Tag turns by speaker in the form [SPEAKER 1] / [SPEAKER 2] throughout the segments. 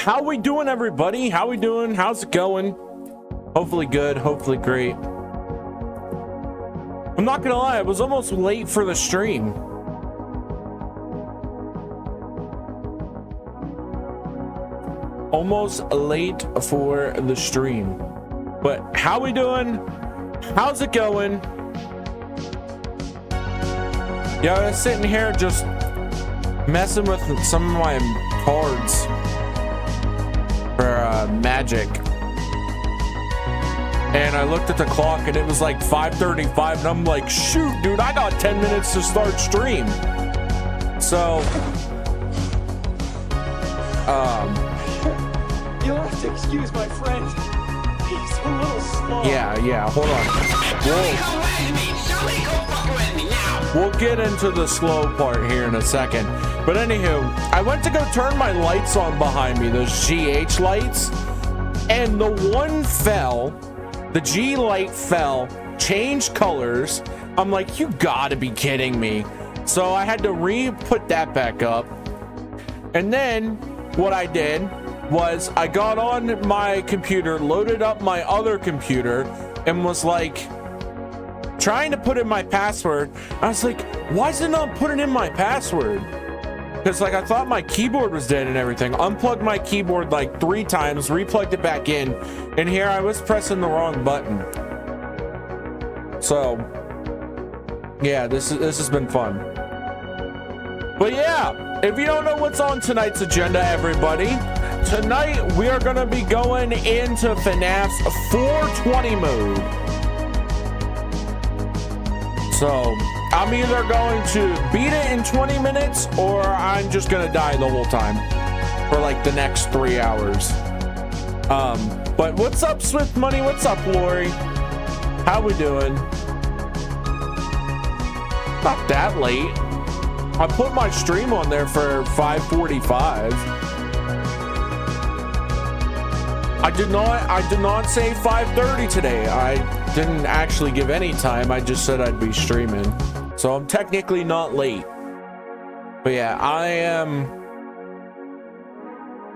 [SPEAKER 1] How we doing, everybody? How we doing? How's it going? Hopefully good, hopefully great. I'm not gonna lie, I was almost late for the stream. Almost late for the stream. But how we doing? How's it going? Yeah, I was sitting here just messing with some of my cards for magic. And I looked at the clock and it was like 5:35 and I'm like, shoot, dude, I got 10 minutes to start stream. So,
[SPEAKER 2] you'll have to excuse my friend. He's a little slow.
[SPEAKER 1] Yeah, hold on. We'll get into the slow part here in a second. But anywho, I went to go turn my lights on behind me, those GH lights, and the one fell. The G light fell, changed colors. I'm like, you gotta be kidding me. So I had to put that back up. And then what I did was I got on my computer, loaded up my other computer, and was like trying to put in my password. I was like, why is it not putting in my password? Because like I thought my keyboard was dead and everything. Unplugged my keyboard like 3 times, replugged it back in, and here I was pressing the wrong button. So yeah, this has been fun. But yeah, if you don't know what's on tonight's agenda, everybody, tonight we are gonna be going into FNAF's 420 mode. So I'm either going to beat it in 20 minutes or I'm just gonna die the whole time for like the next 3 hours. But what's up, Swift Money? What's up, Lori? How we doing? Not that late. I put my stream on there for 5:45. I did not say 5:30 today. I didn't actually give any time. I just said I'd be streaming. So I'm technically not late. But yeah, I am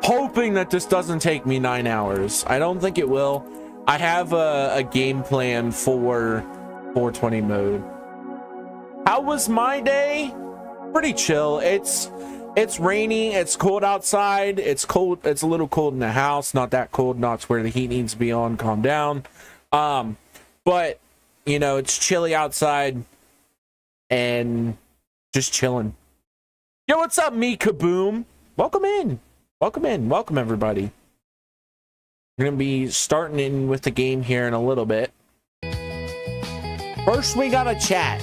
[SPEAKER 1] hoping that this doesn't take me 9 hours. I don't think it will. I have a game plan for 420 mode. How was my day? Pretty chill. It's rainy, it's cold outside, it's cold, it's a little cold in the house, not that cold, not where the heat needs to be on, calm down. But you know, it's chilly outside and just chilling. Yo, what's up, me kaboom? Welcome in, welcome everybody. We're gonna be starting in with the game here in a little bit. First we gotta chat,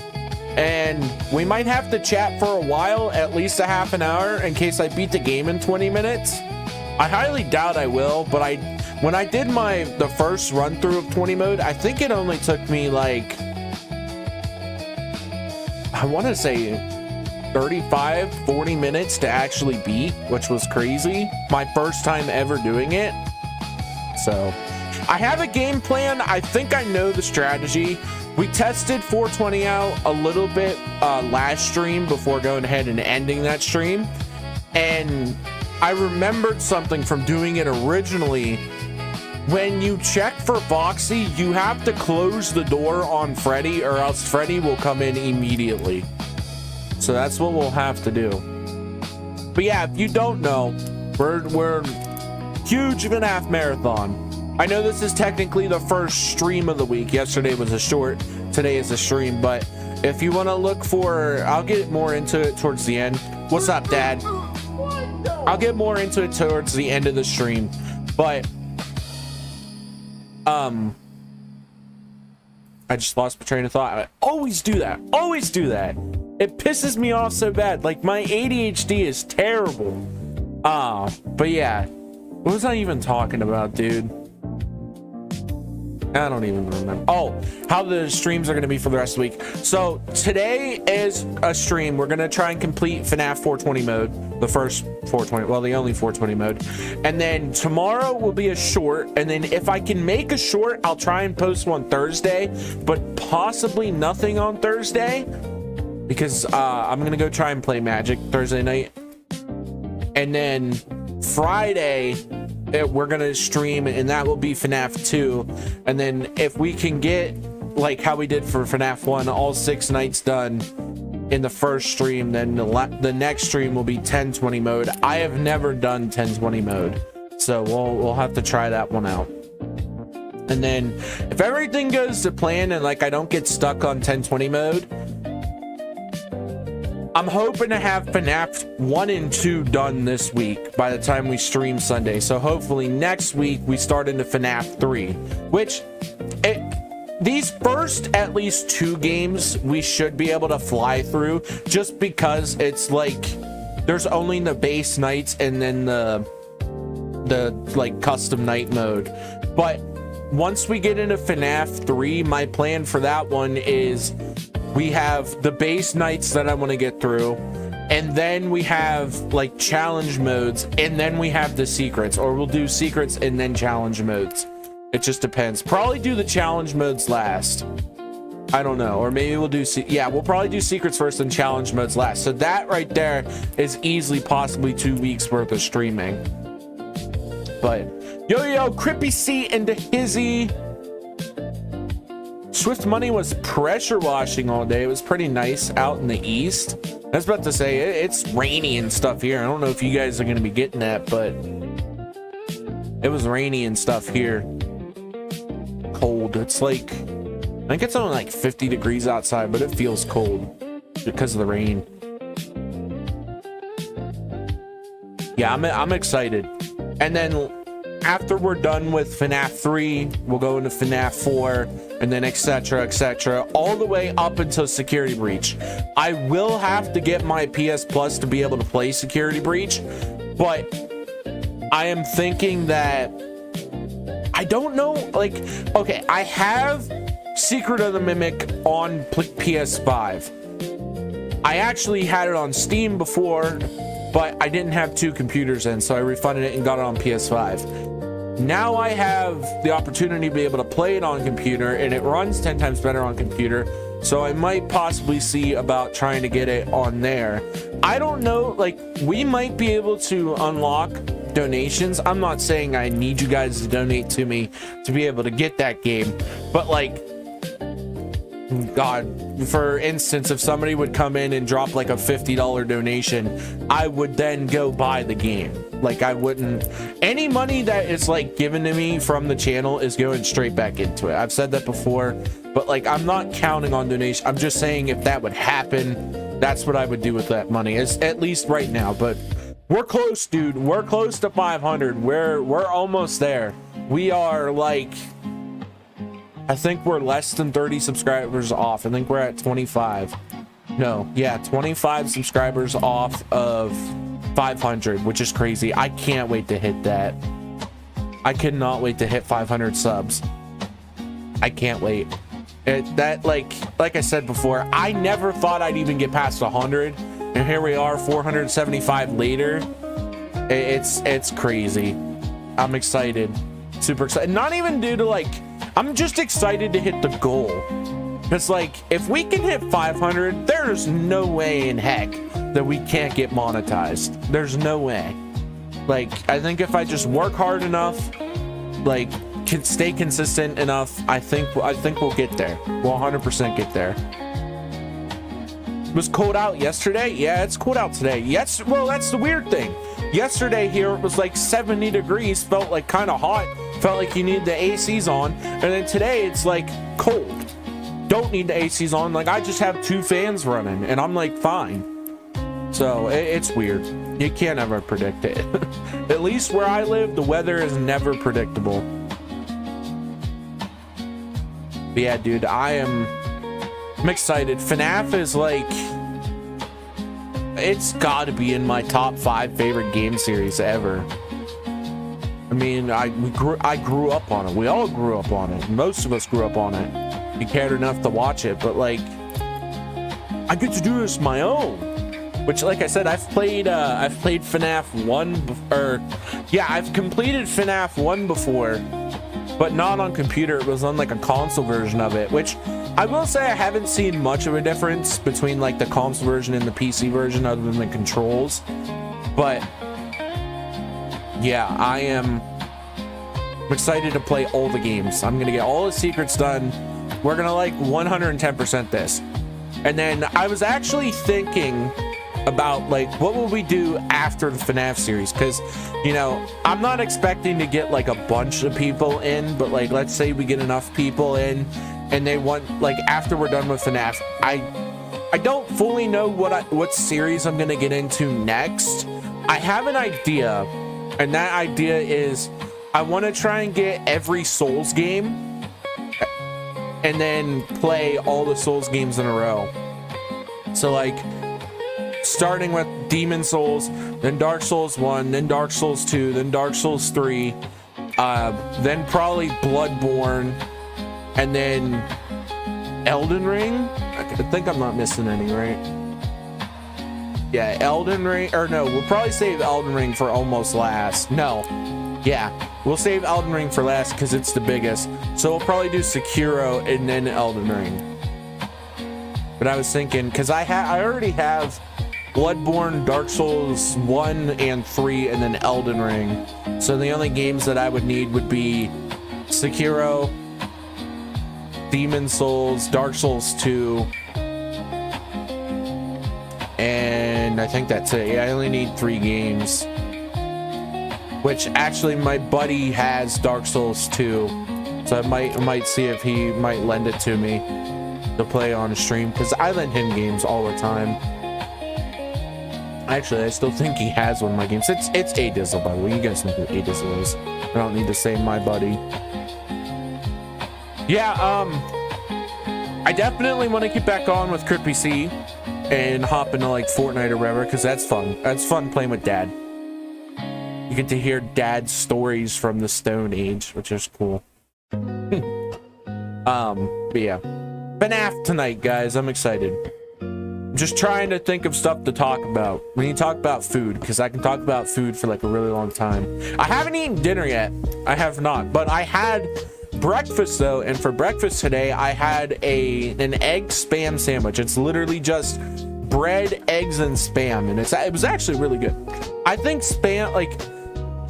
[SPEAKER 1] and we might have to chat for a while, at least a half an hour, in case I beat the game in 20 minutes. I highly doubt I will, but when I did the first run through of 20 mode, I think it only took me like, I want to say 35-40 minutes to actually beat, which was crazy. My first time ever doing it. So I have a game plan. I think I know the strategy. We tested 420 out a little bit last stream before going ahead and ending that stream, and I remembered something from doing it originally. When you check for Foxy, you have to close the door on Freddy, or else Freddy will come in immediately. So that's what we'll have to do. But yeah, if you don't know, we're huge FNAF marathon. I know this is technically the first stream of the week. Yesterday was a short, today is a stream, but if you want to look for, I'll get more into it towards the end. What's up, Dad? I'll get more into it towards the end of the stream, but I just lost my train of thought. I always do that. It pisses me off so bad. Like, my ADHD is terrible. But yeah, what was I even talking about, dude? I don't even remember. Oh, how the streams are going to be for the rest of the week. So today is a stream. We're going to try and complete FNAF 420 mode, the first 420, well, the only 420 mode. And then tomorrow will be a short. And then if I can make a short, I'll try and post one Thursday, but possibly nothing on Thursday because I'm going to go try and play Magic Thursday night. And then Friday, we're gonna stream, and that will be FNAF 2. And then if we can get, like how we did for FNAF 1, all 6 nights done in the first stream, then the next stream will be 1020 mode. I have never done 1020 mode, so we'll have to try that one out. And then if everything goes to plan and like I don't get stuck on 1020 mode, I'm hoping to have FNAF 1 and 2 done this week by the time we stream Sunday. So hopefully next week we start into FNAF 3, which these first at least 2 games we should be able to fly through, just because it's like there's only the base nights and then the like custom night mode. But once we get into FNAF 3, my plan for that one is we have the base nights that I want to get through, and then we have like challenge modes, and then we have the secrets, or we'll do secrets and then challenge modes. It just depends. Probably do the challenge modes last. I don't know, or maybe we'll do we'll probably do secrets first and challenge modes last. So that right there is easily possibly 2 weeks worth of streaming. But yo, Crippy C and Hizzy. Swift Money was pressure washing all day. It was pretty nice out in the east. I was about to say, it's rainy and stuff here. I don't know if you guys are going to be getting that, but it was rainy and stuff here. Cold. It's like, I think it's only like 50 degrees outside, but it feels cold because of the rain. Yeah, I'm excited. And then after we're done with FNAF 3, we'll go into FNAF 4, and then etc., all the way up until Security Breach. I will have to get my PS Plus to be able to play Security Breach, but I am thinking that I don't know, like, okay, I have Secret of the Mimic on PS5. I actually had it on Steam before, but I didn't have 2 computers in, so I refunded it and got it on PS5. Now I have the opportunity to be able to play it on computer, and it runs 10 times better on computer, so I might possibly see about trying to get it on there. I don't know, like, we might be able to unlock donations. I'm not saying I need you guys to donate to me to be able to get that game, but like, God, for instance, if somebody would come in and drop like a $50 donation, I would then go buy the game. Like, I wouldn't, any money that is like given to me from the channel is going straight back into it. I've said that before, but like, I'm not counting on donation. I'm just saying if that would happen, that's what I would do with that money, is at least right now. But we're close, dude. We're close to 500. We're almost there. We are like, I think we're less than 30 subscribers off. I think we're at 25. No, yeah, 25 subscribers off of 500, which is crazy. I can't wait to hit that. I cannot wait to hit 500 subs. I can't wait. That, like I said before, I never thought I'd even get past 100, and here we are 475 later. It's crazy. I'm excited, super excited. Not even due to like, I'm just excited to hit the goal. Because like, if we can hit 500, there's no way in heck that we can't get monetized. There's no way. Like, I think if I just work hard enough, like, can stay consistent enough, I think we'll get there. We'll 100% get there. It was cold out yesterday. Yeah, it's cold out today. Yes, well, that's the weird thing. Yesterday here it was like 70 degrees, felt like kind of hot, felt like you need the ACs on, and then today it's like cold. Don't need the ACs on. Like, I just have 2 fans running and I'm like fine. So it's weird. You can't ever predict it. At least where I live, the weather is never predictable. But yeah, dude, I'm excited. FNAF is like, it's got to be in my top 5 favorite game series ever. I mean, I grew up on it. We all grew up on it. Most of us grew up on it. We cared enough to watch it, but like, I get to do this my own. Which, like I said, I've played FNAF 1, yeah, I've completed FNAF 1 before, but not on computer. It was on like a console version of it, which I will say I haven't seen much of a difference between like the console version and the PC version other than the controls. But yeah, I'm excited to play all the games. I'm gonna get all the secrets done. We're gonna like 110% this. And then I was actually thinking about like what will we do after the FNAF series, because you know I'm not expecting to get like a bunch of people in, but like let's say we get enough people in and they want, like, after we're done with FNAF, I don't fully know what series I'm gonna get into next. I have an idea, and that idea is I want to try and get every Souls game and then play all the Souls games in a row. So like starting with Demon Souls, then Dark Souls 1, then Dark Souls 2, then Dark Souls 3, then probably Bloodborne, and then Elden Ring. I think I'm not missing any, right? Yeah, Elden Ring, or no, we'll probably save Elden Ring for almost last. No, yeah, we'll save Elden Ring for last because it's the biggest. So we'll probably do Sekiro and then Elden Ring. But I was thinking, because I already have Bloodborne, Dark Souls 1 and 3, and then Elden Ring. So the only games that I would need would be Sekiro, Demon Souls, Dark Souls 2, and I think that's it. Yeah, I only need 3 games, which actually my buddy has Dark Souls 2, so I might see if he might lend it to me to play on stream, because I lend him games all the time. Actually, I still think he has one of my games. It's A-Dizzle, by the way. You guys know who A-Dizzle is. I don't need to say my buddy. Yeah, I definitely want to get back on with Crit PC and hop into like Fortnite or whatever, because that's fun. That's fun playing with Dad. You get to hear Dad's stories from the Stone Age, which is cool. But yeah, FNAF tonight, guys. I'm excited. I'm just trying to think of stuff to talk about. We need to talk about food, because I can talk about food for like a really long time. I haven't eaten dinner yet. I have not, but I had breakfast though, and for breakfast today I had an egg spam sandwich. It's literally just bread, eggs, and spam, and it was actually really good. I think spam, like,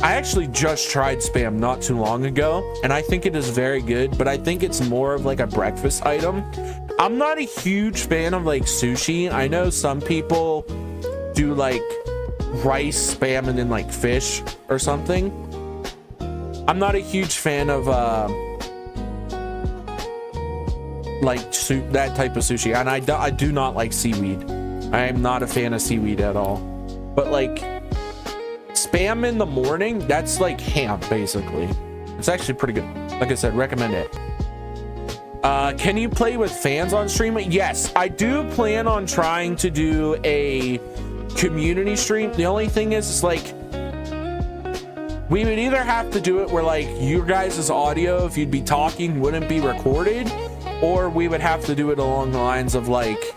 [SPEAKER 1] I actually just tried spam not too long ago, and I think it is very good, but I think it's more of like a breakfast item. I'm not a huge fan of like sushi. I know some people do like rice, spam, and then like fish or something. I'm not a huge fan of like that type of sushi, and I do not like seaweed. I am not a fan of seaweed at all. But like spam in the morning, that's like ham basically. It's actually pretty good. Like I said, recommend it. Can you play with fans on stream? Yes, I do plan on trying to do a community stream. The only thing is, it's like we would either have to do it where like your guys' audio, if you'd be talking, wouldn't be recorded, or we would have to do it along the lines of like,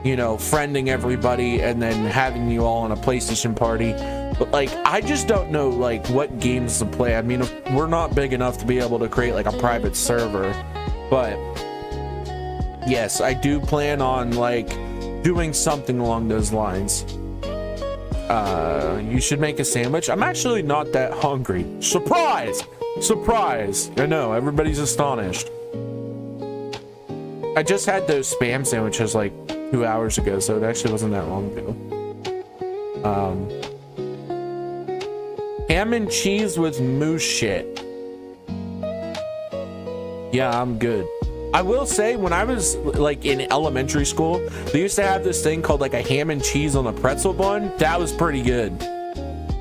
[SPEAKER 1] you know, friending everybody and then having you all in a PlayStation party. But like, I just don't know like what games to play. I mean, we're not big enough to be able to create like a private server, but yes, I do plan on like doing something along those lines. You should make a sandwich. I'm actually not that hungry. Surprise! Surprise! I know, everybody's astonished. I just had those spam sandwiches like 2 hours ago, so it actually wasn't that long ago. Ham and cheese with moose shit. Yeah, I'm good. I will say, when I was like in elementary school, they used to have this thing called like a ham and cheese on a pretzel bun. That was pretty good.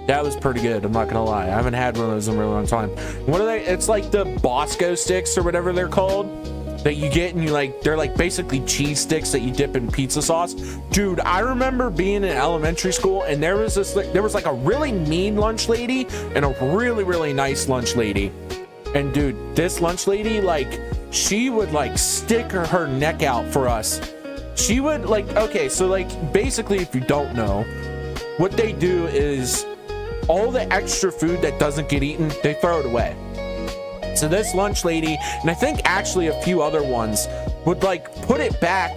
[SPEAKER 1] That was pretty good, I'm not gonna lie. I haven't had one of those in a really long time. What are they? It's like the Bosco sticks or whatever they're called that you get, and you like, they're like basically cheese sticks that you dip in pizza sauce. Dude, I remember being in elementary school, and there was like a really mean lunch lady and a really, really nice lunch lady. And dude, this lunch lady, like, she would like stick her neck out for us. She would like, okay, so like basically, if you don't know, what they do is all the extra food that doesn't get eaten, they throw it away. So this lunch lady, and I think actually a few other ones, would like put it back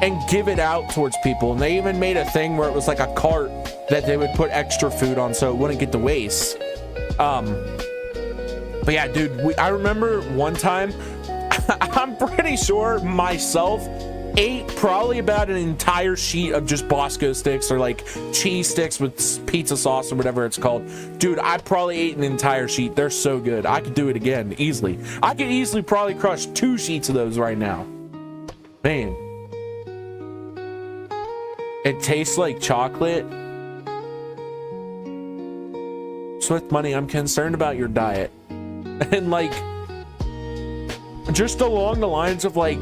[SPEAKER 1] and give it out towards people. And they even made a thing where it was like a cart that they would put extra food on so it wouldn't get to waste. But yeah, dude, I remember one time, I'm pretty sure myself ate probably about an entire sheet of just Bosco sticks, or like cheese sticks with pizza sauce or whatever it's called. Dude, I probably ate an entire sheet. They're so good. I could do it again easily. I could easily probably crush 2 sheets of those right now. Man. It tastes like chocolate. Swift Money, I'm concerned about your diet. And like, just along the lines of like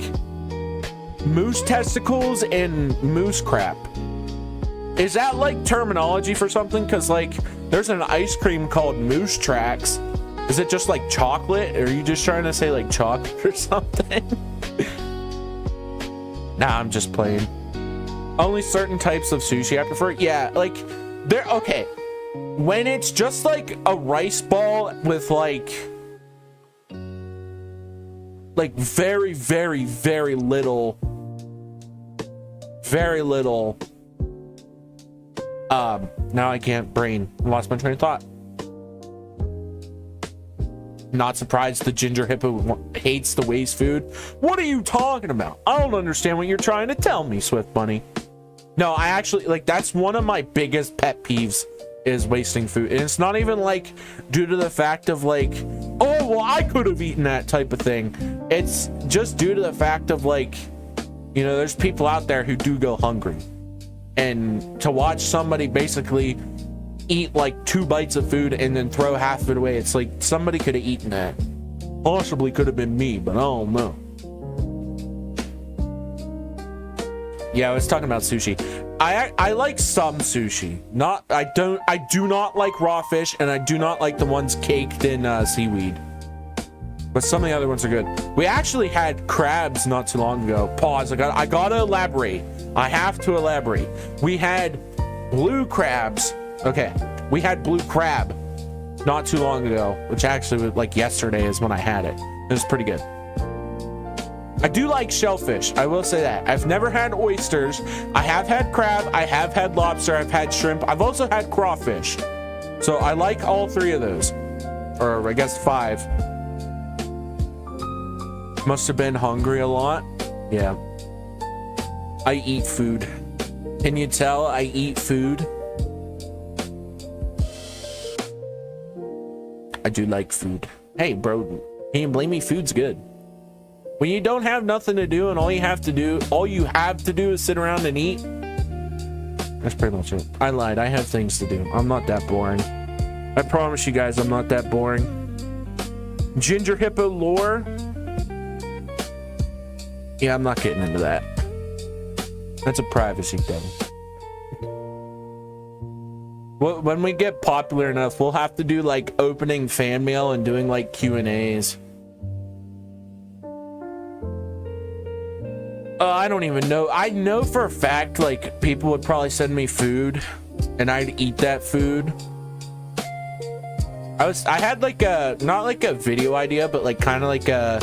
[SPEAKER 1] moose testicles and moose crap. Is that like terminology for something? Because like there's an ice cream called Moose Tracks. Is it just like chocolate? Or are you just trying to say like chocolate or something? Nah, I'm just playing. Only certain types of sushi I prefer. Yeah, like they're okay. When it's just like a rice ball with like very, very, very little now I can't brain. I lost my train of thought. Not surprised the ginger hippo hates the waste food. What are you talking about? I don't understand what you're trying to tell me, Swift Bunny. No, I actually, like, that's one of my biggest pet peeves is wasting food. And it's not even like due to the fact of like, oh, well, I could have eaten that type of thing. It's just due to the fact of like, you know, there's people out there who do go hungry. And to watch somebody basically eat like 2 bites of food and then throw half of it away, it's like somebody could have eaten that. Possibly could have been me, but I don't know. Yeah, I was talking about sushi. I like some sushi. I do not like raw fish, and I do not like the ones caked in seaweed. But some of the other ones are good. We actually had crabs not too long ago. Pause. I gotta elaborate. I have to elaborate. We had blue crabs. Okay, we had blue crab not too long ago, which actually was like yesterday is when I had it. It was pretty good. I do like shellfish. I will say that. I've never had oysters. I have had crab. I have had lobster. I've had shrimp. I've also had crawfish. So I like all 3 of those. Or I guess 5. Must have been hungry a lot. Yeah. I eat food. Can you tell I eat food? I do like food. Hey, bro. Can you blame me? Food's good. When you don't have nothing to do and all you have to do is sit around and eat. That's pretty much it. I lied. I have things to do. I'm not that boring. I promise you guys I'm not that boring. Ginger hippo lore. Yeah, I'm not getting into that. That's a privacy thing. Well, when we get popular enough, we'll have to do like opening fan mail and doing like Q&As. I don't even know. I know for a fact, like, people would probably send me food, and I'd eat that food. I had like a, not like a video idea, but like kind of like a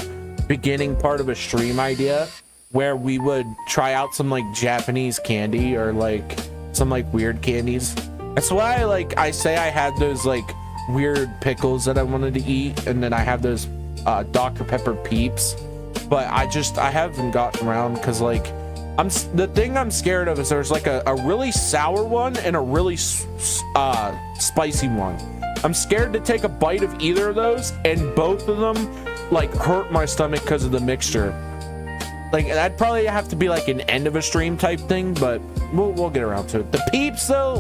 [SPEAKER 1] beginning part of a stream idea where we would try out some like Japanese candy or like some like weird candies. That's why I say I had those like weird pickles that I wanted to eat, and then I have those Dr. Pepper Peeps. But I haven't gotten around because like the thing I'm scared of is there's like a really sour one and a really spicy one. I'm scared to take a bite of either of those, and both of them like hurt my stomach because of the mixture. Like that'd probably have to be like an end of a stream type thing, but we'll get around to it. The Peeps though,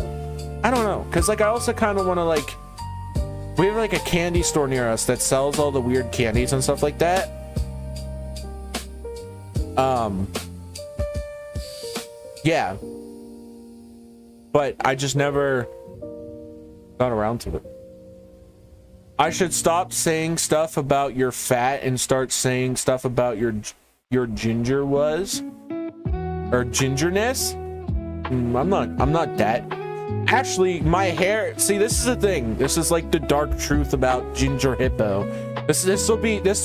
[SPEAKER 1] I don't know, because like I also kind of want to like, we have like a candy store near us that sells all the weird candies and stuff like that. Yeah, but I just never got around to it. I should stop saying stuff about your fat and start saying stuff about your ginger was or gingerness. I'm not that. Actually, my hair, see, this is the thing. This is like the dark truth about Ginger Hippo. This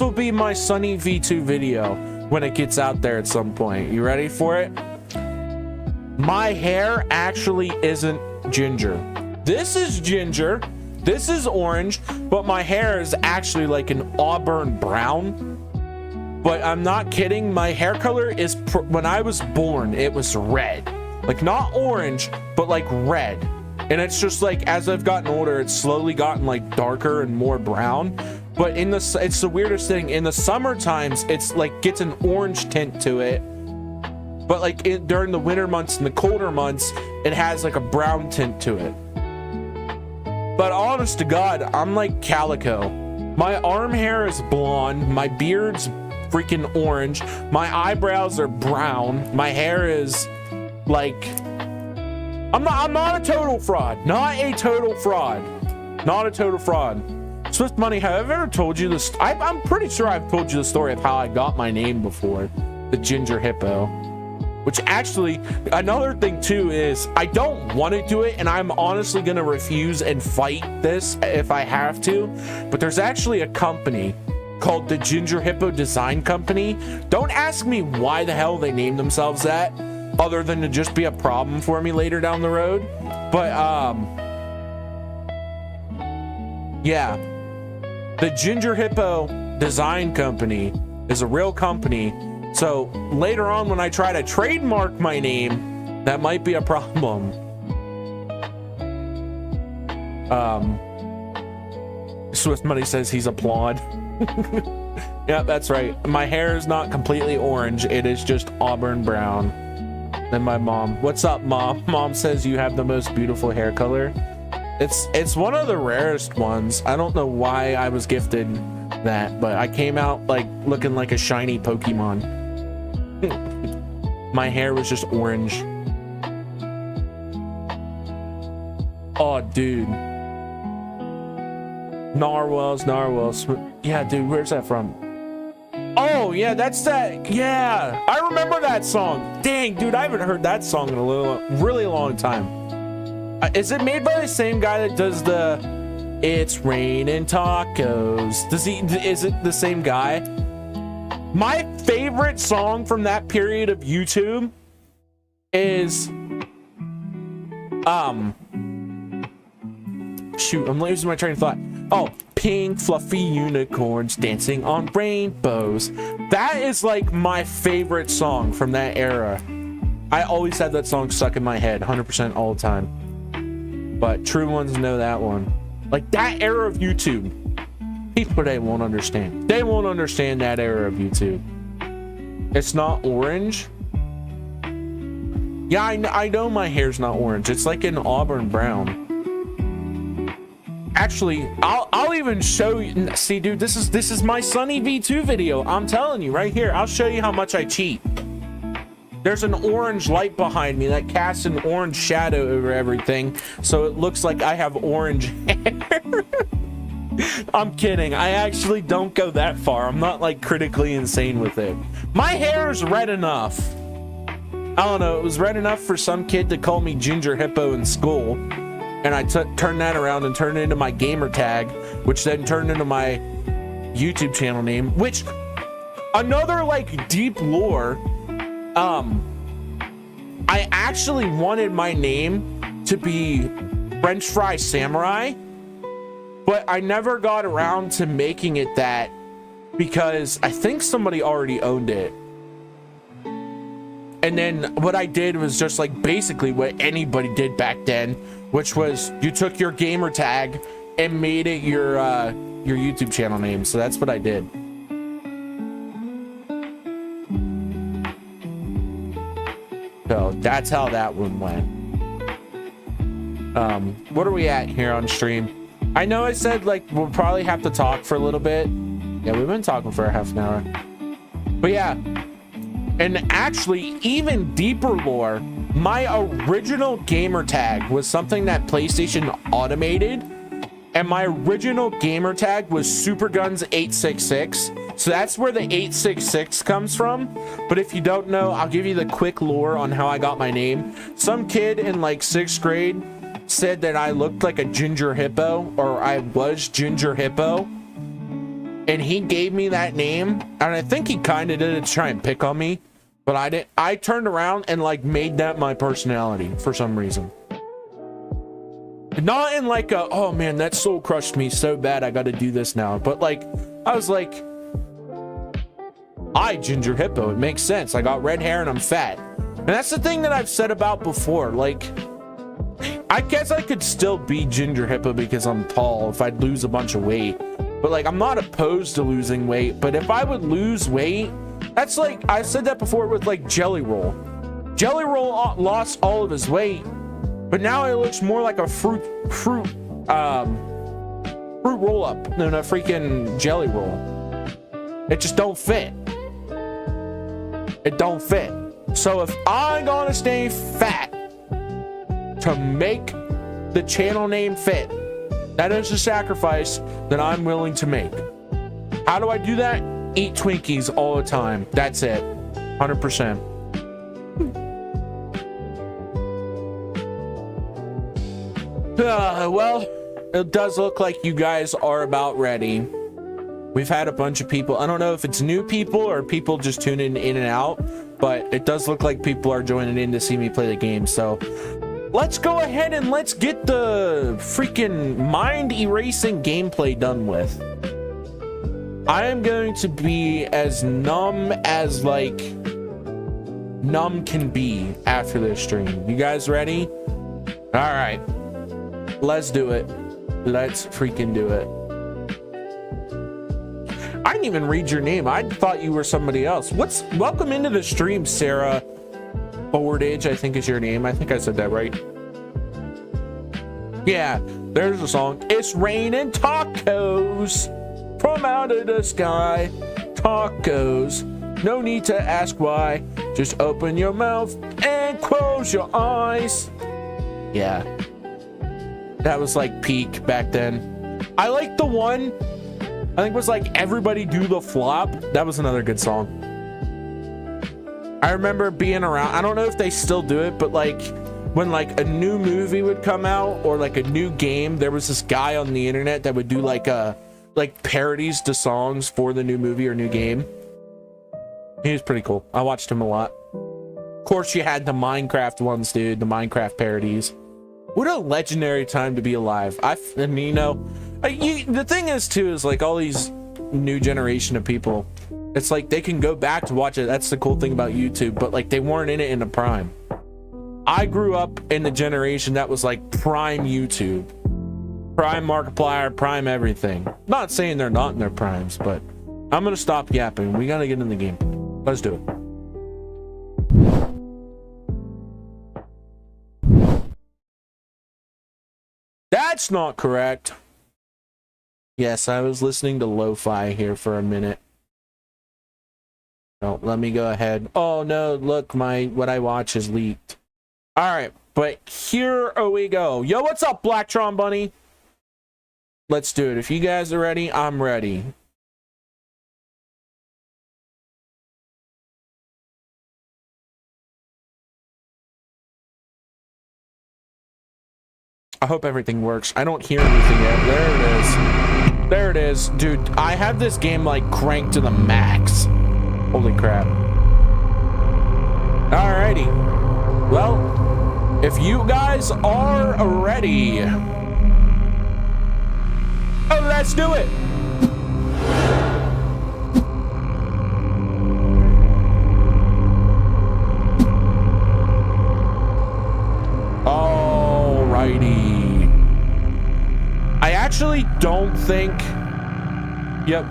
[SPEAKER 1] will be my Sunny V2 video when it gets out there at some point. You ready for it? My hair actually isn't ginger. This is ginger. this is orange, but my hair is actually like an auburn brown. But I'm not kidding. My hair color is, when I was born, it was red. Like not orange, but like red. And it's just like, as I've gotten older, it's slowly gotten like darker and more brown. But it's the weirdest thing. In the summer times, it's like gets an orange tint to it. But like during the winter months and the colder months, it has like a brown tint to it. But honest to God, I'm like calico. My arm hair is blonde. My beard's freaking orange. My eyebrows are brown. My hair is like, I'm not a total fraud. Not a total fraud. Not a total fraud. Swift Money, have I ever told you this? I'm pretty sure I've told you the story of how I got my name before. The Ginger Hippo. Which actually, another thing too is I don't want to do it, and I'm honestly going to refuse and fight this if I have to. But there's actually a company called the Ginger Hippo Design Company. Don't ask me why the hell they named themselves that, other than to just be a problem for me later down the road. But yeah, the Ginger Hippo Design Company is a real company. So later on, when I try to trademark my name, that might be a problem. Swift Money says he's applaud. Yeah, that's right. My hair is not completely orange. It is just auburn brown. Then my mom, what's up, Mom? Mom says you have the most beautiful hair color. It's one of the rarest ones. I don't know why I was gifted that, but I came out like looking like a shiny Pokemon. My hair was just orange. Oh, dude. Narwhals. Yeah, dude, where's that from? Oh, yeah, that's that. Yeah, I remember that song. Dang, dude, I haven't heard that song in a really long time. Is it made by the same guy that does the It's Raining Tacos? Is it the same guy? My favorite song from that period of YouTube is shoot, I'm losing my train of thought. Oh, pink fluffy unicorns dancing on rainbows. That is like my favorite song from that era. I always had that song stuck in my head 100% all the time. But true ones know that one. Like that era of YouTube. People, they won't understand. They won't understand that era of YouTube. It's not orange. Yeah, I know my hair's not orange. It's like an auburn brown. Actually, I'll even show you. See, dude, this is my Sunny V2 video. I'm telling you right here. I'll show you how much I cheat. There's an orange light behind me that casts an orange shadow over everything, so it looks like I have orange hair. I'm kidding. I actually don't go that far. I'm not like critically insane with it. My hair is red enough. I don't know. It was red enough for some kid to call me Ginger Hippo in school. And I turned that around and turned it into my gamer tag, which then turned into my YouTube channel name, which another like deep lore. I actually wanted my name to be French Fry Samurai, but I never got around to making it that because I think somebody already owned it. And then what I did was just like basically what anybody did back then, which was you took your gamer tag and made it your YouTube channel name. So that's what I did. So that's how that one went. What are we at here on stream? I know I said like we'll probably have to talk for a little bit. Yeah, we've been talking for a half an hour. But yeah, and actually even deeper lore, my original gamer tag was something that PlayStation automated, and my original gamer tag was Superguns866. So that's where the 866 comes from. But if you don't know, I'll give you the quick lore on how I got my name. Some kid in like 6th grade said that I looked like a ginger hippo, or I was Ginger Hippo, and he gave me that name, and I think he kind of did it to try and pick on me, but I didn't. I turned around and like made that my personality for some reason. Not in like a, oh man, that soul crushed me so bad I got to do this now. But like, I was like, I ginger hippo. It makes sense. I got red hair and I'm fat. And that's the thing that I've said about before. Like, I guess I could still be ginger hippo because I'm tall if I'd lose a bunch of weight. But like, I'm not opposed to losing weight. But if I would lose weight, that's like, I said that before with like Jelly Roll. Jelly Roll lost all of his weight, but now it looks more like a fruit roll up than a freaking Jelly Roll. It just don't fit. It don't fit. So if I'm gonna stay fat to make the channel name fit, that is a sacrifice that I'm willing to make. How do I do that? Eat Twinkies all the time. That's it. 100%. Well, it does look like you guys are about ready. We've had a bunch of people. I don't know if it's new people or people just tuning in and out, but it does look like people are joining in to see me play the game. So let's go ahead and let's get the freaking mind erasing gameplay done with. I am going to be as numb as like numb can be after this stream. You guys ready? All right, let's do it. Let's freaking do it. I didn't even read your name. I thought you were somebody else. Welcome into the stream, Sarah Forwardage, I think is your name. I think I said that right. Yeah, there's a song. It's raining tacos from out of the sky. Tacos. No need to ask why. Just open your mouth and close your eyes. Yeah. That was like peak back then. I like the one, I think it was like Everybody Do the Flop. That was another good song. I remember being around, I don't know if they still do it, but like when like a new movie would come out or like a new game, there was this guy on the internet that would do like parodies to songs for the new movie or new game. He was pretty cool. I watched him a lot. Of course, you had the Minecraft ones, dude. The Minecraft parodies. What a legendary time to be alive. I mean, you know, the thing is too is like all these new generation of people, it's like they can go back to watch it. That's the cool thing about YouTube, but like they weren't in it in the prime. I grew up in the generation that was like prime YouTube, prime Markiplier, prime everything. Not saying they're not in their primes, but I'm gonna stop yapping. We gotta get in the game. Let's do it. That's not correct. Yes, I was listening to lo-fi here for a minute. Oh, let me go ahead. Oh no, look, what I watch is leaked. All right, but here we go. Yo, what's up, Blacktron Bunny? Let's do it. If you guys are ready, I'm ready. I hope everything works. I don't hear anything yet. There it is. There it is. Dude, I have this game like cranked to the max. Holy crap. Alrighty. Well, if you guys are ready, let's do it. Alrighty. I actually don't think... Yep.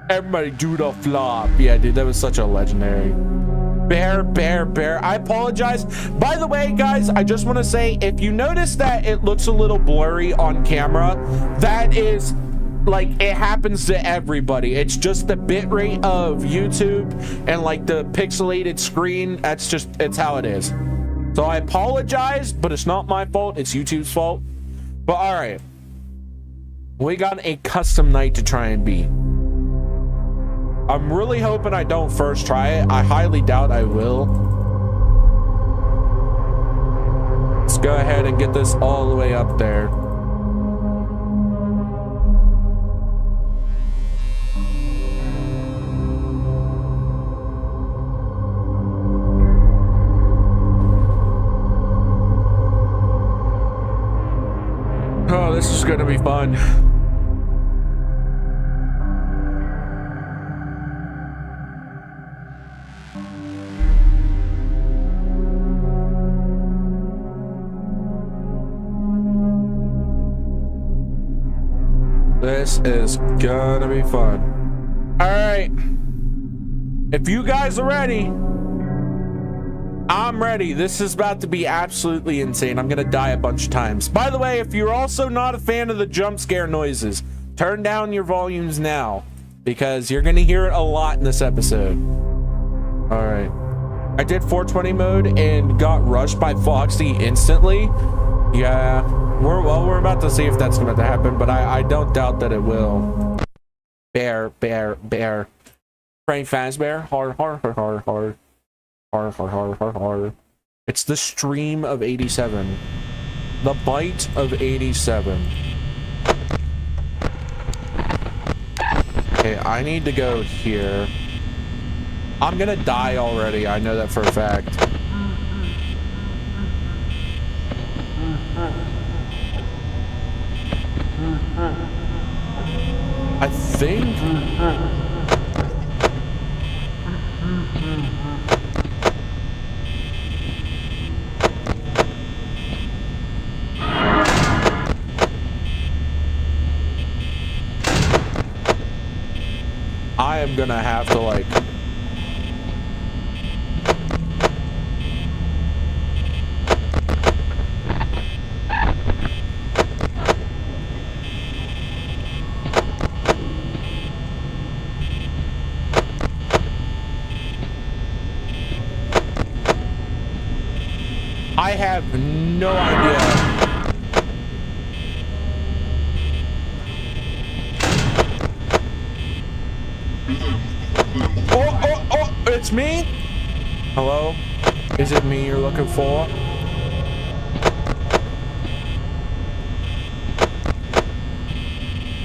[SPEAKER 1] Everybody do the flop. Yeah, dude, that was such a legendary. Bear. I apologize. By the way, guys, I just want to say, if you notice that it looks a little blurry on camera, that is... like, it happens to everybody. It's just the bitrate of YouTube and like the pixelated screen. That's just, it's how it is. So I apologize, but it's not my fault. It's YouTube's fault. But all right. We got a custom night to try and beat. I'm really hoping I don't first try it. I highly doubt I will. Let's go ahead and get this all the way up there. gonna be fun. This is gonna be fun. All right. If you guys are ready, I'm ready. This is about to be absolutely insane. I'm gonna die a bunch of times. By the way, if you're also not a fan of the jump scare noises, turn down your volumes now because you're gonna hear it a lot in this episode. All right. I did 420 mode and got rushed by Foxy instantly. Yeah, we're about to see if that's going to happen, but I don't doubt that it will. Bear. Frank Fazbear. Hard. It's the stream of 87. The bite of 87. Okay, I need to go here. I'm gonna die already. I know that for a fact. I think I am gonna have to like I have no idea. Oh, it's me? Hello? Is it me you're looking for?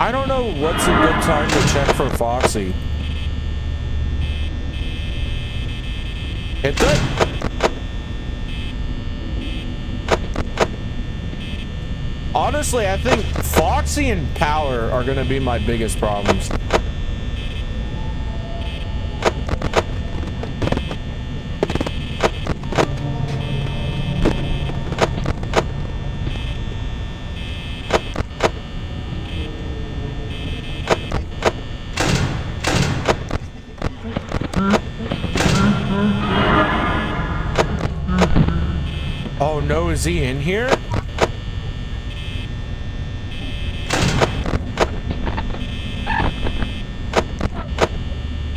[SPEAKER 1] I don't know what's a good time to check for Foxy. Hit it? Honestly, I think Foxy and Power are going to be my biggest problems. Oh no, is he in here?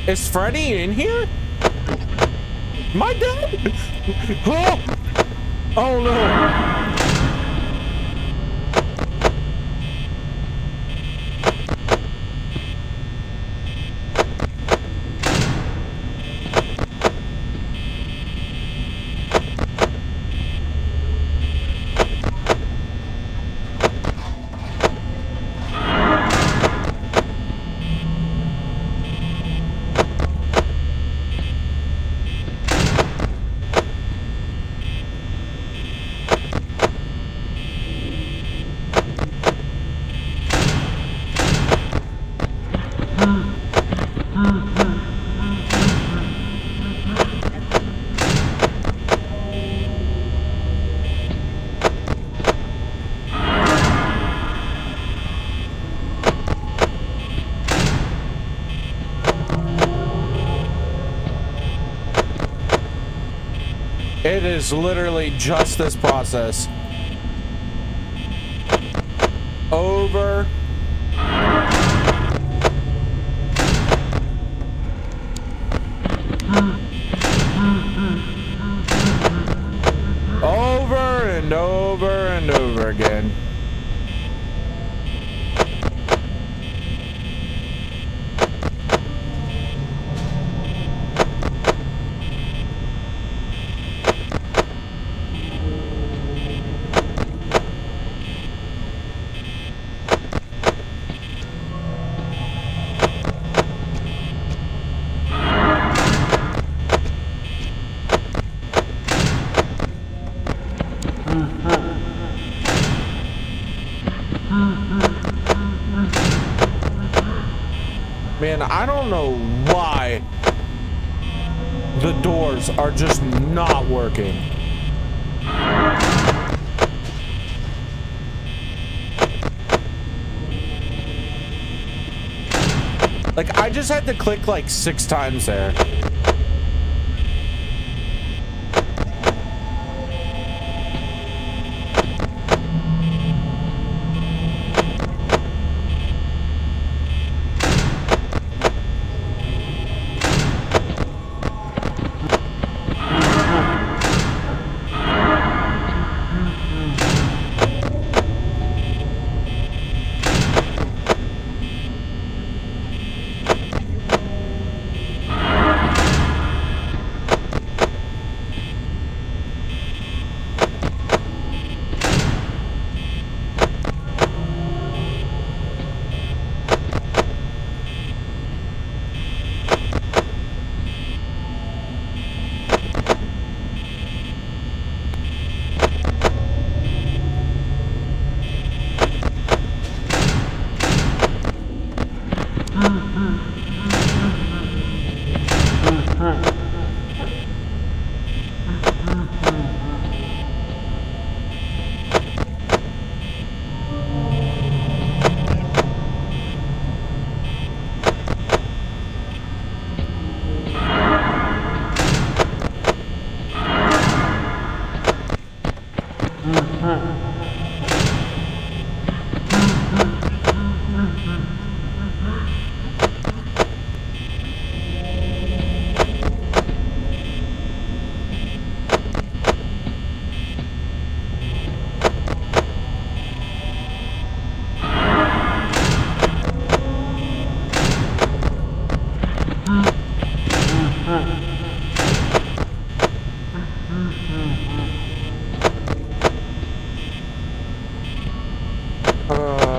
[SPEAKER 1] Is Freddy in here? Am I dead? Oh no. It is literally just this process. Over. Over and over and over again. I don't know why the doors are just not working. Like, I just had to click like 6 times there.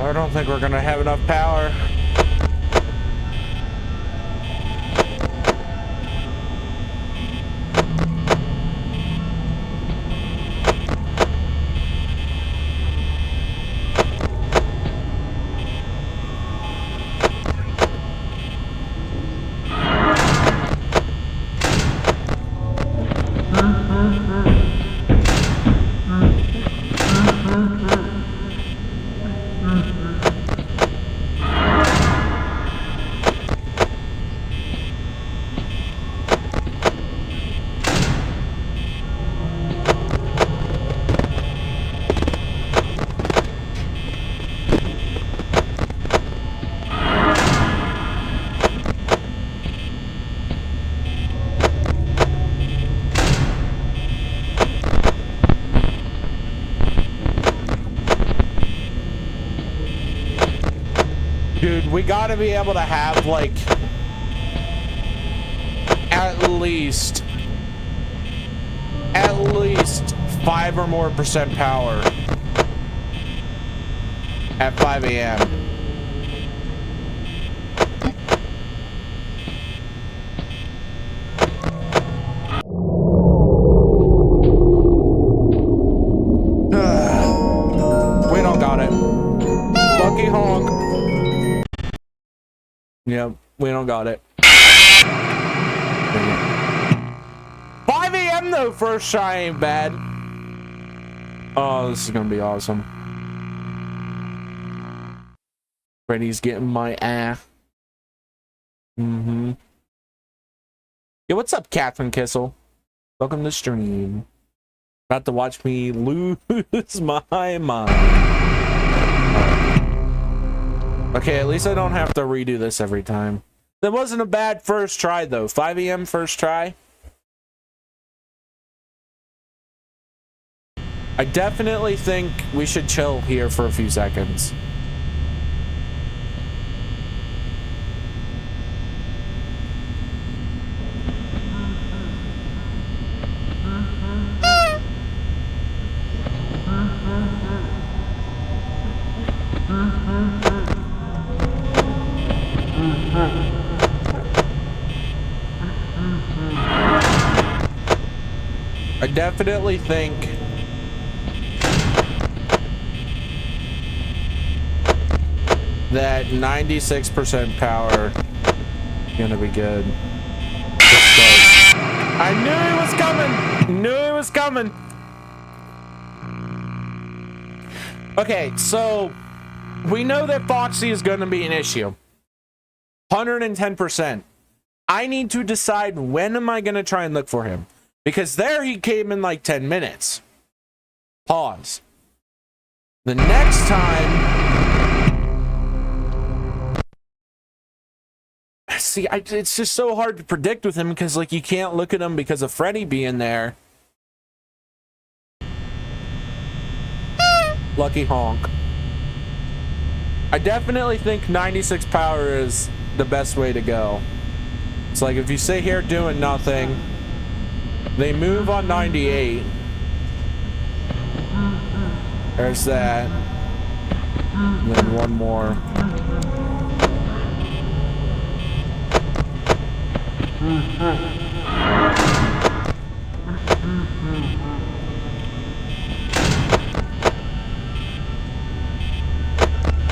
[SPEAKER 1] I don't think we're gonna have enough power. Dude, we gotta be able to have, like, at least 5 or more % power at 5 a.m. We don't got it. Lucky honk. Yep, we don't got it. 5 a.m. though, first try ain't bad. Oh, this is gonna be awesome. Freddy's getting my ass. Yeah, what's up, Catherine Kissel? Welcome to the stream. About to watch me lose my mind. Okay, at least I don't have to redo this every time. That wasn't a bad first try, though. 5 a.m. first try. I definitely think we should chill here for a few seconds. I definitely think that 96% power Gonna be good. I knew he was coming. Knew he was coming. Okay, so we know that Foxy is going to be an issue. 110%. I need to decide when am I going to try and look for him. Because there he came in like 10 minutes. Pause. The next time... See, it's just so hard to predict with him because like you can't look at him because of Freddy being there. Lucky honk. I definitely think 96 power is the best way to go. It's like if you sit here doing nothing, they move on 98. There's that. And then one more.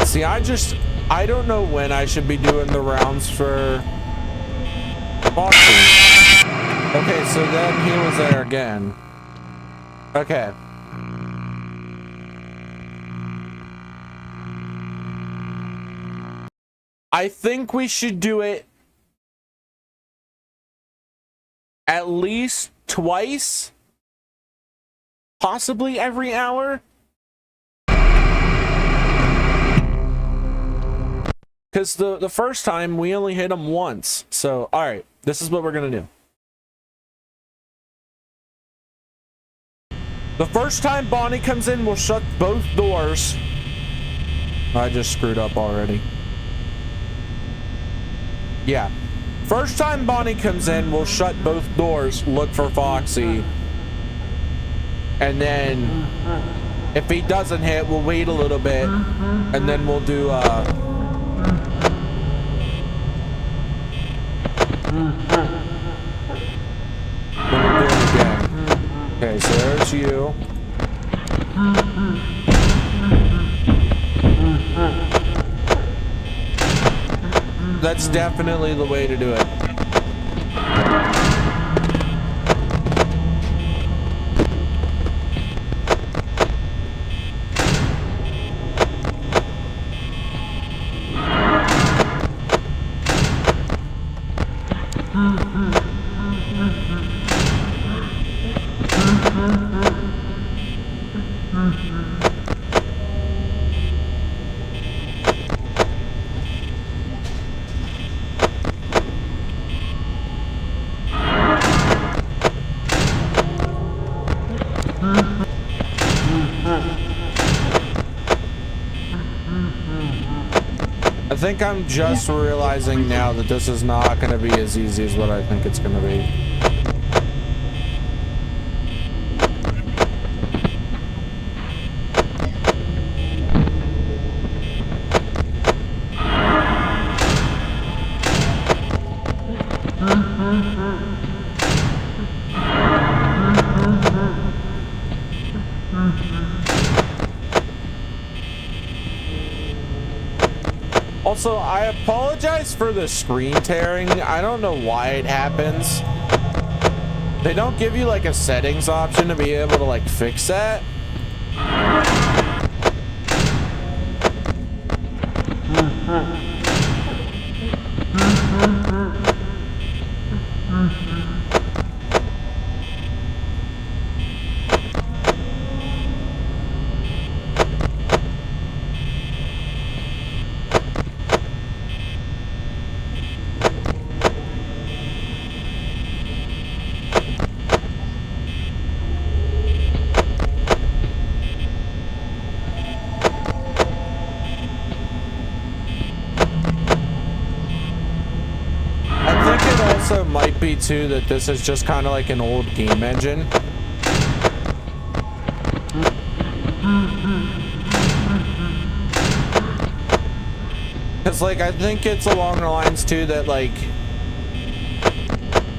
[SPEAKER 1] See, I don't know when I should be doing the rounds for Foxy. Okay, so then he was there again. Okay. I think we should do it at least twice, possibly every hour. Because the first time we only hit him once. So, alright, this is what we're gonna do. The first time Bonnie comes in, we'll shut both doors. I just screwed up already. Yeah. First time Bonnie comes in, we'll shut both doors, look for Foxy. And then, if he doesn't hit, we'll wait a little bit. And then we'll do, then we'll do it again. Okay, so there's you. That's definitely the way to do it. I think I'm just realizing now that this is not going to be as easy as what I think it's going to be. Also, I apologize for the screen tearing. I don't know why it happens. They don't give you like a settings option to be able to like fix that. Might be too that this is just kind of like an old game engine. Because like I think it's along the lines too that like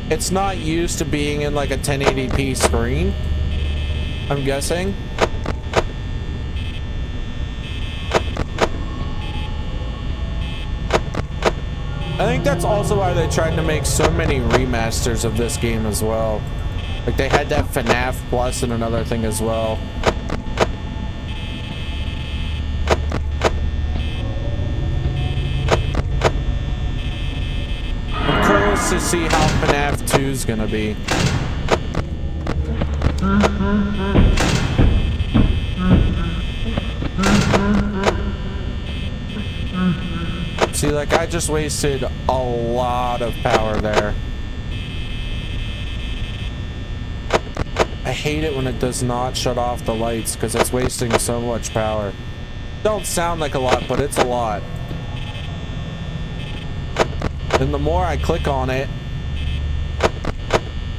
[SPEAKER 1] it's not used to being in like a 1080p screen, I'm guessing. I think that's also why they tried to make so many remasters of this game as well. Like they had that FNAF Plus and another thing as well. I'm curious to see how FNAF 2 is gonna be. See, like I just wasted a lot of power there. I hate it when it does not shut off the lights because it's wasting so much power. Don't sound like a lot, but it's a lot. And the more I click on it,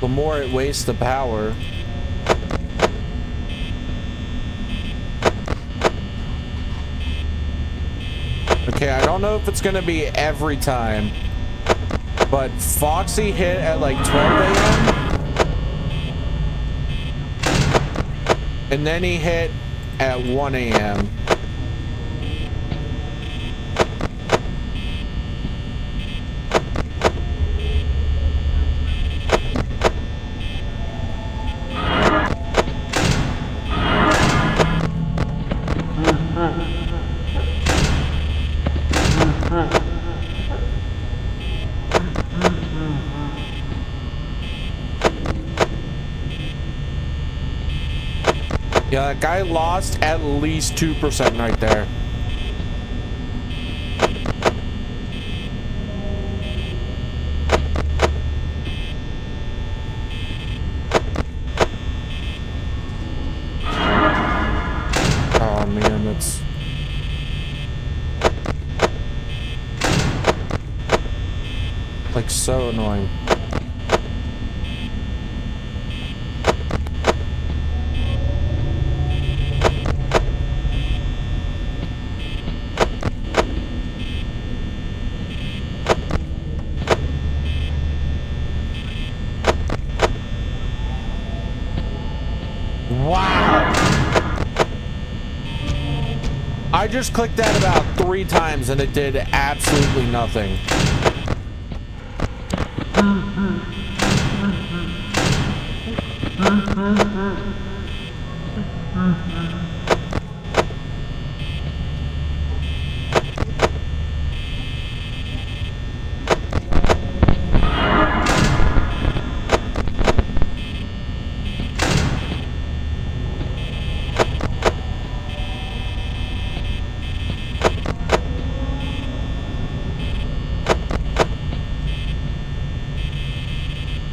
[SPEAKER 1] the more it wastes the power. Okay, I don't know if it's gonna be every time, but Foxy hit at like 12 a.m. and then he hit at 1 a.m. Yeah, that guy lost at least 2% right there. Oh man, that's like so annoying. I just clicked that about 3 times and it did absolutely nothing.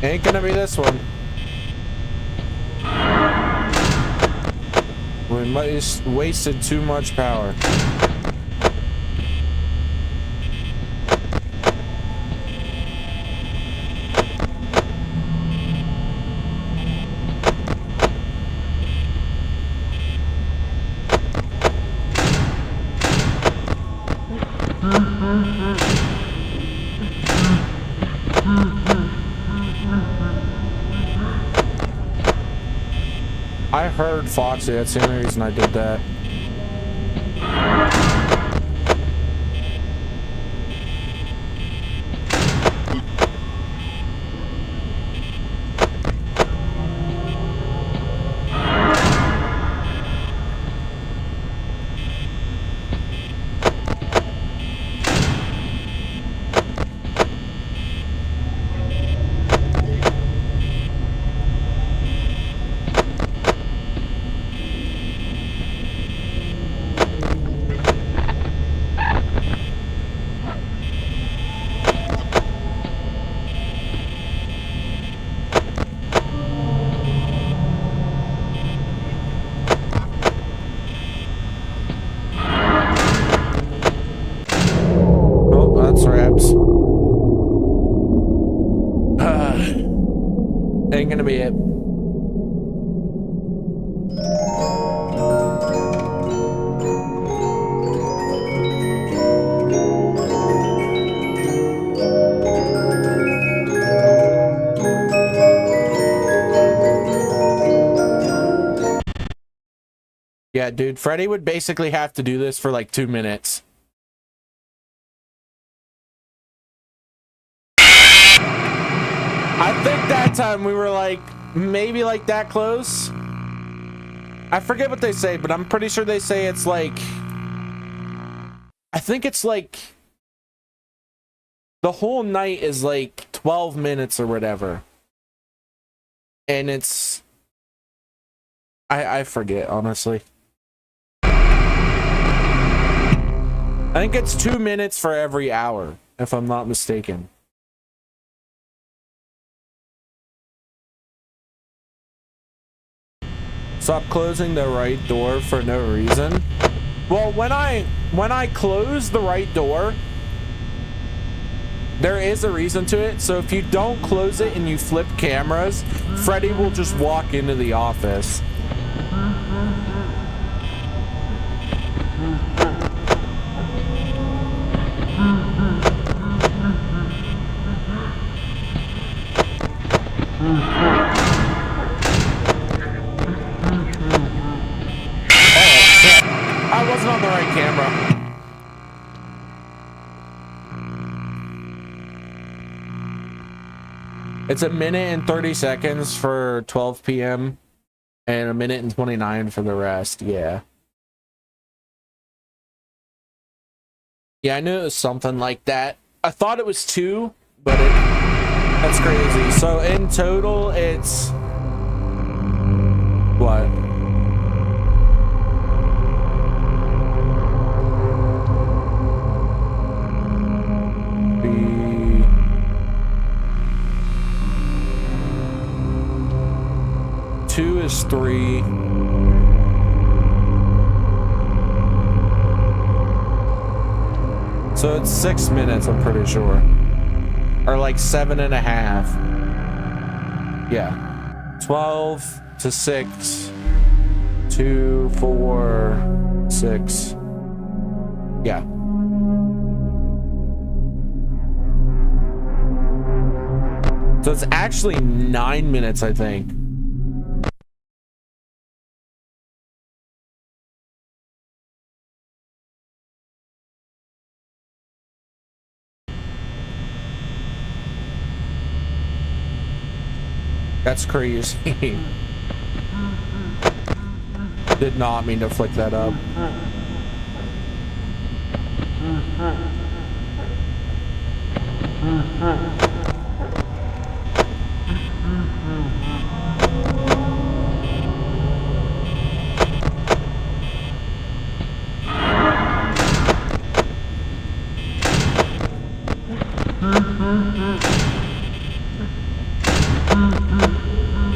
[SPEAKER 1] Ain't gonna be this one. We wasted too much power. I heard Foxy, that's the only reason I did that. Ain't gonna be it. Yeah, dude, Freddy would basically have to do this for like 2 minutes. I think that time we were like, maybe like that close. I forget what they say, but I'm pretty sure they say it's like, I think it's like, the whole night is like 12 minutes or whatever. And it's, I forget, honestly. I think it's 2 minutes for every hour, if I'm not mistaken. Stop closing the right door for no reason. Well, when I close the right door, there is a reason to it. So if you don't close it and you flip cameras, Freddy will just walk into the office. I wasn't on the right camera. It's a minute and 30 seconds for 12 p.m. and a minute and 29 for the rest. Yeah. Yeah, I knew it was something like that. I thought it was 2, but that's crazy. So in total, it's what? Two is 3. So it's 6 minutes, I'm pretty sure. Or like 7.5. Yeah. 12 to 6. 2, 4, 6. Yeah. So it's actually 9 minutes, I think. That's crazy. Did not mean to flick that up.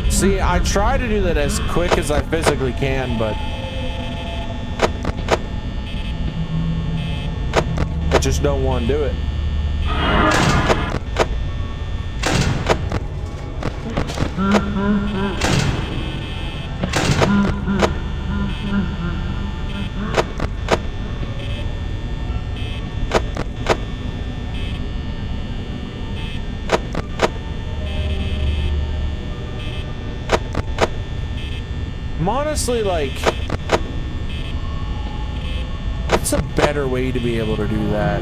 [SPEAKER 1] See, I try to do that as quick as I physically can, but I just don't want to do it. I'm honestly like, what's a better way to be able to do that?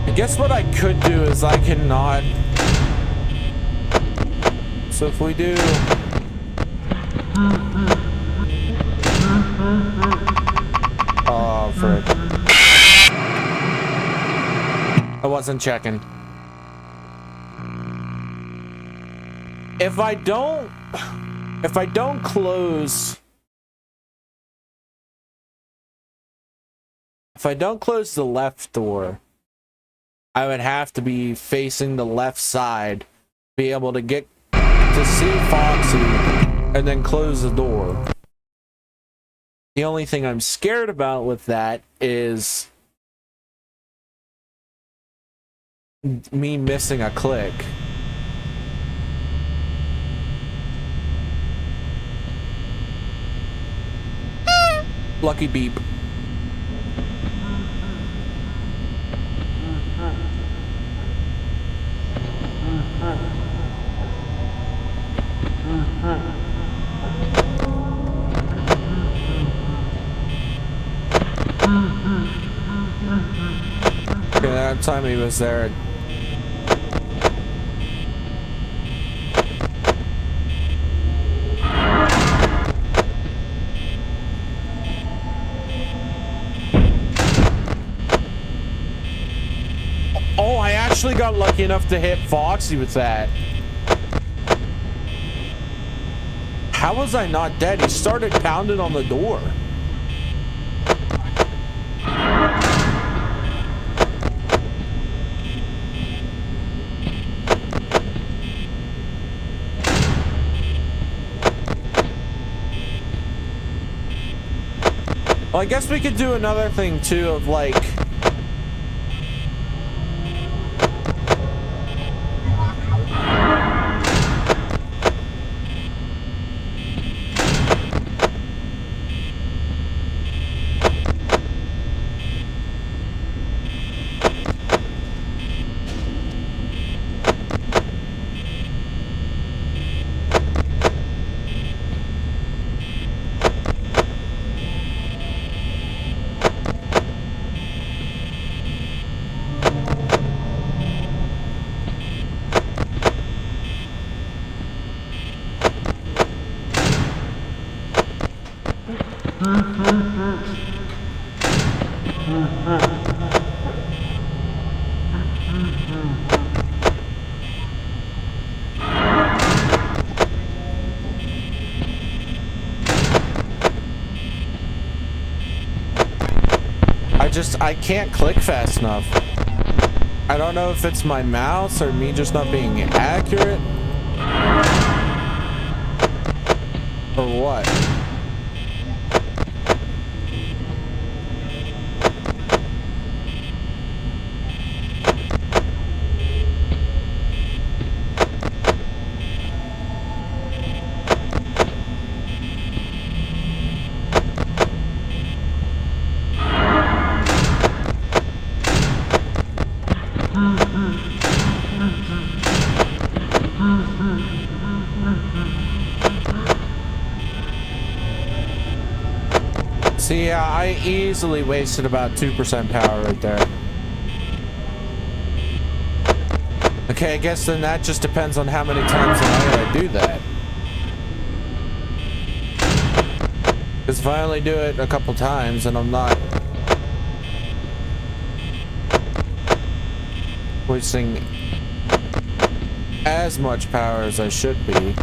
[SPEAKER 1] I guess what I could do is I cannot. So if we do. Oh, frick. I wasn't checking. If I don't close the left door, I would have to be facing the left side, be able to get to see Foxy, and then close the door. The only thing I'm scared about with that is me missing a click. Lucky beep. that time he was there. Oh, I actually got lucky enough to hit Foxy with that. How was I not dead? He started pounding on the door. Well, I guess we could do another thing too of like... I can't click fast enough. I don't know if it's my mouse or me just not being accurate or what. See, yeah, I easily wasted about 2% power right there. Okay, I guess then that just depends on how many times a night I do that. Because if I only do it a couple times and I'm not wasting as much power as I should be.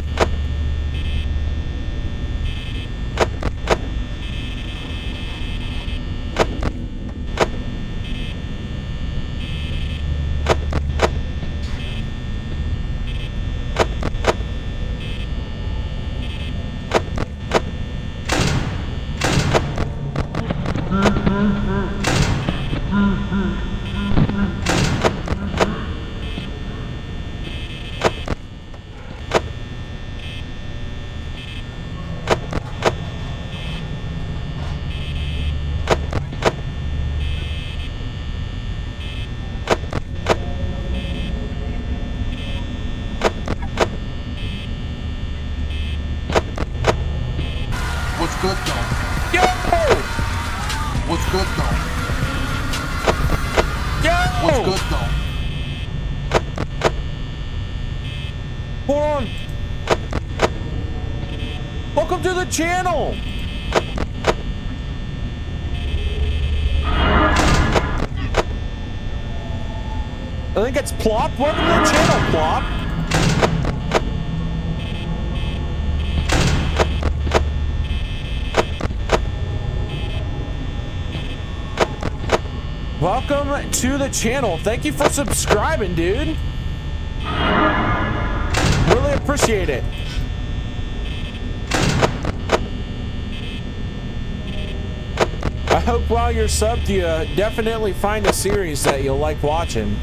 [SPEAKER 1] Channel. I think it's Plop. Welcome to the channel, Plop. Welcome to the channel. Thank you for subscribing, dude. Really appreciate it. I hope while you're subbed, you definitely find a series that you'll like watching.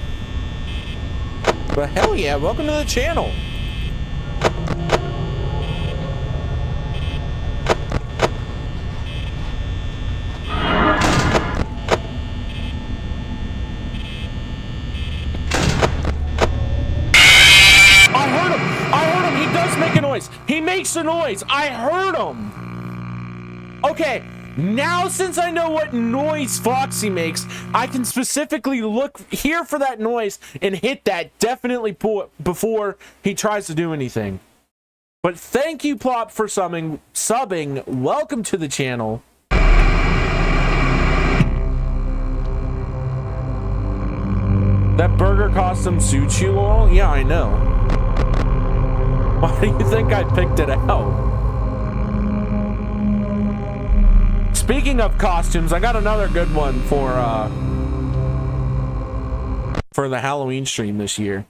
[SPEAKER 1] But hell yeah, welcome to the channel. I heard him. He does make a noise. He makes a noise. I heard him. Okay. Now, since I know what noise Foxy makes, I can specifically look here for that noise and hit that definitely before he tries to do anything. But thank you, Plop, for subbing. Welcome to the channel. That burger costume suits you all? Yeah, I know. Why do you think I picked it out? Speaking of costumes, I got another good one for the Halloween stream this year.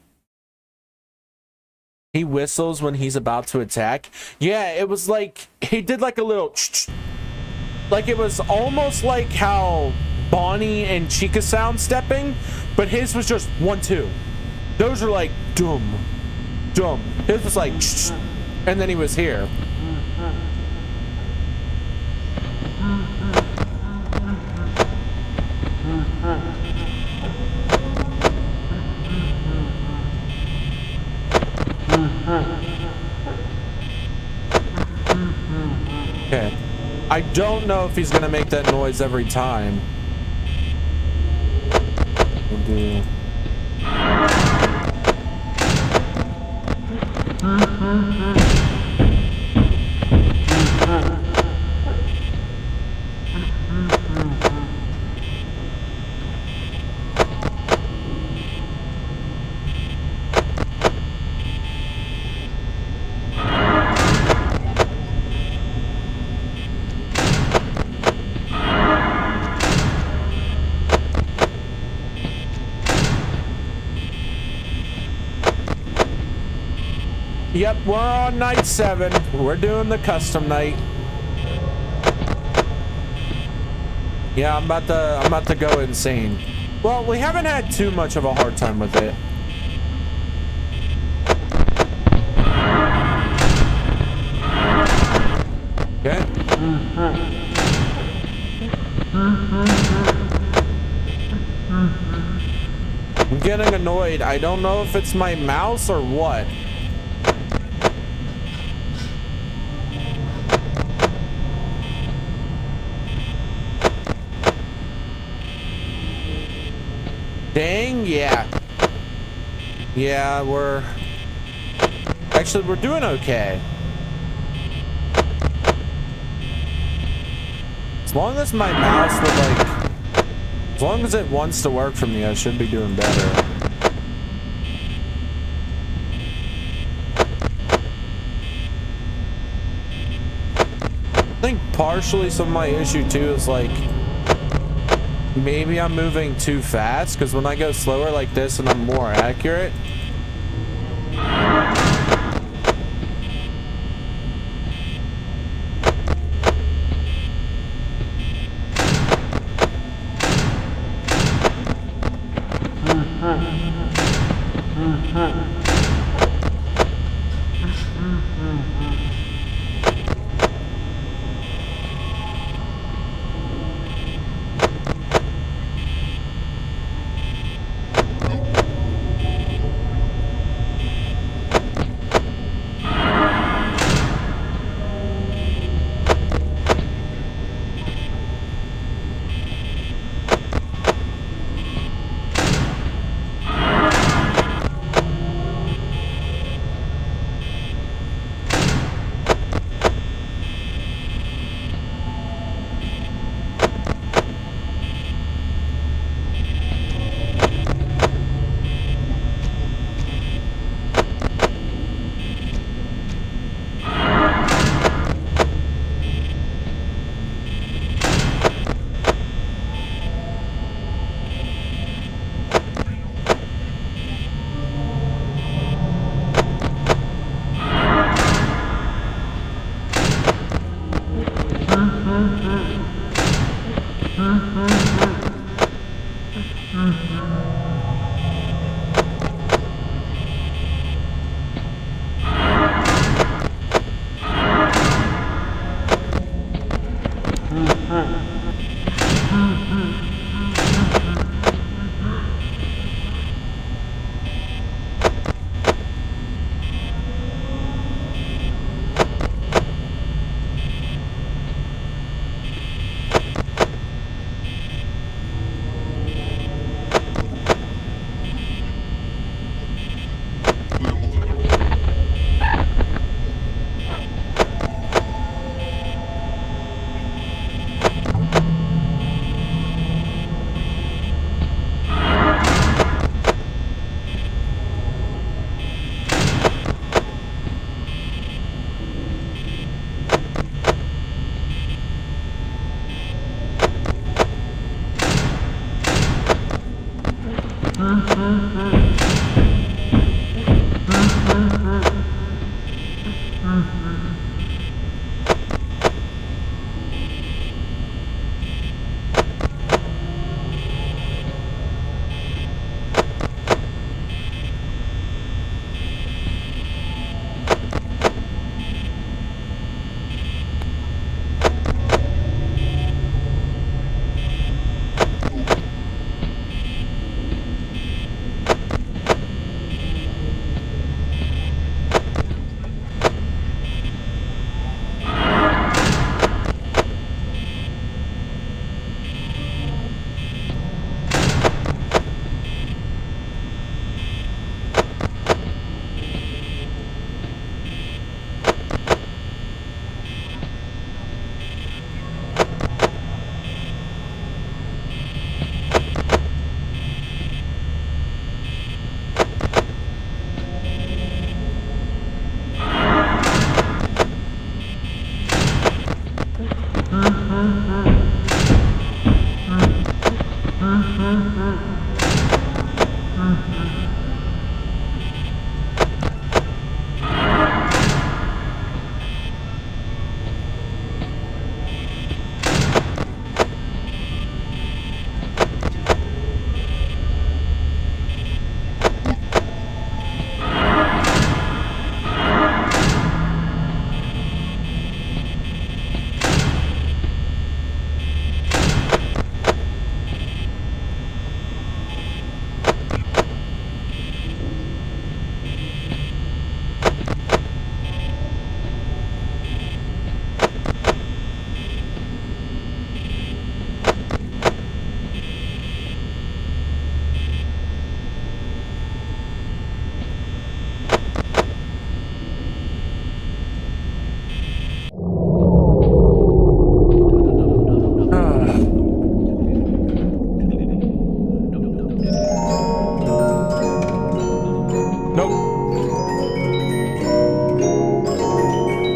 [SPEAKER 1] He whistles when he's about to attack. Yeah, it was like he did like a little like it was almost like how Bonnie and Chica sound stepping, but his was just 1 2. Those are like dum dum. His was like and then he was here. Okay. I don't know if he's gonna make that noise every time. We'll do. Yep, we're on night 7. We're doing the custom night. Yeah, I'm about to go insane. Well, we haven't had too much of a hard time with it. Okay. I'm getting annoyed. I don't know if it's my mouse or what. Dang, yeah. Yeah, we're doing okay. As long as my mouse would like, as long as it wants to work for me, I should be doing better. I think partially some of my issue too is like, maybe I'm moving too fast, because when I go slower like this and I'm more accurate.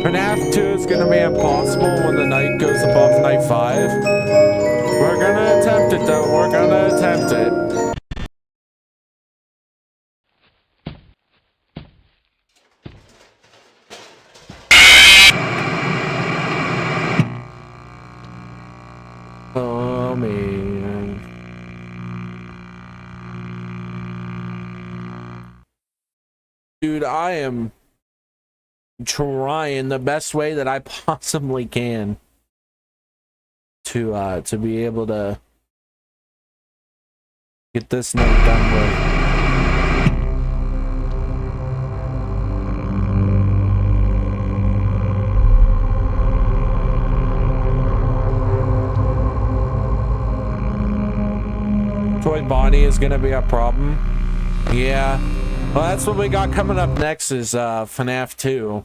[SPEAKER 1] FNAF 2 is gonna be impossible when the night goes above night 5. We're gonna attempt it though, we're gonna attempt it. Oh man. Dude, I am trying the best way that I possibly can to be able to get this night done with. Toy Bonnie is gonna be a problem. Yeah. Well, that's what we got coming up next is FNAF 2.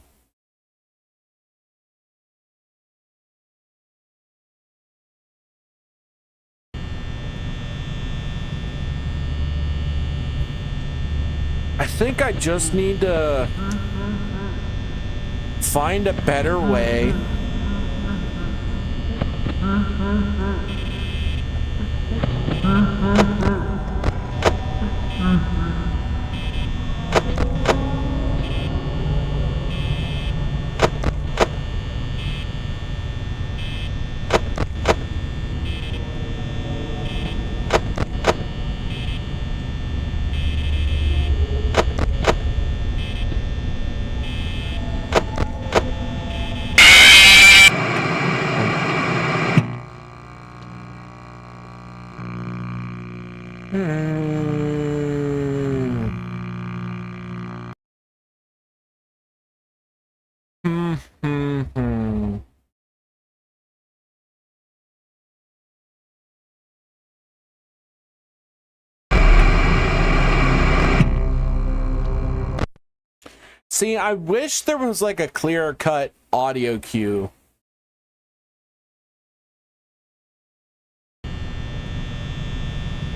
[SPEAKER 1] I think I just need to find a better way See, I wish there was like a clear cut audio cue.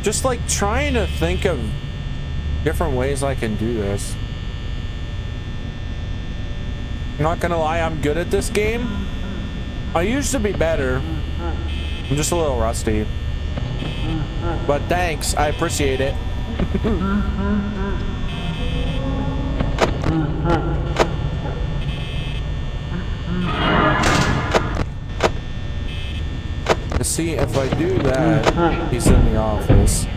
[SPEAKER 1] Just like trying to think of different ways I can do this. I'm not gonna lie, I'm good at this game. I used to be better. I'm just a little rusty. But thanks, I appreciate it. To see if I do that, he's in the office.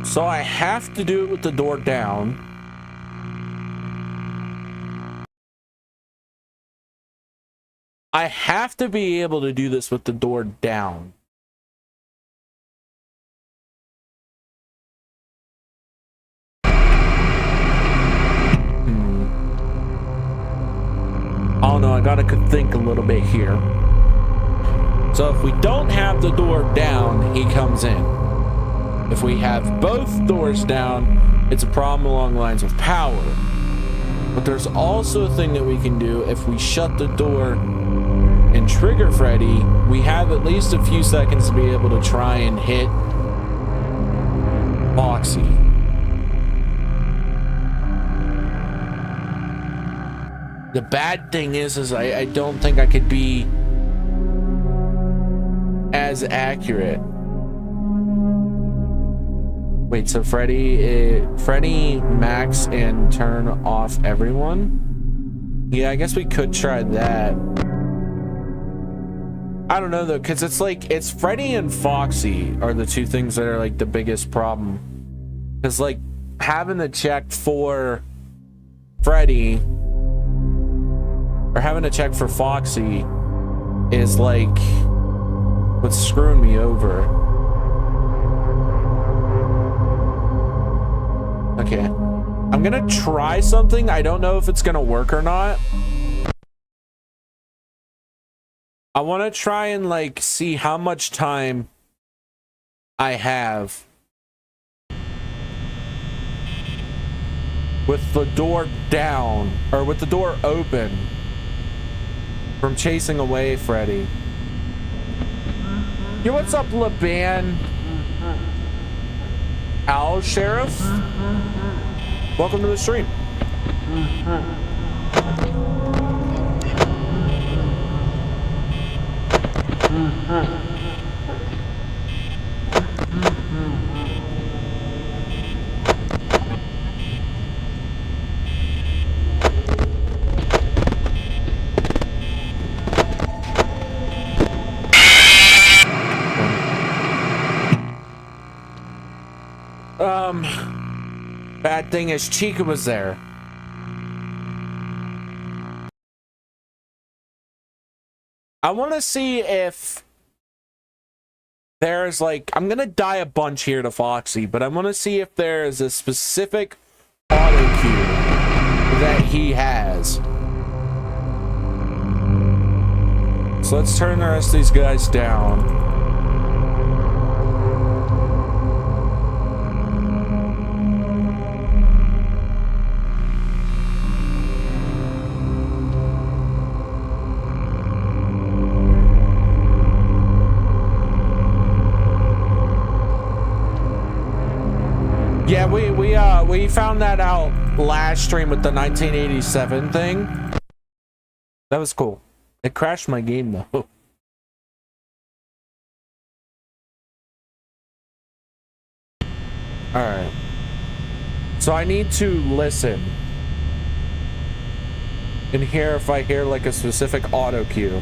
[SPEAKER 1] So I have to do it with the door down. I have to be able to do this with the door down. Oh no, I gotta think a little bit here. So if we don't have the door down, he comes in. If we have both doors down, it's a problem along the lines of power. But there's also a thing that we can do if we shut the door and trigger Freddy, we have at least a few seconds to be able to try and hit Foxy. The bad thing is I don't think I could be as accurate. Wait, so Freddy, Max, and turn off everyone? Yeah, I guess we could try that. I don't know though, because it's like, it's Freddy and Foxy are the two things that are like the biggest problem. Because like having to check for Freddy or having to check for Foxy is like what's screwing me over. Okay, I'm gonna try something. I don't know if it's gonna work or not. I want to try and like see how much time I have with the door down or with the door open from chasing away Freddy. Yo, what's up, LeBan? Al Sheriff? Welcome to the stream. Bad thing is Chica was there. I want to see if there's like, I'm gonna die a bunch here to Foxy, but I want to see if there is a specific auto cue that he has. So let's turn the rest of these guys down. Yeah, we found that out last stream with the 1987 thing. That was cool. It crashed my game though. Alright. So I need to listen and hear if I hear like a specific auto cue.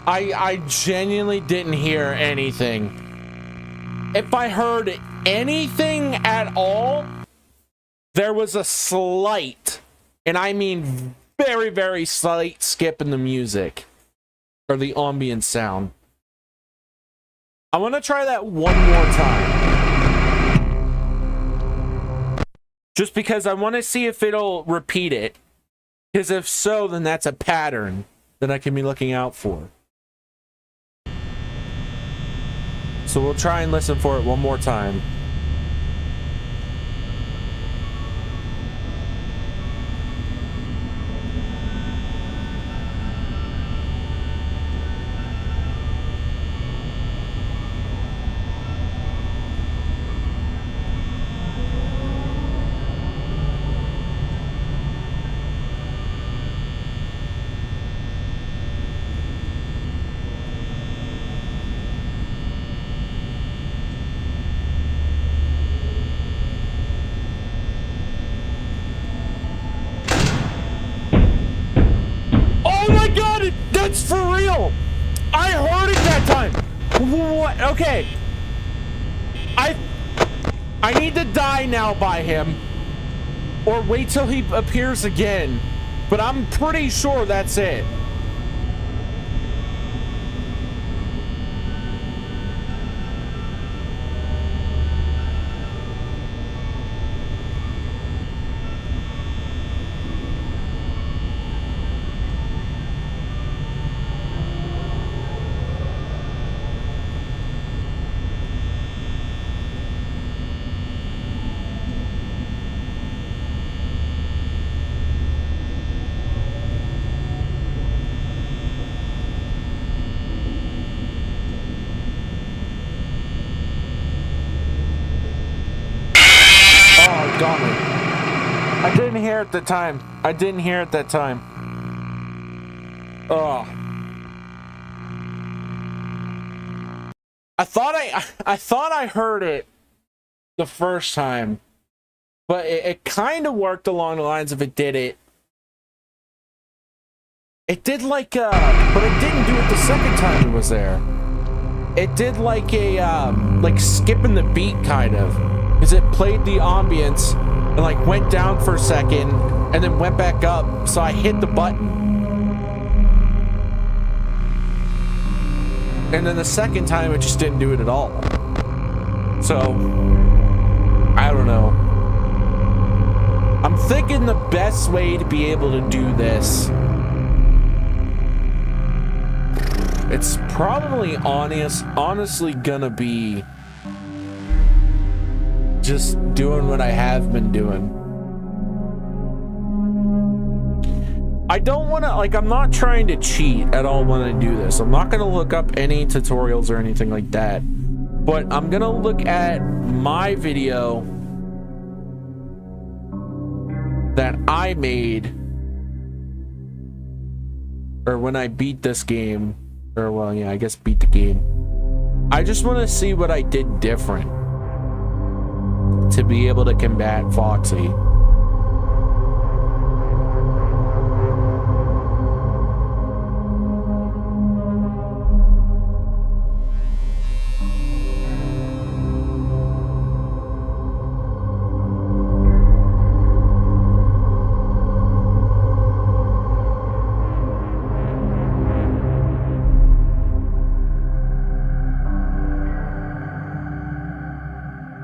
[SPEAKER 1] I genuinely didn't hear anything. If I heard anything at all, there was a slight, and I mean very, very slight skip in the music or the ambient sound. I want to try that one more time. Just because I want to see if it'll repeat it. Because if so, then that's a pattern that I can be looking out for. So we'll try and listen for it one more time. That's for real! I heard it that time! What? Okay. I need to die now by him. Or wait till he appears again. But I'm pretty sure that's it. I didn't hear it at the time. I didn't hear it that time. Oh. I thought I heard it the first time, but it kind of worked along the lines of it did it. It did like but it didn't do it the second time he was there. It did like a like skipping the beat kind of, because it played the ambience and like went down for a second and then went back up, so I hit the button. And then the second time it just didn't do it at all. So I don't know. I'm thinking the best way to be able to do this, it's probably honestly gonna be just doing what I have been doing. I don't want to, like, I'm not trying to cheat at all when I do this. I'm not going to look up any tutorials or anything like that. But I'm going to look at my video that I made, or when I beat this game, or well, yeah, I guess beat the game. I just want to see what I did different to be able to combat Foxy.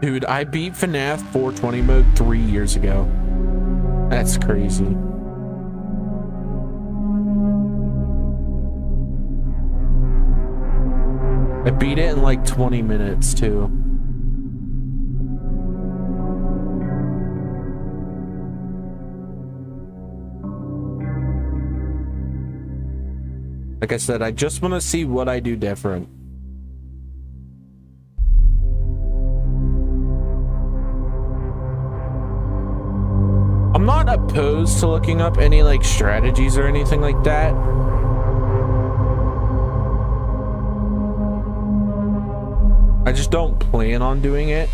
[SPEAKER 1] Dude, I beat FNAF 420 mode 3 years ago. That's crazy. I beat it in like 20 minutes too. Like I said, I just want to see what I do different. I'm not opposed to looking up any like strategies or anything like that. I just don't plan on doing it.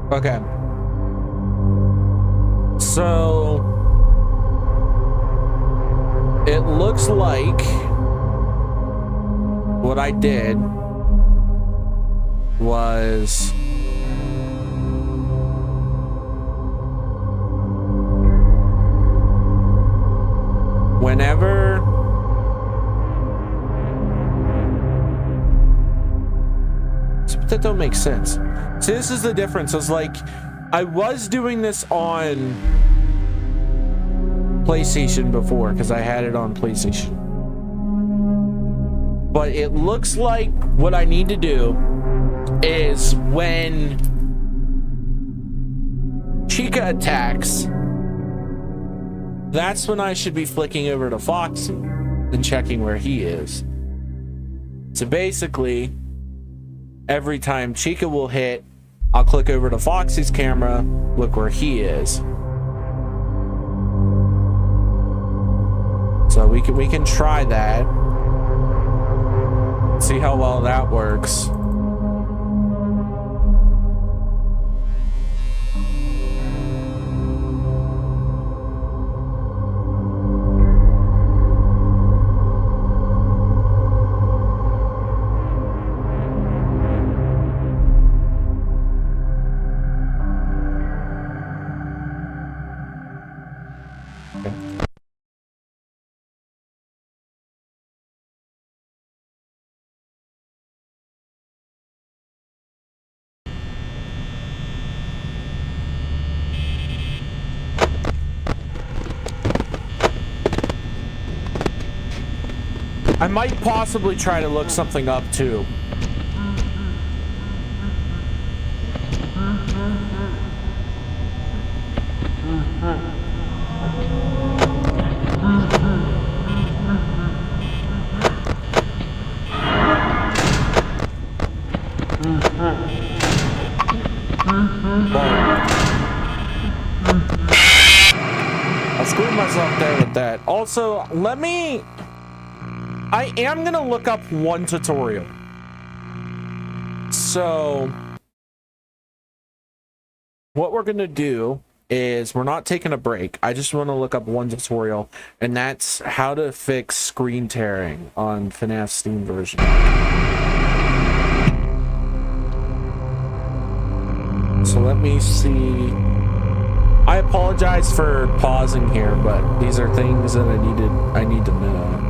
[SPEAKER 1] Okay. So it looks like what I did was whenever that don't make sense. See, this is the difference. It's like I was doing this on PlayStation before because I had it on PlayStation. But it looks like what I need to do is when Chica attacks, that's when I should be flicking over to Foxy and checking where he is. So basically, every time Chica will hit, I'll click over to Foxy's camera, look where he is. So we can try that. See how well that works. I might possibly try to look something up too. I screwed myself there with that. Also, I am gonna look up one tutorial. So what we're gonna do is we're not taking a break. I just want to look up one tutorial, and that's how to fix screen tearing on FNAF Steam version. So let me see. I apologize for pausing here, but these are things that I need to know.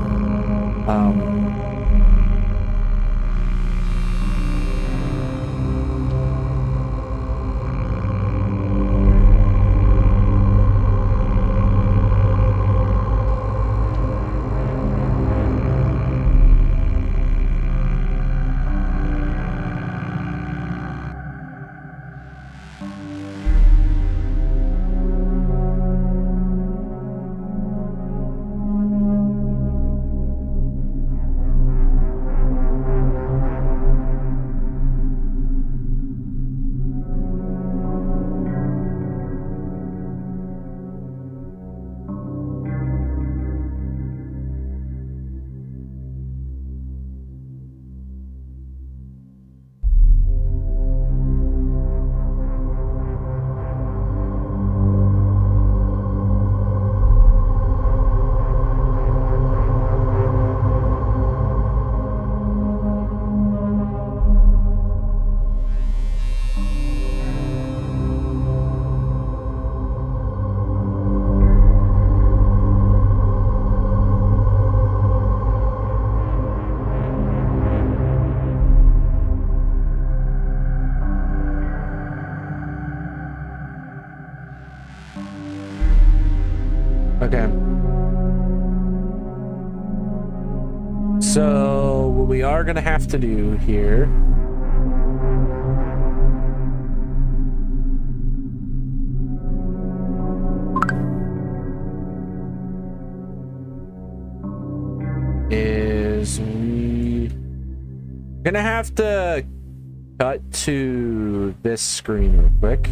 [SPEAKER 1] Okay. So what we are gonna have to do here is we're gonna have to cut to this screen real quick.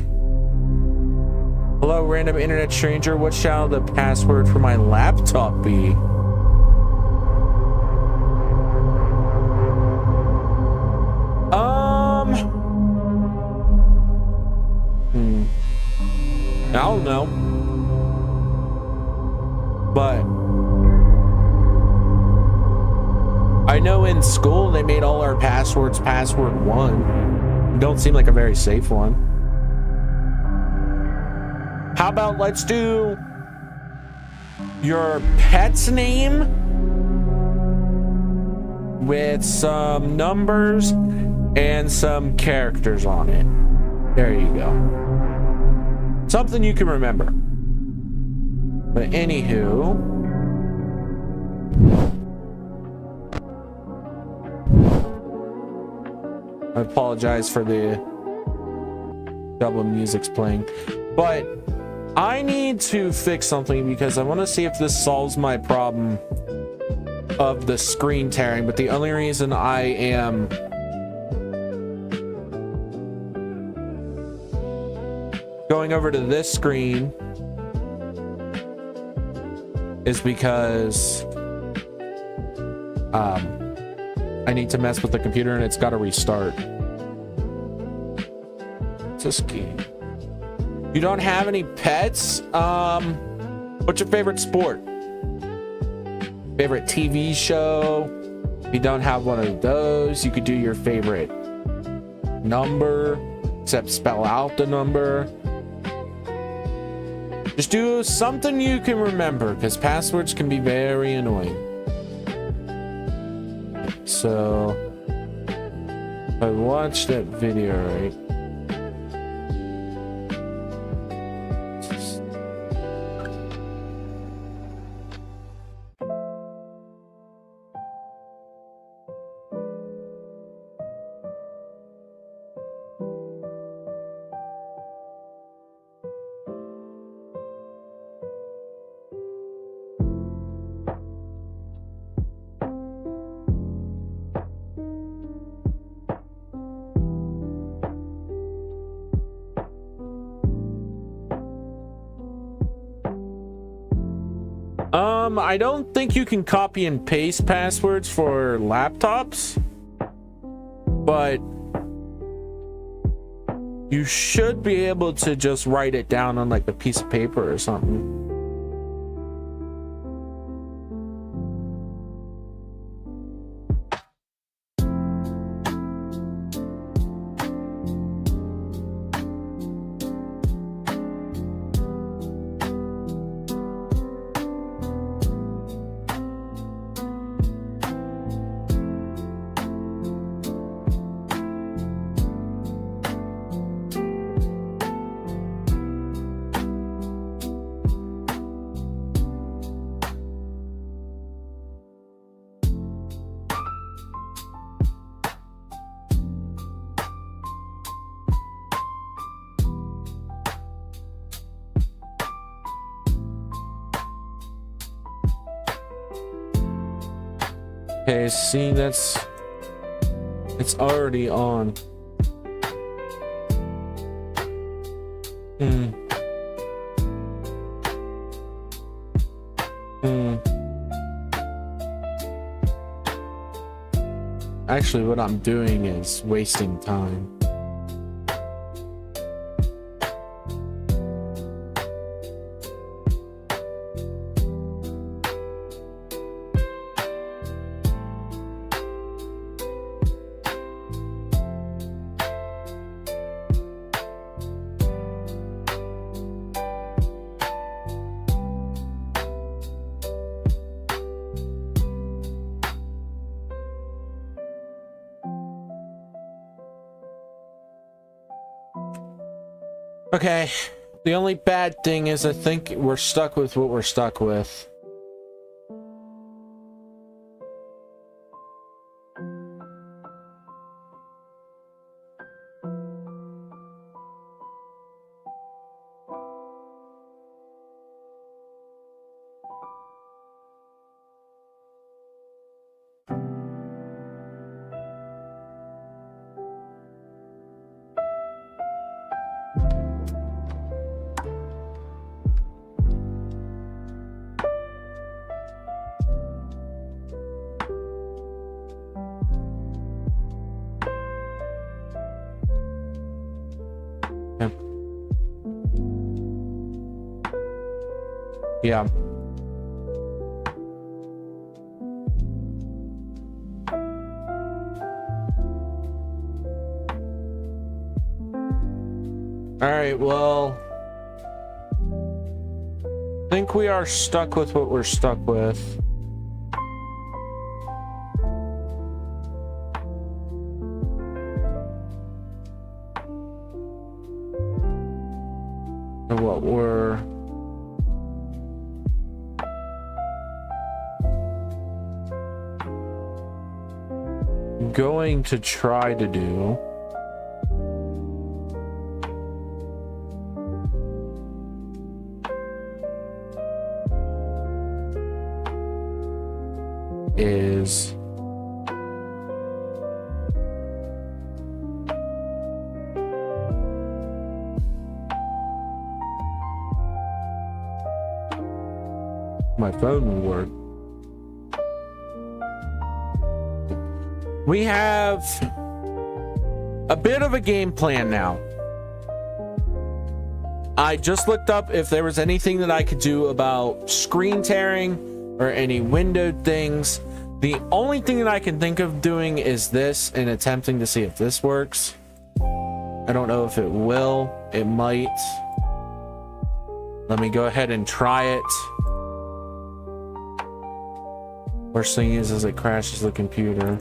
[SPEAKER 1] Hello, random internet stranger. What shall the password for my laptop be? don't know. But I know in school they made all our passwords password 1. Don't seem like a very safe one. How about let's do your pet's name with some numbers and some characters on it. There you go. Something you can remember. But anywho, I apologize for the double music's playing, but I need to fix something because I want to see if this solves my problem of the screen tearing. But the only reason I am going over to this screen is because I need to mess with the computer and it's got to restart. It's this key. You don't have any pets? What's your favorite sport? Favorite TV show? If you don't have one of those, you could do your favorite number, except spell out the number. Just do something you can remember, because passwords can be very annoying. So, if I watched that video right, I don't think you can copy and paste passwords for laptops, but you should be able to just write it down on like a piece of paper or something. Okay, see, it's already on. Actually, what I'm doing is wasting time. Okay, the only bad thing is I think we're stuck with what we're stuck with. Yeah. All right, well, I think we are stuck with what we're stuck with. And what we're going to try to do is my phone will work. We have a bit of a game plan now. I just looked up if there was anything that I could do about screen tearing or any windowed things. The only thing that I can think of doing is this and attempting to see if this works. I don't know if it will. It might. Let me go ahead and try it. Worst thing is it crashes the computer.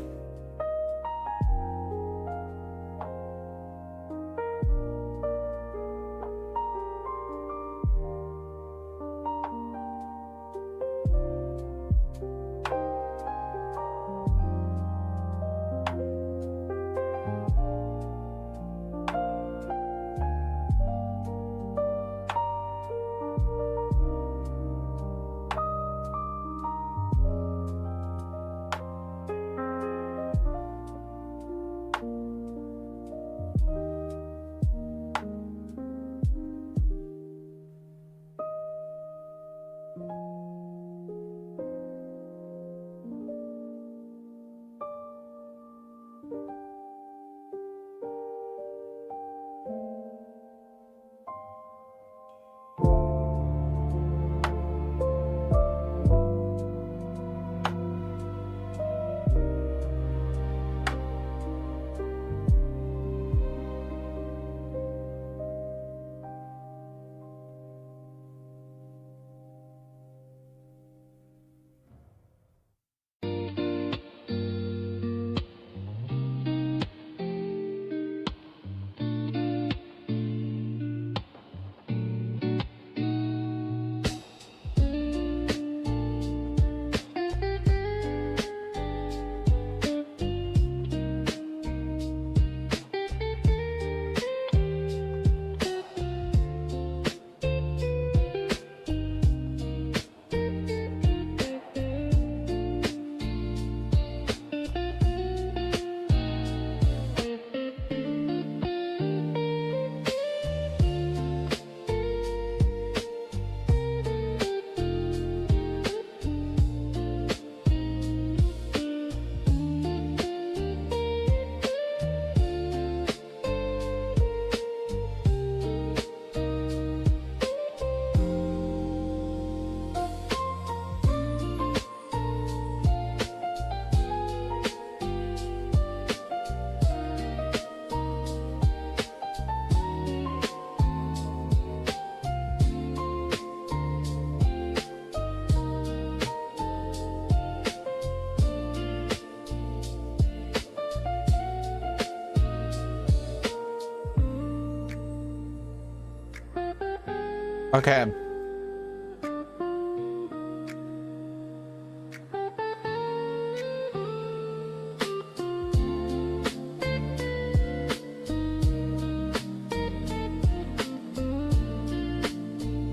[SPEAKER 1] Okay.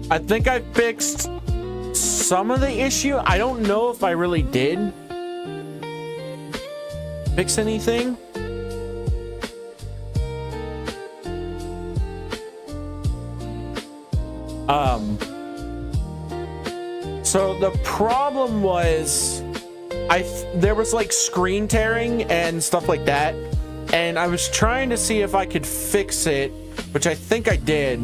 [SPEAKER 1] I think I fixed some of the issue. I don't know if I really did fix anything. So the problem was there was like screen tearing and stuff like that, and I was trying to see if I could fix it, which I think I did.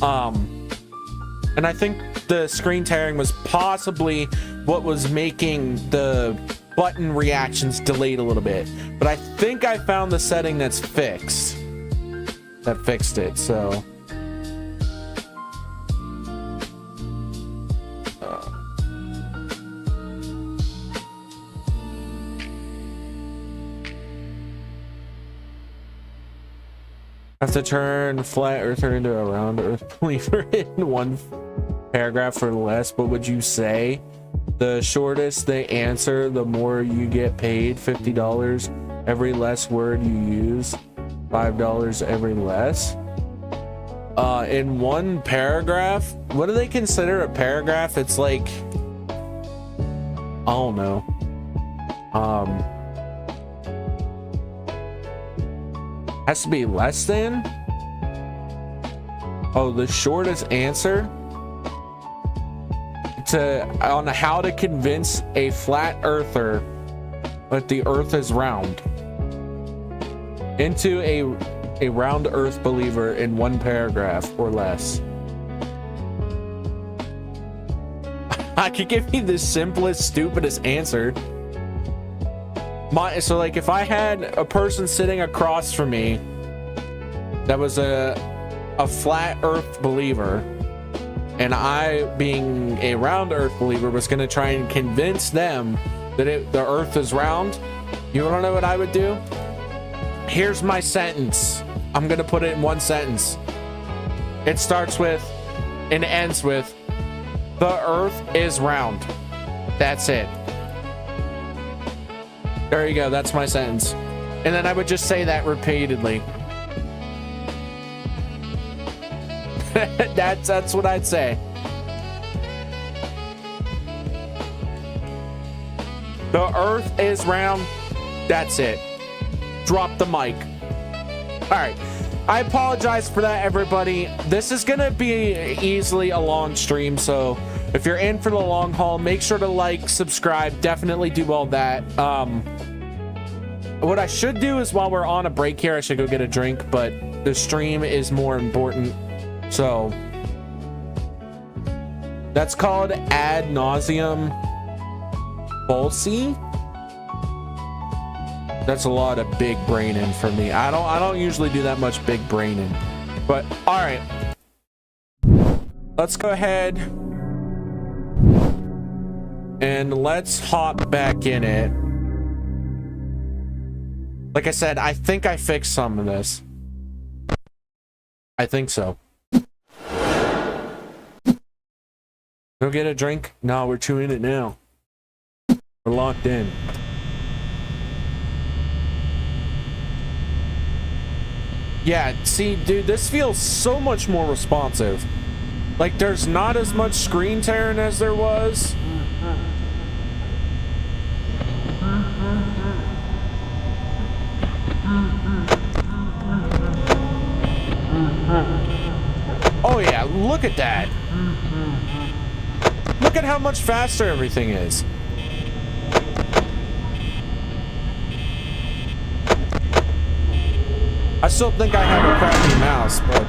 [SPEAKER 1] And I think the screen tearing was possibly what was making the button reactions delayed a little bit, but I think I found the setting that fixed it. So have to turn flat earther into a round earth believer in one paragraph or less. What would you say? The shortest they answer, the more you get paid. $50 every less word you use. $5 every less. In one paragraph, what do they consider a paragraph? It's like, I don't know. Has to be less than. Oh, the shortest answer on how to convince a flat earther that the earth is round into a round earth believer in one paragraph or less. I could give you the simplest, stupidest answer. So like if I had a person sitting across from me that was a flat earth believer, and I, being a round earth believer, was going to try and convince them that the earth is round, you want to know what I would do? Here's my sentence. I'm going to put it in one sentence. It starts with and ends with, the earth is round. That's it. There you go. That's my sentence. And then I would just say that repeatedly. That's what I'd say. The earth is round. That's it. Drop the mic. All right. I apologize for that, everybody. This is going to be easily a long stream, so if you're in for the long haul, make sure to like, subscribe, definitely do all that. What I should do is, while we're on a break here, I should go get a drink, but the stream is more important. So that's called ad nauseum falsi. That's a lot of big braining for me. I don't usually do that much big braining, but all right, let's go ahead and let's hop back in it. Like I said, I think I fixed some of this. I think so. Go get a drink? No, we're chewing it now. We're locked in. Yeah, see, dude, this feels so much more responsive. Like, there's not as much screen tearing as there was. Oh yeah, look at that. Look at how much faster everything is. I still think I have a crappy mouse, but...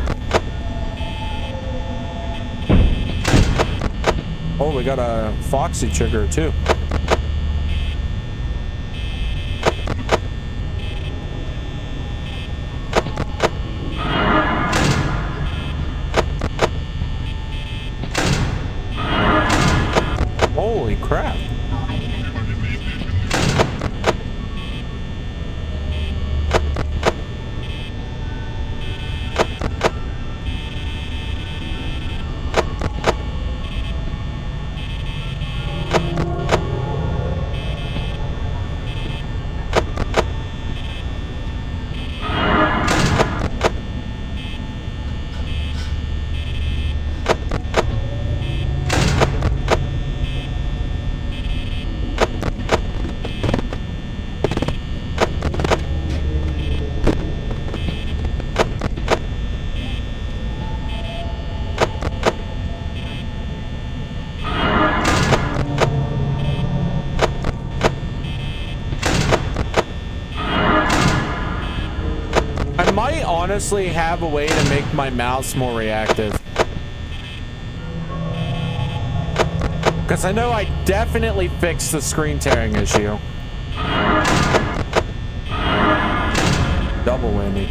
[SPEAKER 1] Oh, we got a Foxy trigger too. Holy crap. Honestly have a way to make my mouse more reactive. Because I know I definitely fixed the screen tearing issue. Double whammy.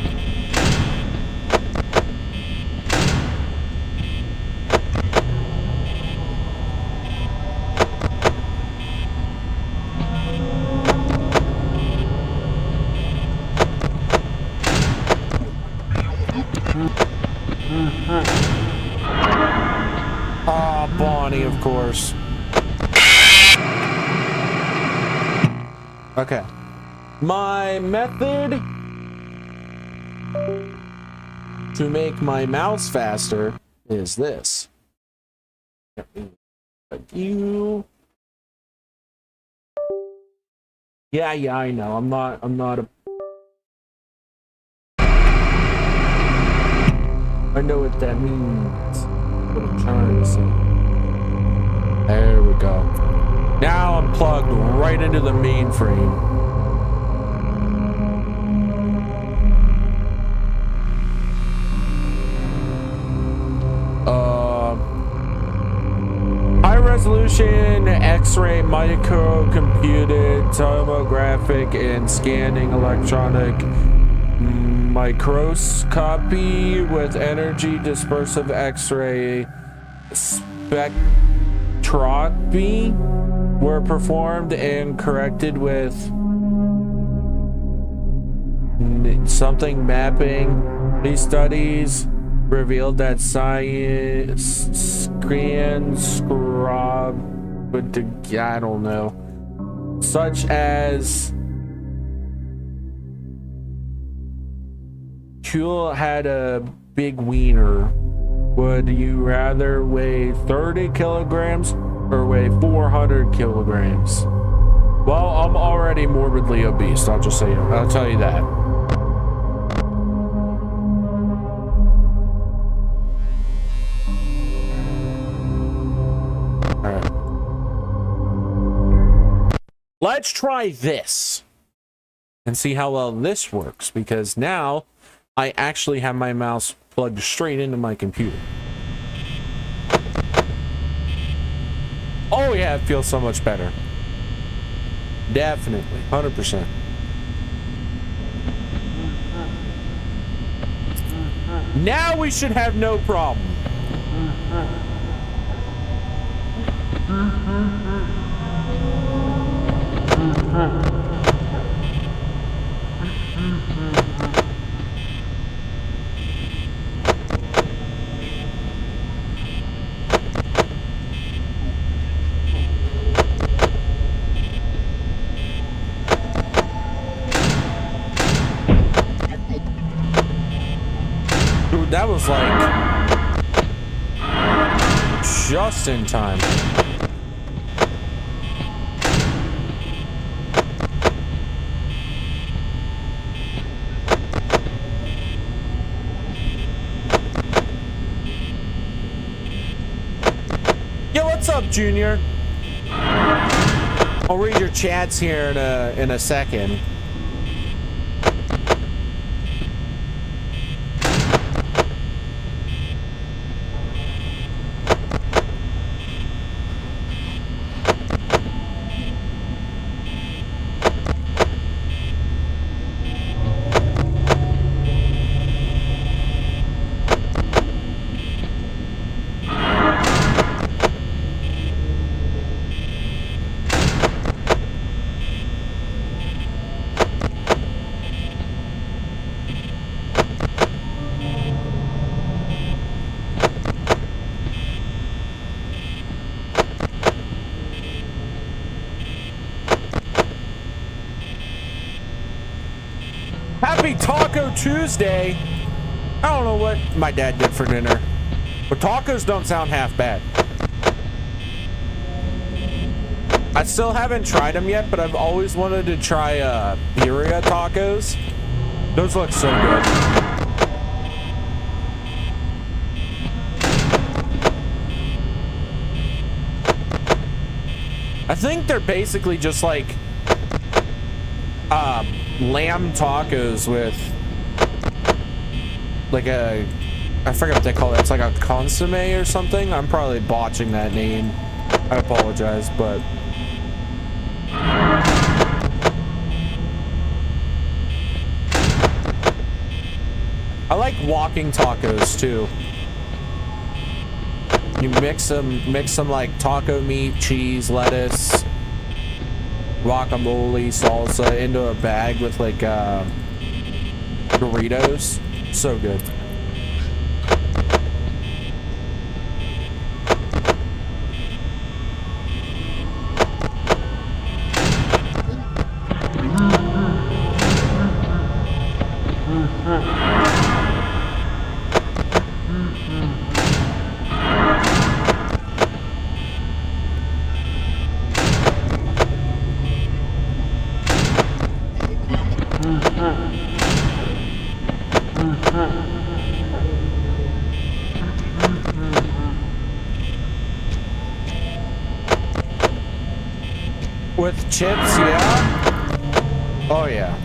[SPEAKER 1] Ah, Bonnie, of course. Okay. My method to make my mouse faster is this. You. Yeah, I know. I'm not a. I know what that means. What I'm trying to say. There we go. Now I'm plugged right into the mainframe. High resolution X-ray microcomputed tomographic and scanning electronic microscopy with energy dispersive X-ray spectroscopy were performed and corrected with something mapping. These studies revealed that science scans with I don't know, such as Kuhl had a big wiener. Would you rather weigh 30 kilograms or weigh 400 kilograms? Well, I'm already morbidly obese. I'll tell you that. All right. Let's try this and see how well this works, because now I actually have my mouse plugged straight into my computer. Oh yeah, it feels so much better. Definitely, 100%. Now we should have no problem. Dude, that was like just in time. Yo, what's up, Junior? I'll read your chats here in a second. Happy Taco Tuesday. I don't know what my dad did for dinner, but tacos don't sound half bad. I still haven't tried them yet, but I've always wanted to try birria tacos. Those look so good. I think they're basically just like lamb tacos with like I forget what they call it. It's like a consomme or something. I'm probably botching that name. I apologize, but I like walking tacos too. You mix them like taco meat, cheese, lettuce, guacamole, salsa into a bag with like Doritos. So good. With chips, yeah. Oh yeah.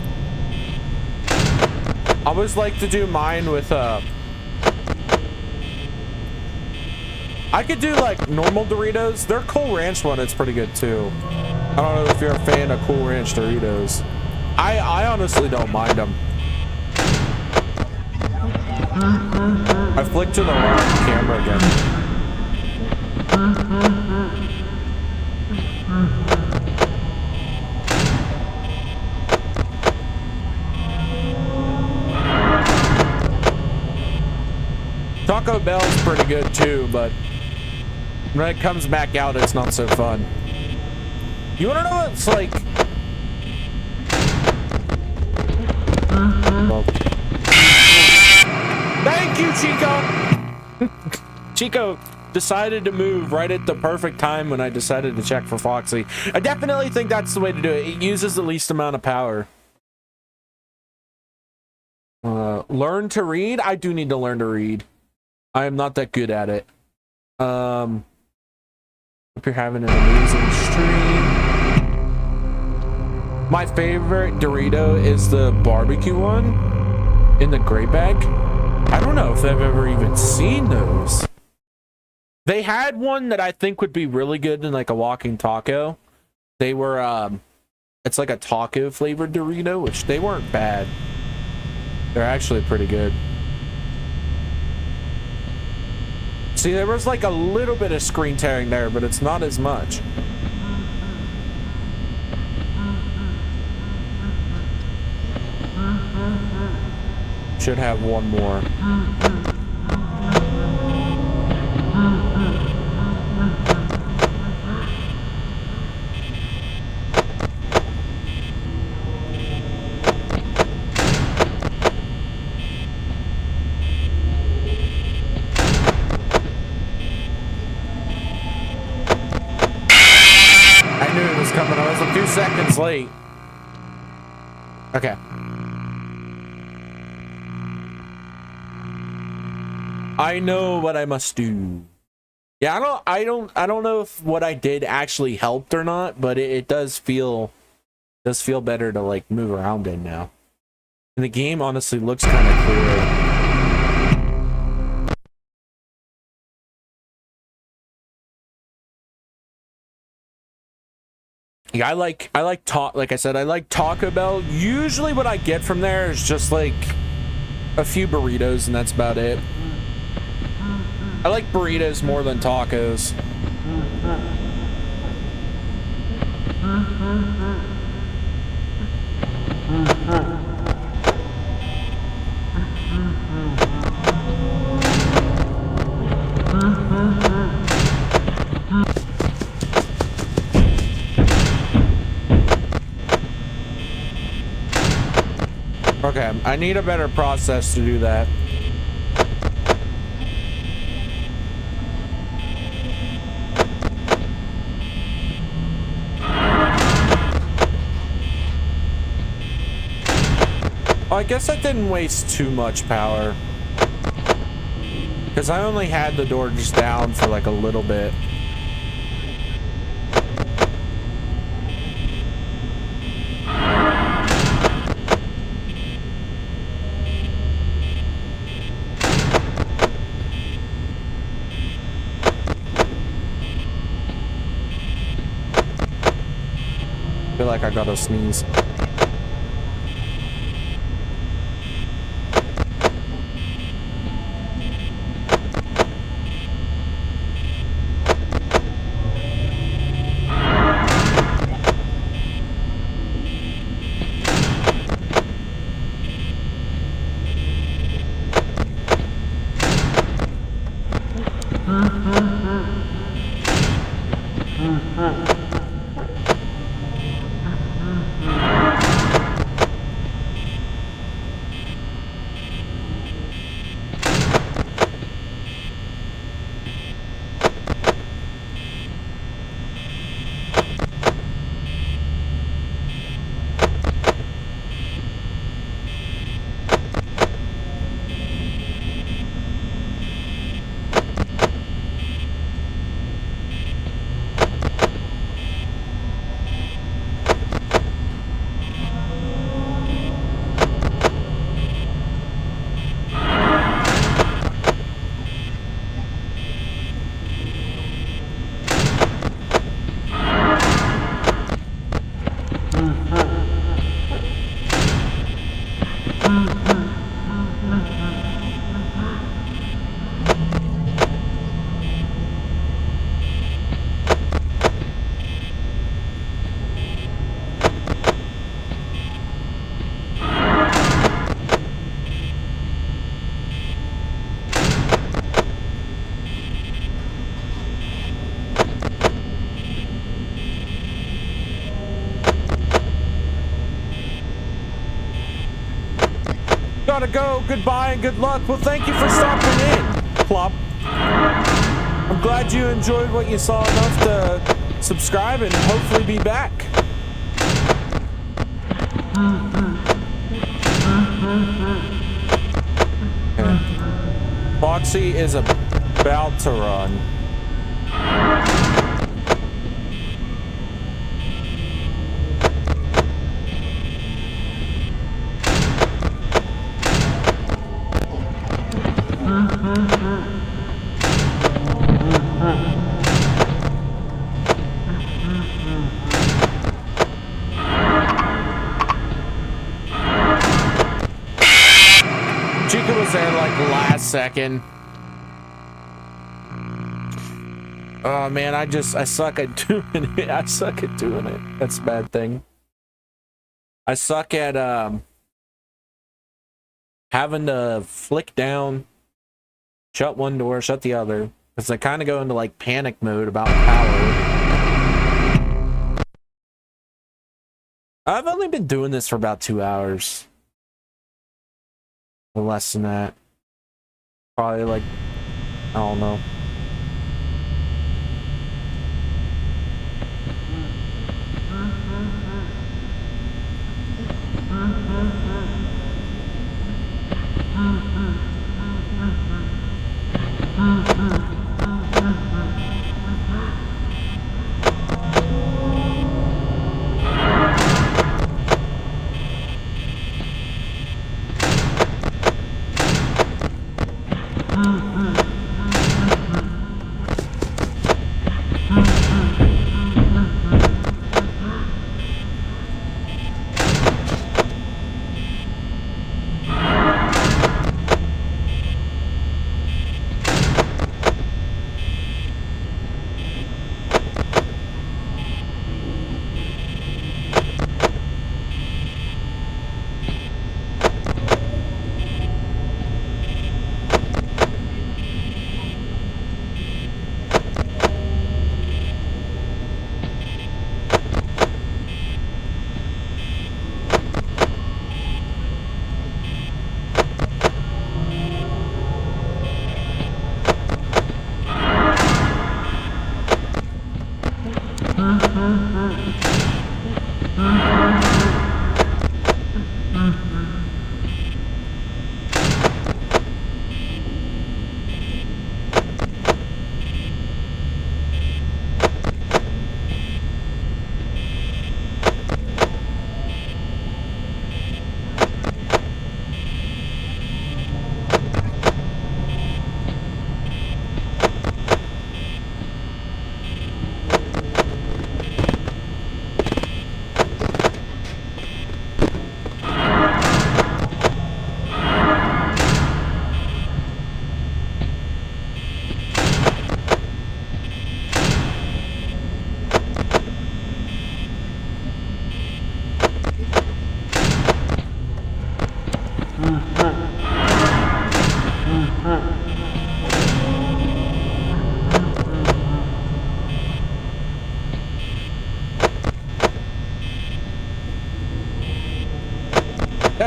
[SPEAKER 1] I always like to do mine with I could do like normal Doritos. Their Cool Ranch one is pretty good too. I don't know if you're a fan of Cool Ranch Doritos. I honestly don't mind them. I flicked to the wrong camera again. Taco Bell's pretty good too, but when it comes back out, it's not so fun. You wanna know what's like? Well, thank you, Chico! Chico decided to move right at the perfect time when I decided to check for Foxy. I definitely think that's the way to do it. It uses the least amount of power. Learn to read? I do need to learn to read. I am not that good at it. Hope you're having an amazing stream. My favorite Dorito is the barbecue one in the gray bag. I don't know if I've ever even seen those. They had one that I think would be really good in like a walking taco. They were, it's like a taco flavored Dorito, which they weren't bad. They're actually pretty good. See, there was like a little bit of screen tearing there, but it's not as much. Should have one more. I knew it was coming. I was a few seconds late. Okay. I know what I must do. Yeah, I don't know if what I did actually helped or not, but it does feel better to like move around in now. And the game honestly looks kind of clearer. Yeah, like I said, I like Taco Bell. Usually what I get from there is just like a few burritos and that's about it. I like burritos more than tacos. Okay, I need a better process to do that. Well, I guess that didn't waste too much power. Because I only had the door just down for like a little bit. like I gotta sneeze. Gotta go. Goodbye and good luck. Well, thank you for stopping in, Plop. I'm glad you enjoyed what you saw enough to subscribe and hopefully be back. Okay. Foxy is about to run. Chica was there like last second. Oh man, I suck at doing it. I suck at doing it. That's a bad thing. I suck at having to flick down, shut one door, shut the other, because I kind of go into like panic mode about power. I've only been doing this for about 2 hours. Or less than that. Probably like, I don't know.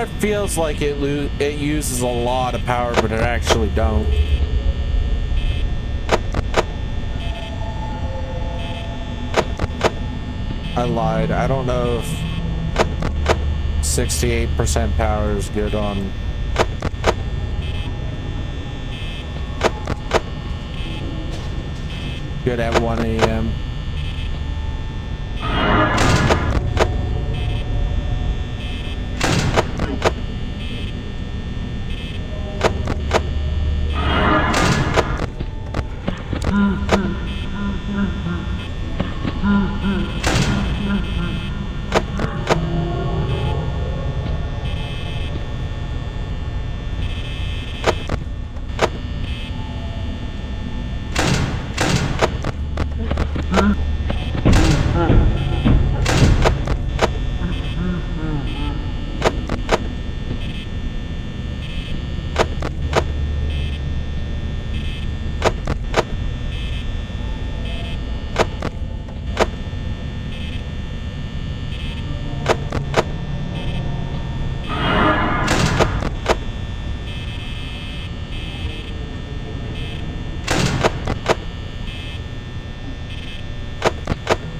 [SPEAKER 1] FNAF feels like it uses a lot of power, but it actually don't. I lied. I don't know if 68% power is good on. Good at 1 a.m.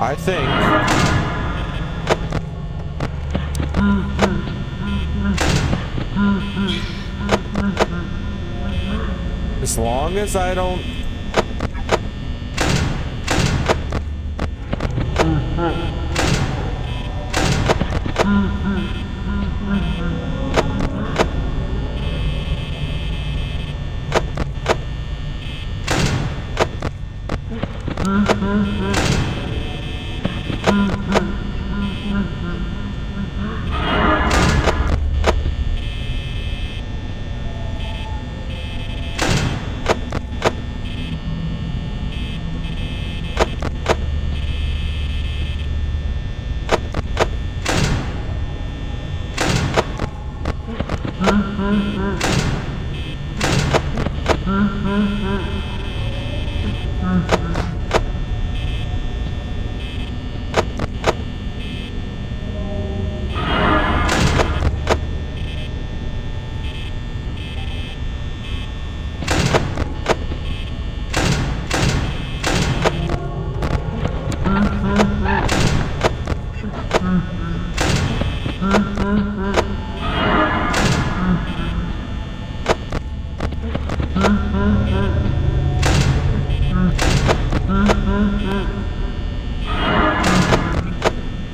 [SPEAKER 1] I think as long as I don't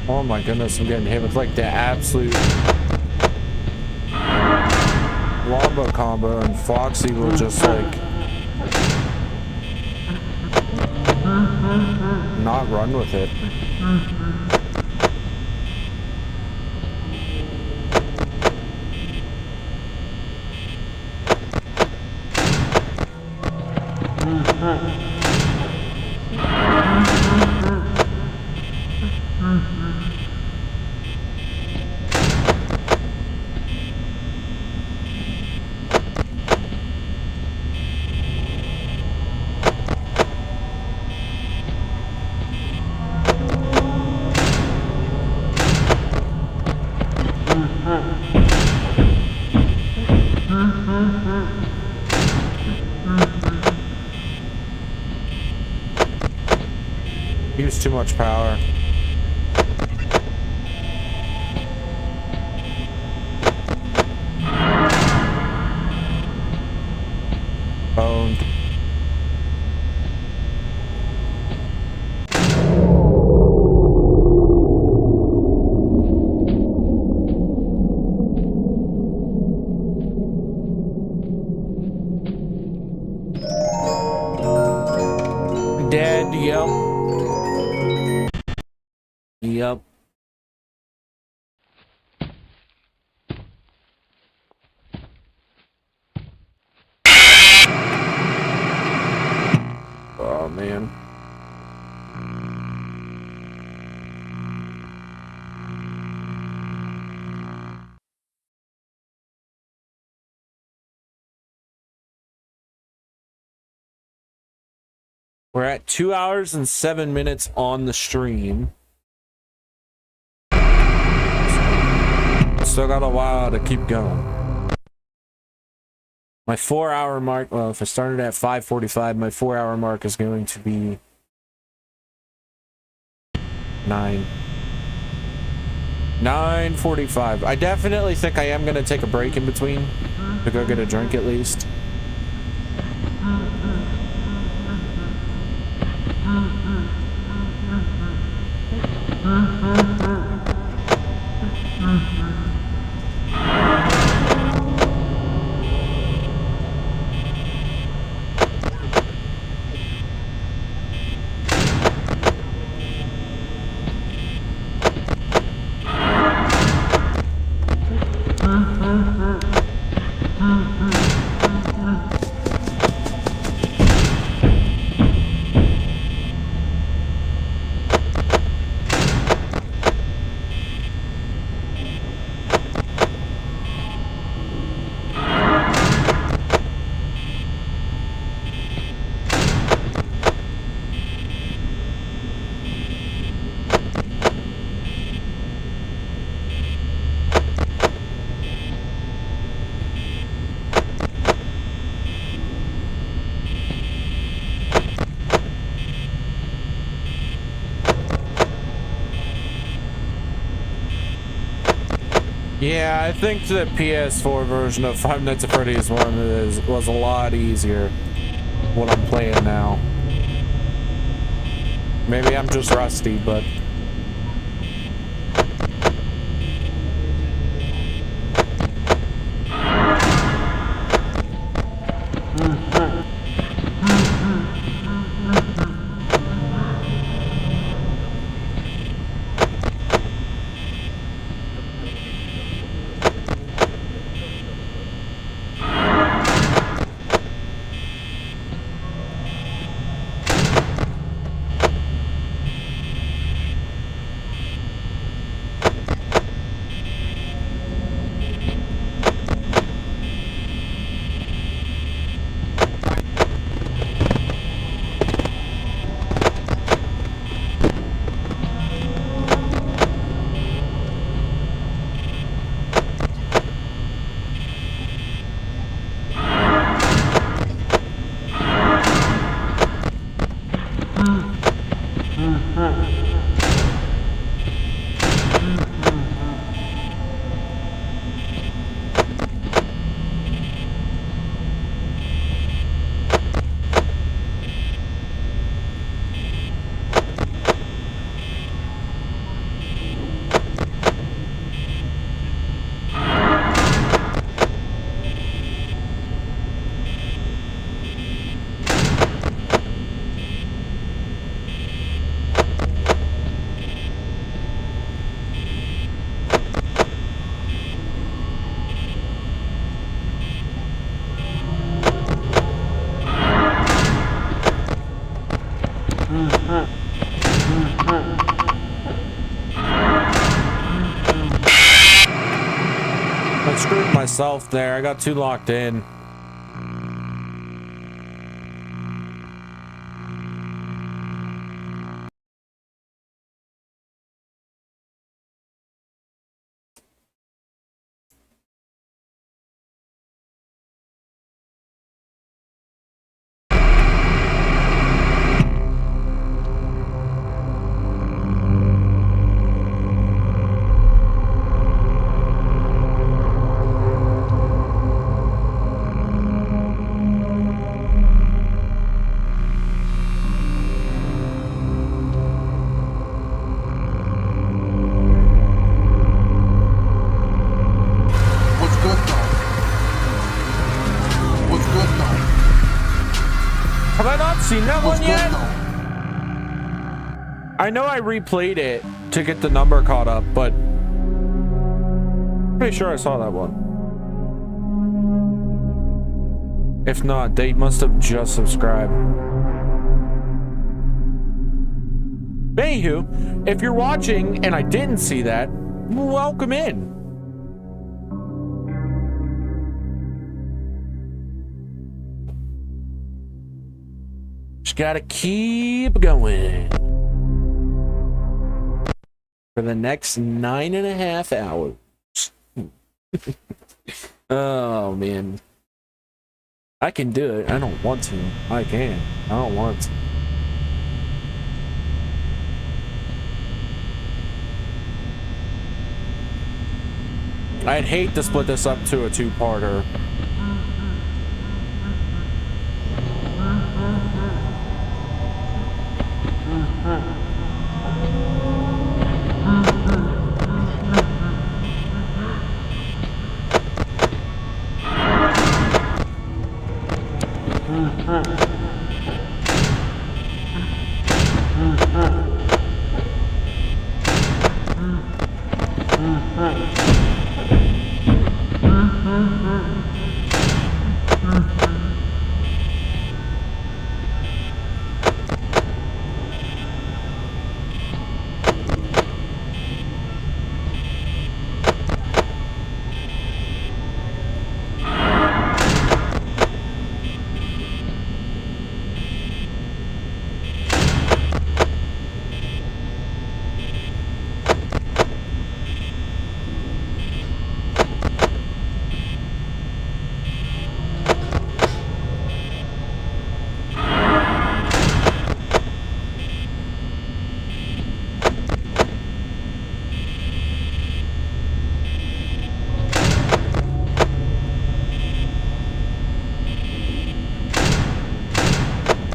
[SPEAKER 1] Oh my goodness, I'm getting hit with like the absolute wombo combo, and Foxy will just like not run with it. Use too much power. Owned. Dead, yep. Yep. Oh man. We're at 2 hours and 7 minutes on the stream. still got a while to keep going. My 4-hour mark, well, if I started at 5:45, my 4-hour mark is going to be 9:45. I definitely think I am going to take a break in between to go get a drink at least. Yeah, I think the PS4 version of Five Nights at Freddy's was a lot easier. What I'm playing now. Maybe I'm just rusty, but I screwed myself there. I got too locked in. Seen that one yet? I know I replayed it to get the number caught up, but pretty sure I saw that one. If not, they must have just subscribed. Anywho, if you're watching and I didn't see that, welcome in. Just gotta keep going for the next 9.5 hours. Oh man. I can do it. I don't want to. I can. I don't want to. I'd hate to split this up to a two-parter.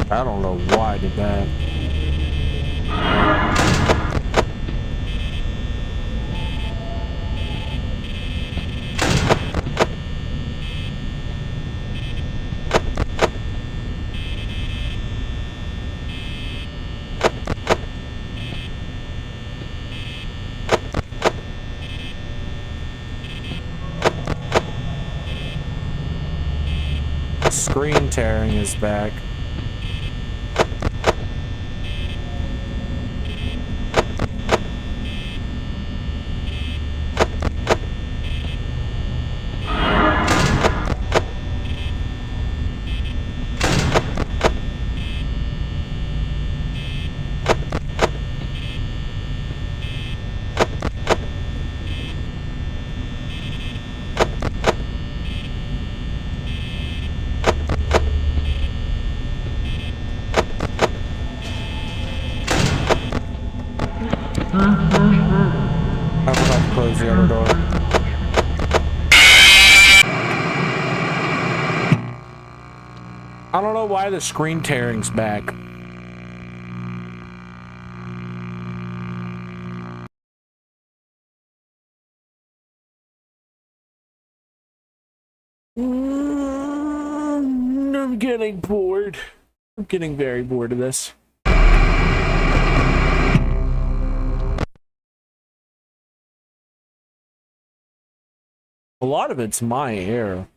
[SPEAKER 1] I don't know why I did that. Screen tearing is back. I forgot to close the other door. I don't know why the screen tearing's back. I'm getting bored. I'm getting very bored of this. A lot of it's my error.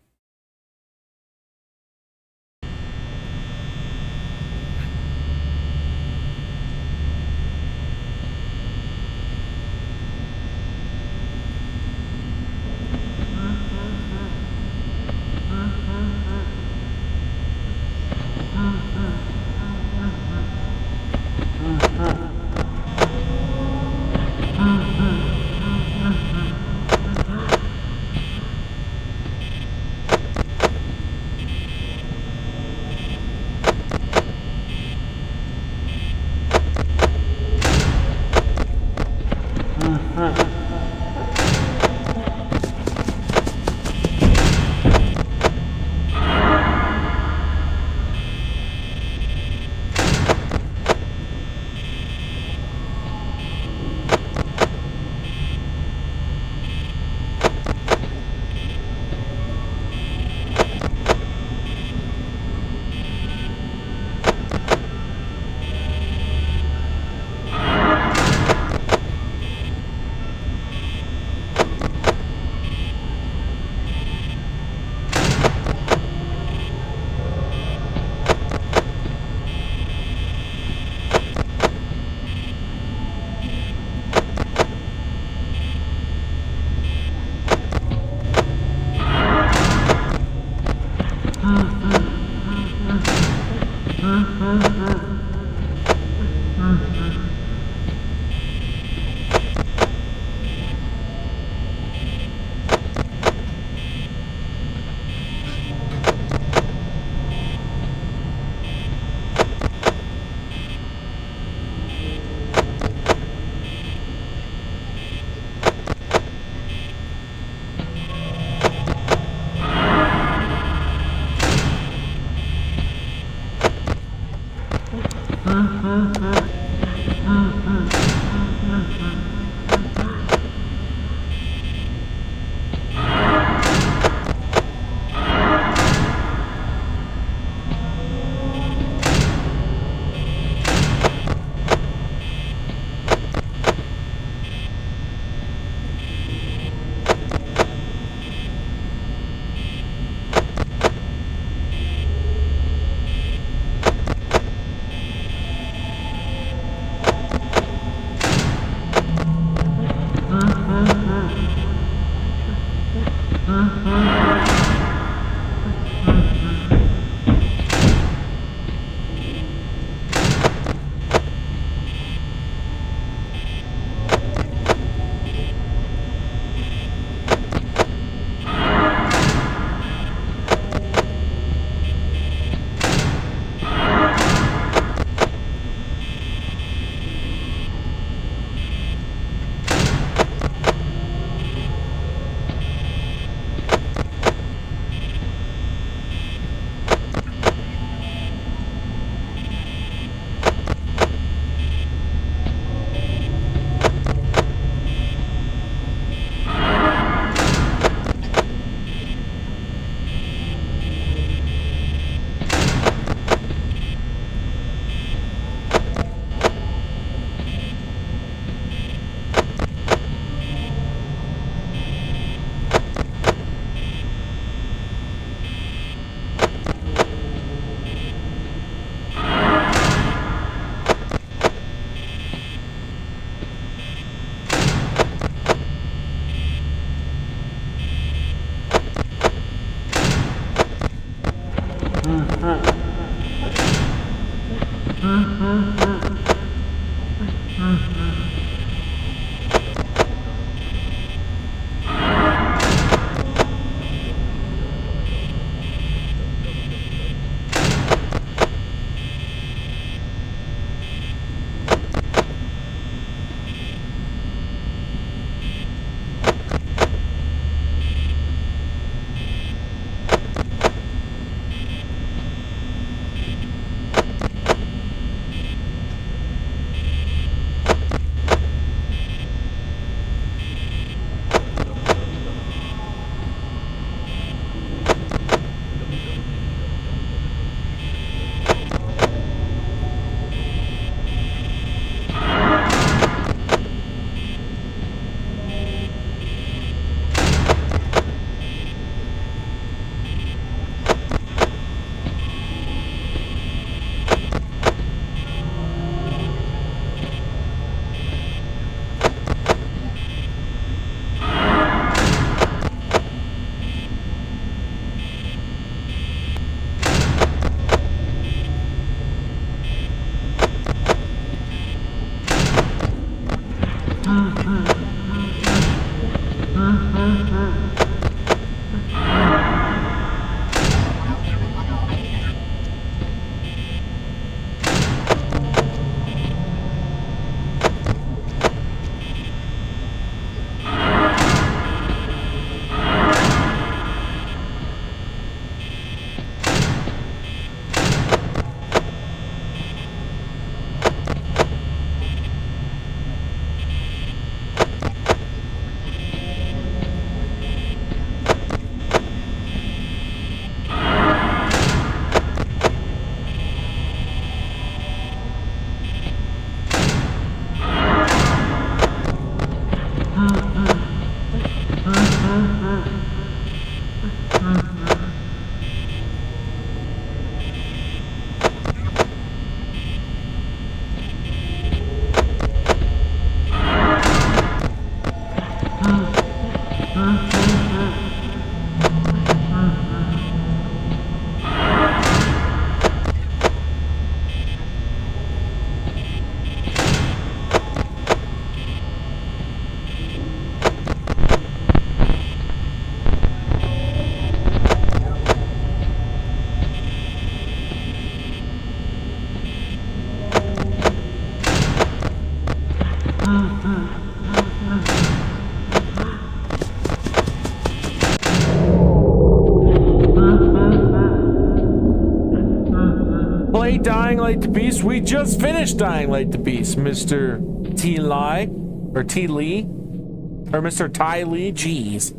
[SPEAKER 1] Dying Light the Beast? We just finished Dying Light the Beast, Mr. T. Lee, or T. Lee, or Mr. Ty Lee. Jeez.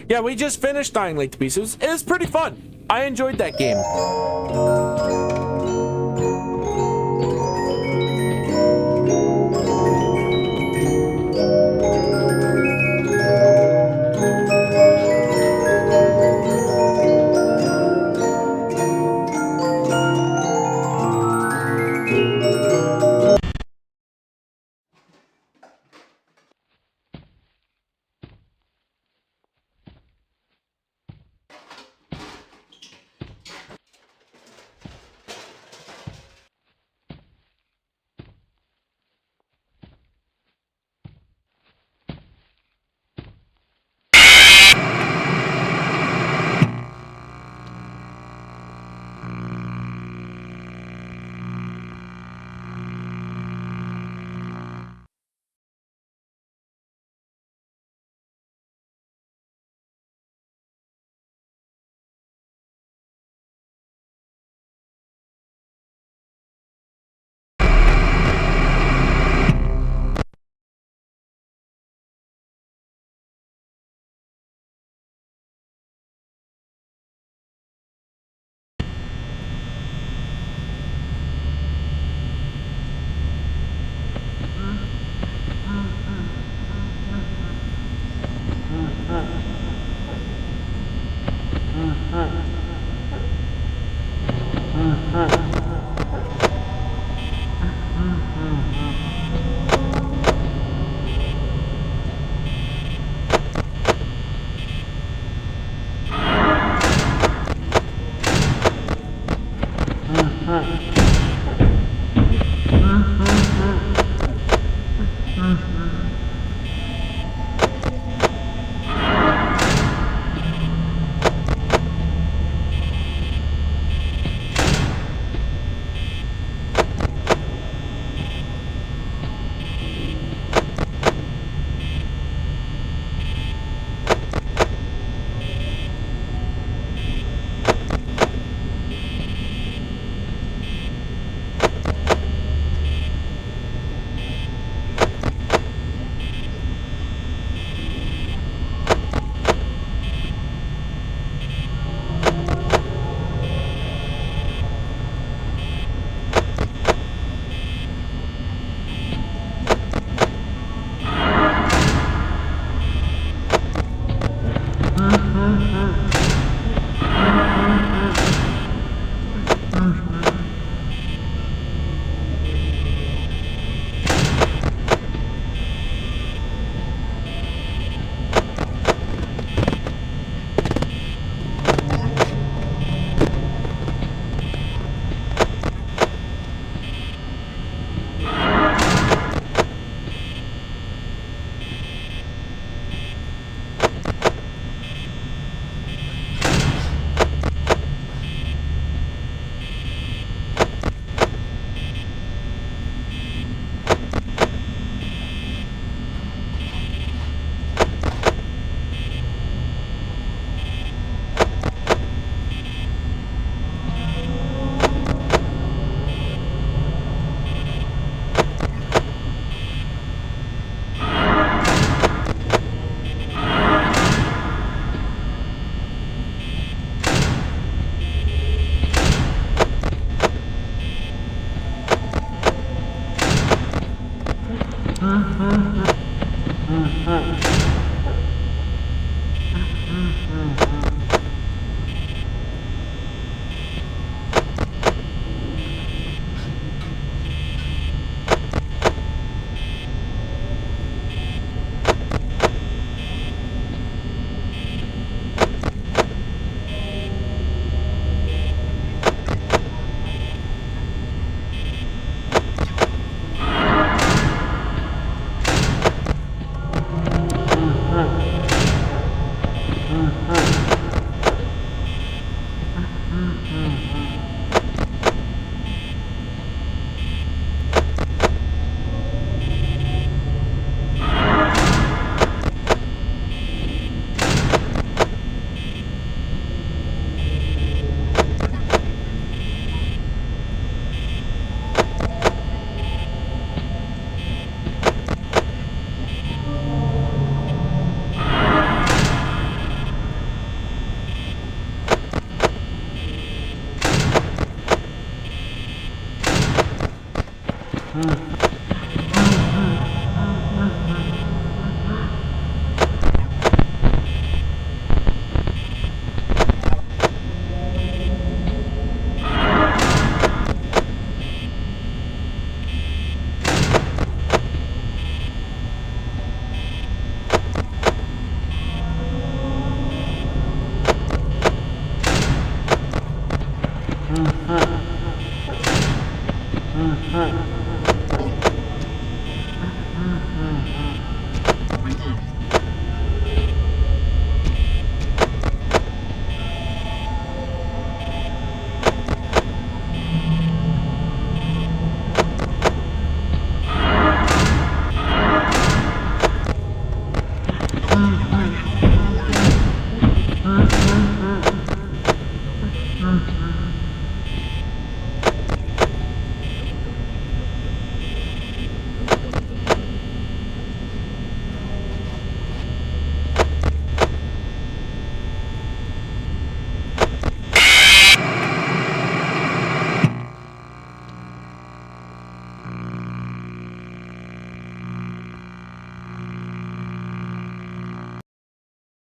[SPEAKER 1] Yeah, we just finished Dying Light the Beast. It was pretty fun. I enjoyed that game.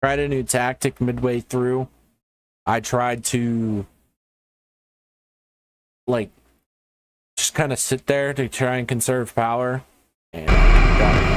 [SPEAKER 1] Tried a new tactic midway through. I tried to like just kind of sit there to try and conserve power, and got it.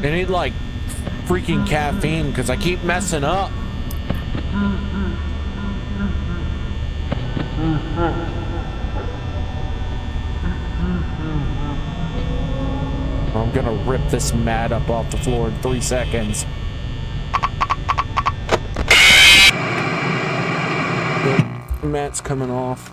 [SPEAKER 1] I need like freaking caffeine because I keep messing up. I'm gonna rip this mat up off the floor in 3 seconds. The mat's coming off.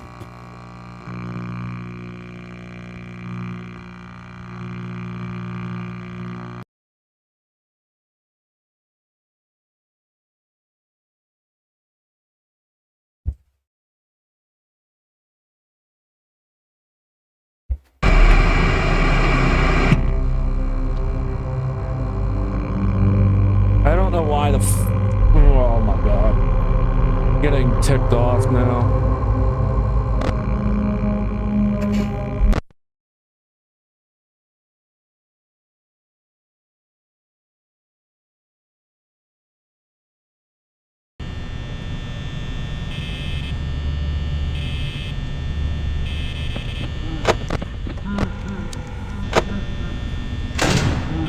[SPEAKER 1] I don't know why the oh my god. I'm getting ticked off now.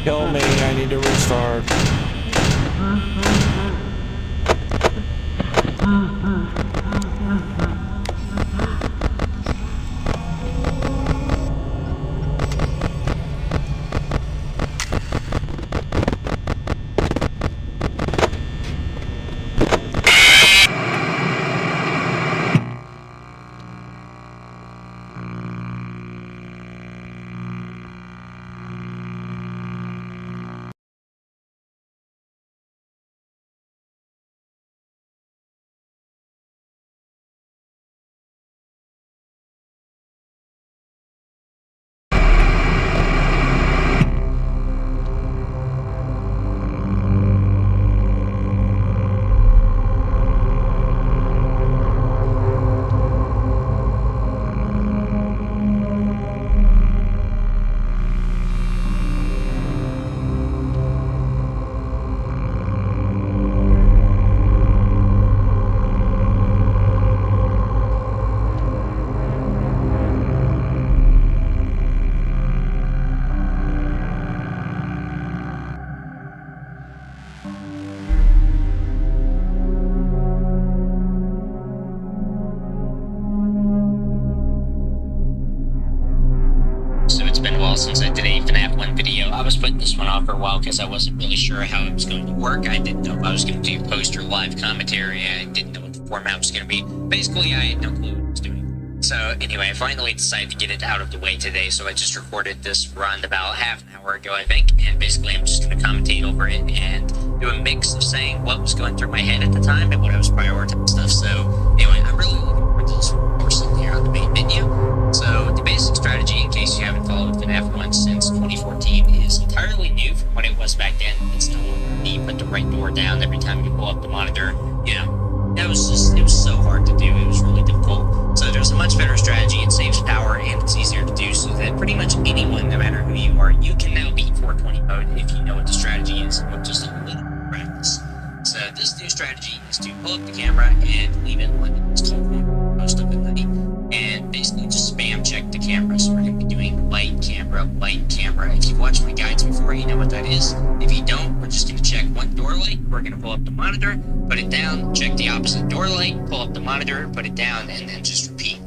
[SPEAKER 1] Kill me, I need to restart.
[SPEAKER 3] So it's been a while since I did a FNAF 1 video. I was putting this one off for a while because I wasn't really sure how it was going to work. I didn't know if I was going to do post or live commentary. I didn't know what the format was going to be. Basically, I had no clue what I was doing. So anyway, I finally decided to get it out of the way today. So I just recorded this run about half an hour ago, I think. And basically, I'm just going to commentate over it and do a mix of saying what was going through my head at the time and what I was prioritizing stuff. So anyway, I'm really looking forward to this one. We're sitting here on the main menu. So the basic strategy, in case you haven't followed FNAF 1 since 2014, is entirely new from what it was back then. It's no longer you put the right door down every time you pull up the monitor. You know, it was so hard to do. It was really difficult. So there's a much better strategy. It saves power and it's easier to do, so that pretty much anyone, no matter who you are, you can now beat 420 mode if you know what the strategy is with just a little practice. So this new strategy is to pull up the camera and leave it on its cold corner most of the night. And basically just spam check the camera. So we're going to be doing light camera, light camera. If you've watched my guides before, you know what that is. If you don't, we're just going to check one door light. We're going to pull up the monitor, put it down, check the opposite door light, pull up the monitor, put it down, and then just repeat.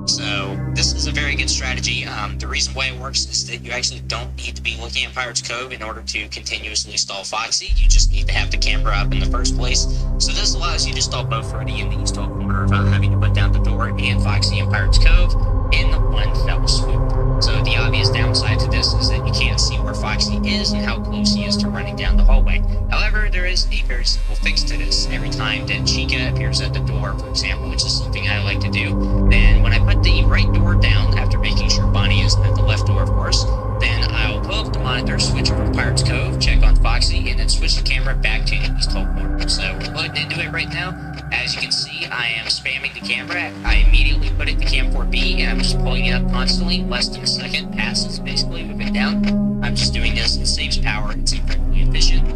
[SPEAKER 3] So this is a very good strategy. The reason why it works is that you actually don't need to be looking at Pirate's Cove in order to continuously stall Foxy. You just need to have the camera up in the first place. So this allows you to stall both Freddy in the east hall corner without having to put down the door, and Foxy in Pirate's Cove in one fell swoop. So the obvious downside to this is that you can't see where Foxy is and how close he is to running down the hallway. However, there is a very simple fix to this. Every time that Chica appears at the door, for example, which is something I like to do, then when I put the right door down, after making sure Bonnie isn't at the left door, of course, then I'll pull up the monitor, switch over to Pirate's Cove, check on Foxy, and then switch the camera back to the east hall corner. So we're loading into it right now. As you can see, I am spamming the camera. I immediately put it to Cam 4B, and I'm just pulling it up constantly. Less than a second passes, basically, with it down. I'm just doing this. It saves power. It's incredibly efficient.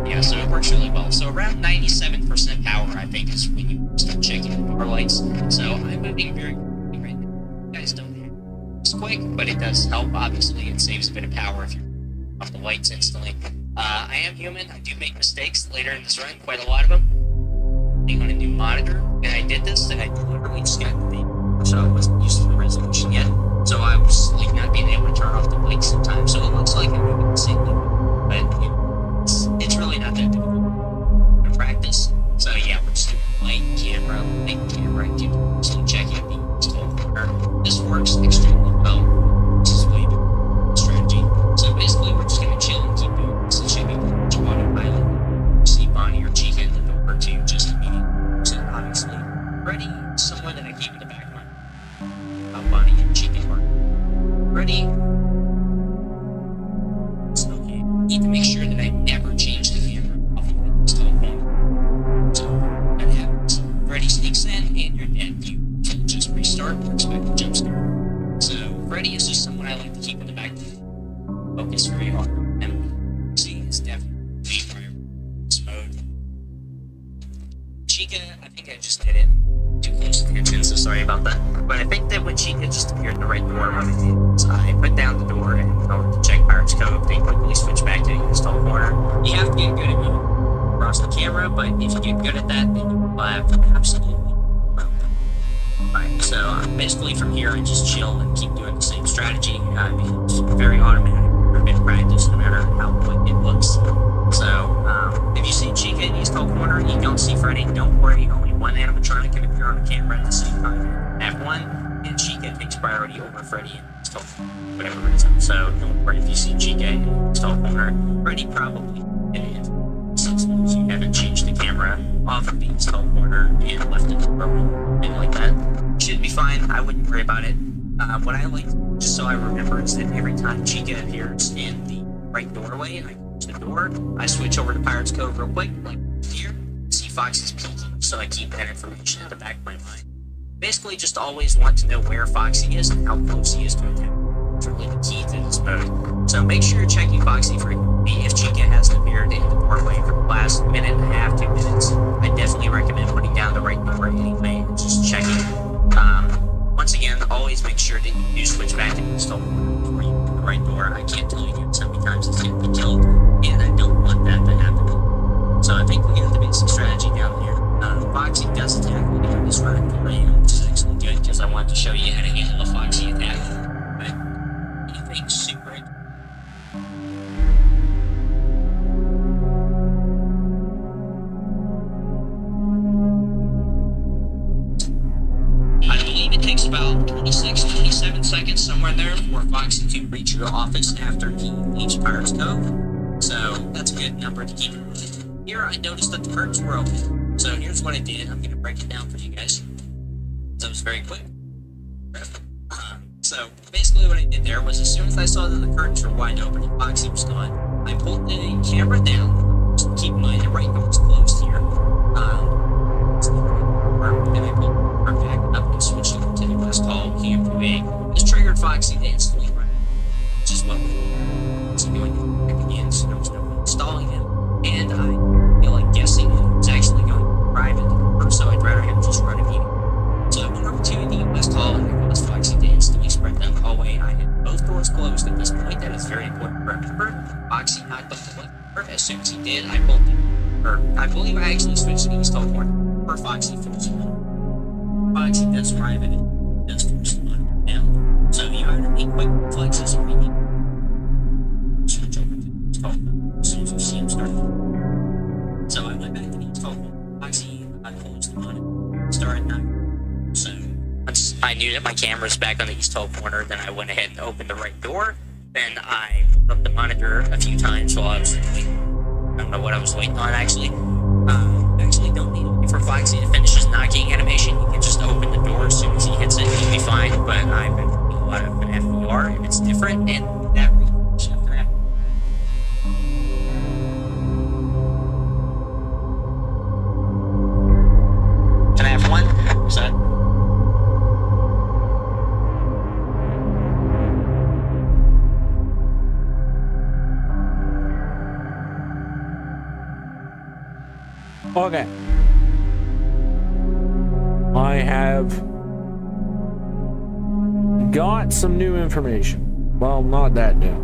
[SPEAKER 3] Yeah, so it works really well. So around 97% power, I think, is when you start checking the door lights. So I'm moving very quickly right now. You guys don't have it's quick, but it does help. Obviously, it saves a bit of power if you're off the lights instantly. I am human. I do make mistakes later in this run, quite a lot of them. On a new monitor, and I did this, and I literally just got the thing, so I wasn't used to the resolution yet. So I was like not being able to turn off the lights sometimes. So it looks like I'm moving the same thing, but you know, it's really not that difficult to practice. So yeah, we're just doing light camera, and still checking the whole corner. This works extremely well. This is way better strategy. So basically, we're just gonna chill and keep doing this. It should be autopilot. See Bonnie or Chica in the door to just immediately. So obviously, Freddy is someone that I keep in the back of my mind. Bonnie and Chica are Freddy. So okay, need to make sure that I never change the camera off of the install point. So that happens. Freddy sneaks in and you're dead. You can just restart or expect a jump scare. So Freddy is just someone I like to keep in the back of my mind. Focus very hard. And see, it's definitely prior mode. Chica, I think I just did it too close to the kitchen, so sorry about that. But I think that when Chica just appeared in the right door, what I did is I put down the door and in order to check Pirate's Cove, they quickly switch back to the install corner. You have to get good at moving but if you get good at that, then you will have absolutely no problem. Alright, so basically from here, I just chill and keep doing the same strategy. It's very automatic. I've been practice no matter how quick it looks. So, if you see Chica in East Hall Corner, you don't see Freddy, don't worry. Only one animatronic can appear on the camera at the same time. F1, and Chica takes priority over Freddy in East Hall Corner, for whatever reason. So, don't worry if you see Chica in East Hall Corner. Freddy probably did, since you haven't changed the camera off of the East Hall Corner and left it open, and like that. Should be fine. I wouldn't worry about it. What I like, just so I remember, is that every time Chica appears in the right doorway and I close the door, I switch over to Pirate's Cove real quick, like here, see Foxy's peeking, so I keep that information at the back of my mind. Basically, just always want to know where Foxy is and how close he is to attack. It's really the key to this mode. So make sure you're checking Foxy frequently. If Chica hasn't appeared in the doorway for the last minute and a half, 2 minutes, I definitely recommend putting down the right door anyway and just checking. Once again, always make sure that you do switch back to install before you hit the right door. I can't tell you how many times it's going to be killed, and I don't want that to happen. So I think we got the basic strategy down here. Foxy does attack when you this running door, which is actually good because I wanted to show you how to handle a Foxy attack. But anything super. About 26, 27 seconds, somewhere there, for Foxy to reach your office after he leaves Pirate's Cove. So that's a good number to keep in mind. Here I noticed that the curtains were open. So here's what I did. I'm going to break it down for you guys. So it was very quick. So basically what I did there was, as soon as I saw that the curtains were wide open and Foxy was gone, I pulled the camera down. Just keep in mind the right door is closed here. And I pulled her back up and switched over to the West Hall Cam 2A. This triggered Foxy to instantly run, which is what was doing back again, so there was no point installing him. And I feel like guessing that he was actually going private, so I'd rather him just run immediately. So I went over to the West Hall and I caused Foxy to instantly spread down the hallway. I had both doors closed at this point. That is very important to remember. Foxy knocked off the left door. As soon as he did, I pulled him. Or I believe I actually switched to the East Hall Corner for Foxy for this one. Foxy does private and does force the one down. So you either make quick reflexes or you need switch over to the East Hall as soon as you see him start. So I went back to the East Hall. Foxy, I closed the one, started knocking. So once I knew that my camera was back on the East Hall Corner, then I went ahead and opened the right door. Then I pulled up the monitor a few times while I was waiting. I don't know what I was waiting on actually. Actually don't need to wait for Foxy to finish his knocking animation. You can just open the door as soon as he hits it, he'll be fine. But I've been playing a lot of FNAF VR and it's different, and that reflection of FNAF. FNAF 1, is that?
[SPEAKER 1] Okay. I have got some new information. Well, not that new.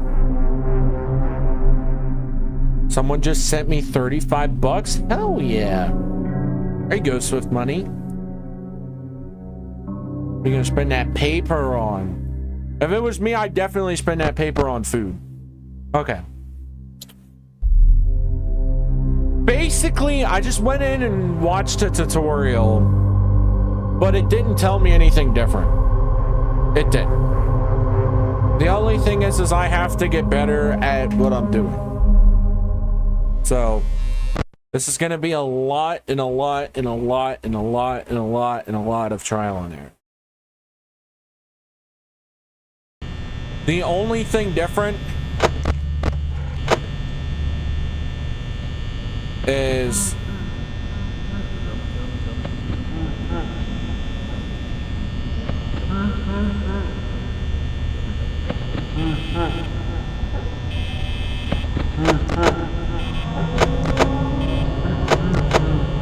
[SPEAKER 1] Someone just sent me 35 bucks? Hell yeah. There you go, Swift Money. What are you gonna spend that paper on? If it was me, I'd definitely spend that paper on food. Okay. Basically, I just went in and watched a tutorial, but it didn't tell me anything different. It didn't. The only thing is I have to get better at what I'm doing. So, this is going to be a lot and a lot and a lot and a lot and a lot and a lot of trial and error. The only thing different is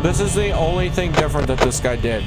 [SPEAKER 1] this is the only thing different that this guy did.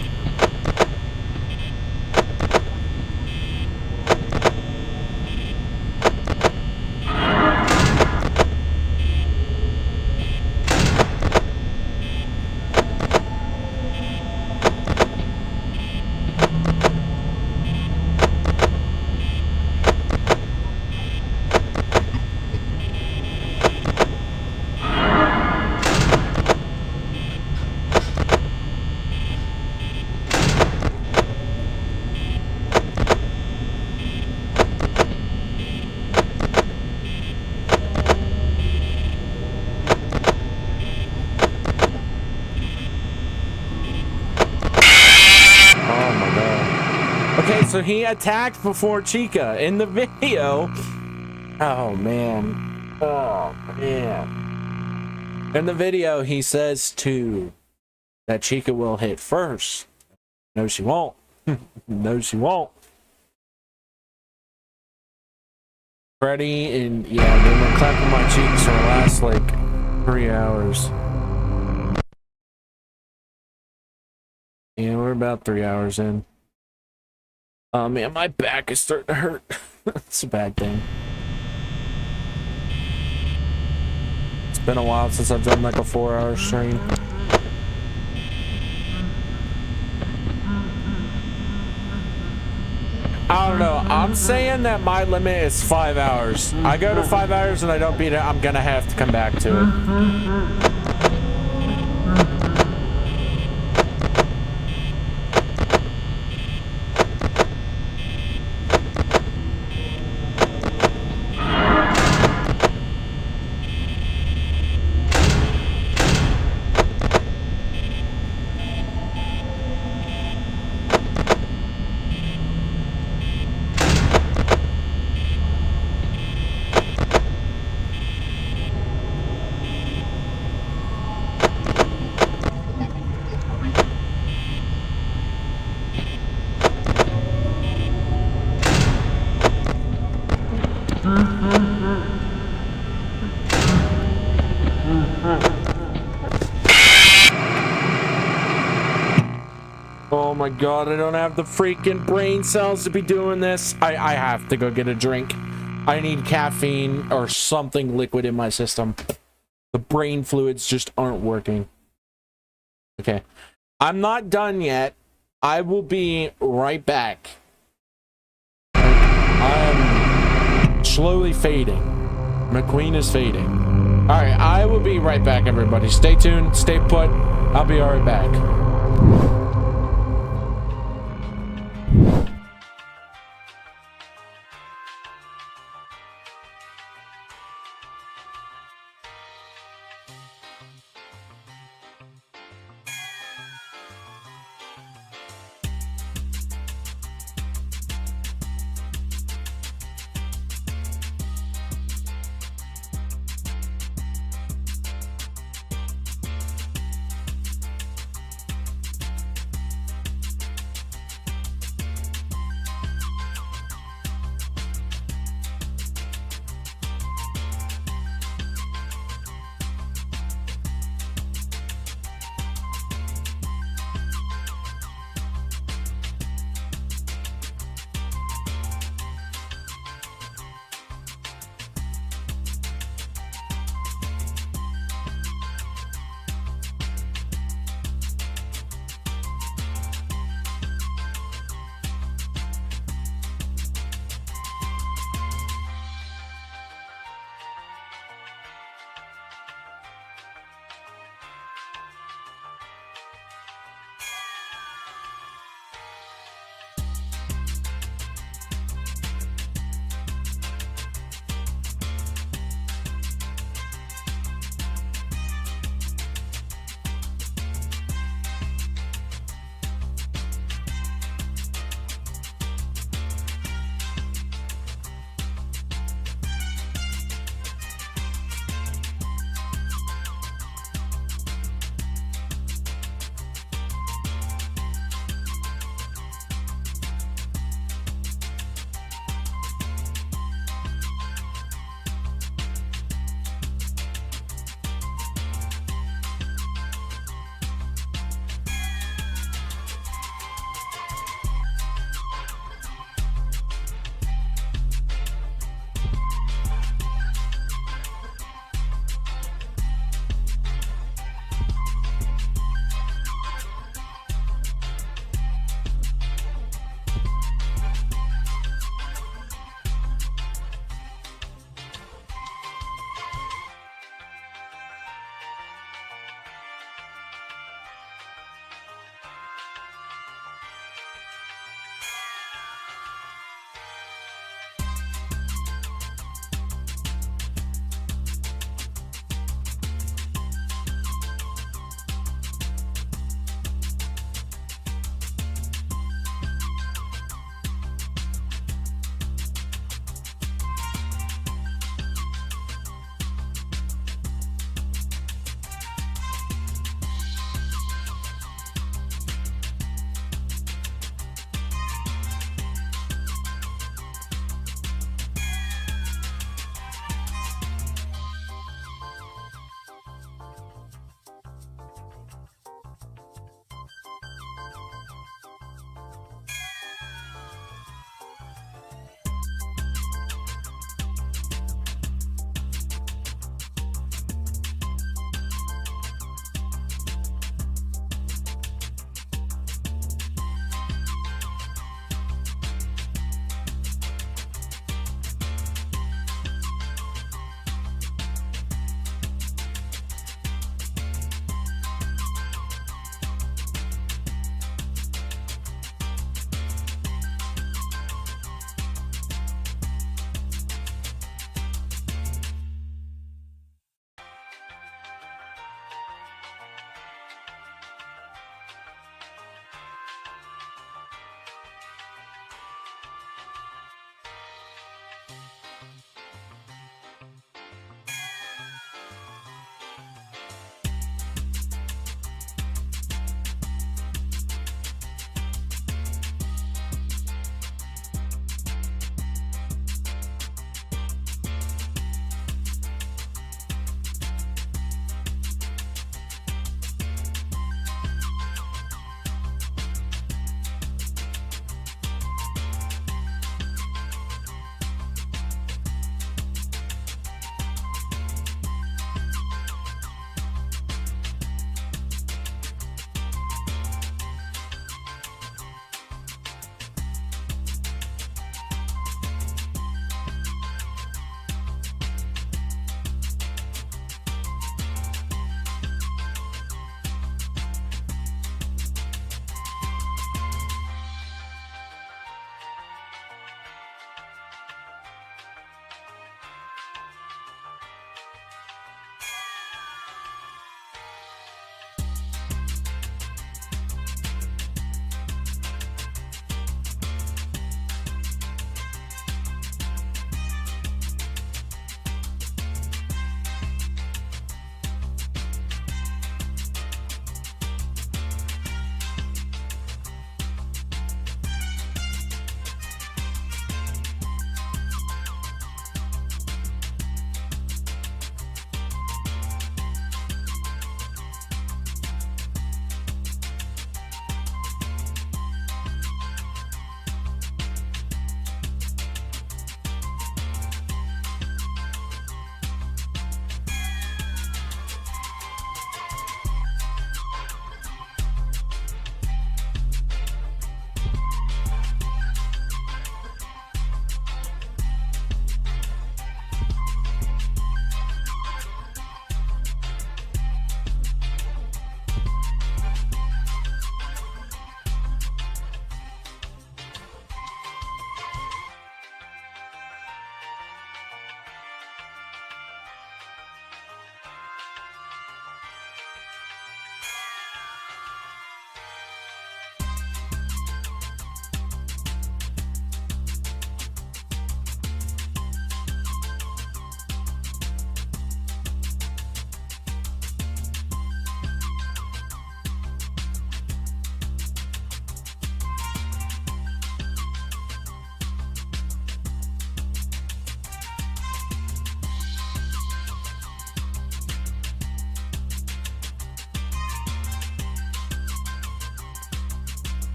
[SPEAKER 1] so he attacked before Chica in the video. Oh man. Oh man. In the video, he says that Chica will hit first. No, she won't. No, she won't. Freddy and yeah, they've been clapping my cheeks for the last like 3 hours. Yeah, we're about 3 hours in. Oh man, my back is starting to hurt. It's a bad thing. It's been a while since I've done like a 4-hour stream. I don't know. I'm saying that my limit is 5 hours. I go to 5 hours and I don't beat it, I'm gonna have to come back to it. Oh my god, I don't have the freaking brain cells to be doing this. I have to go get a drink. I need caffeine or something liquid in my system. The brain fluids just aren't working. Okay. I'm not done yet. I will be right back. I'm slowly fading. McQueen is fading. Alright, I will be right back, everybody. Stay tuned, stay put. I'll be right back.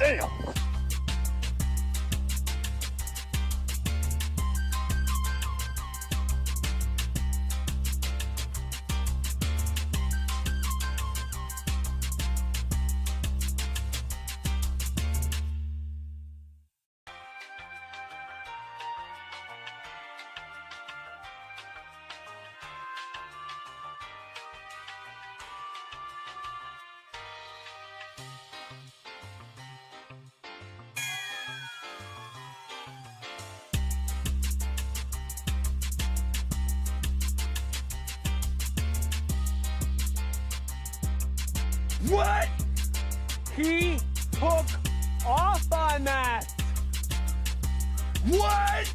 [SPEAKER 2] Damn. What? He took off on that. What?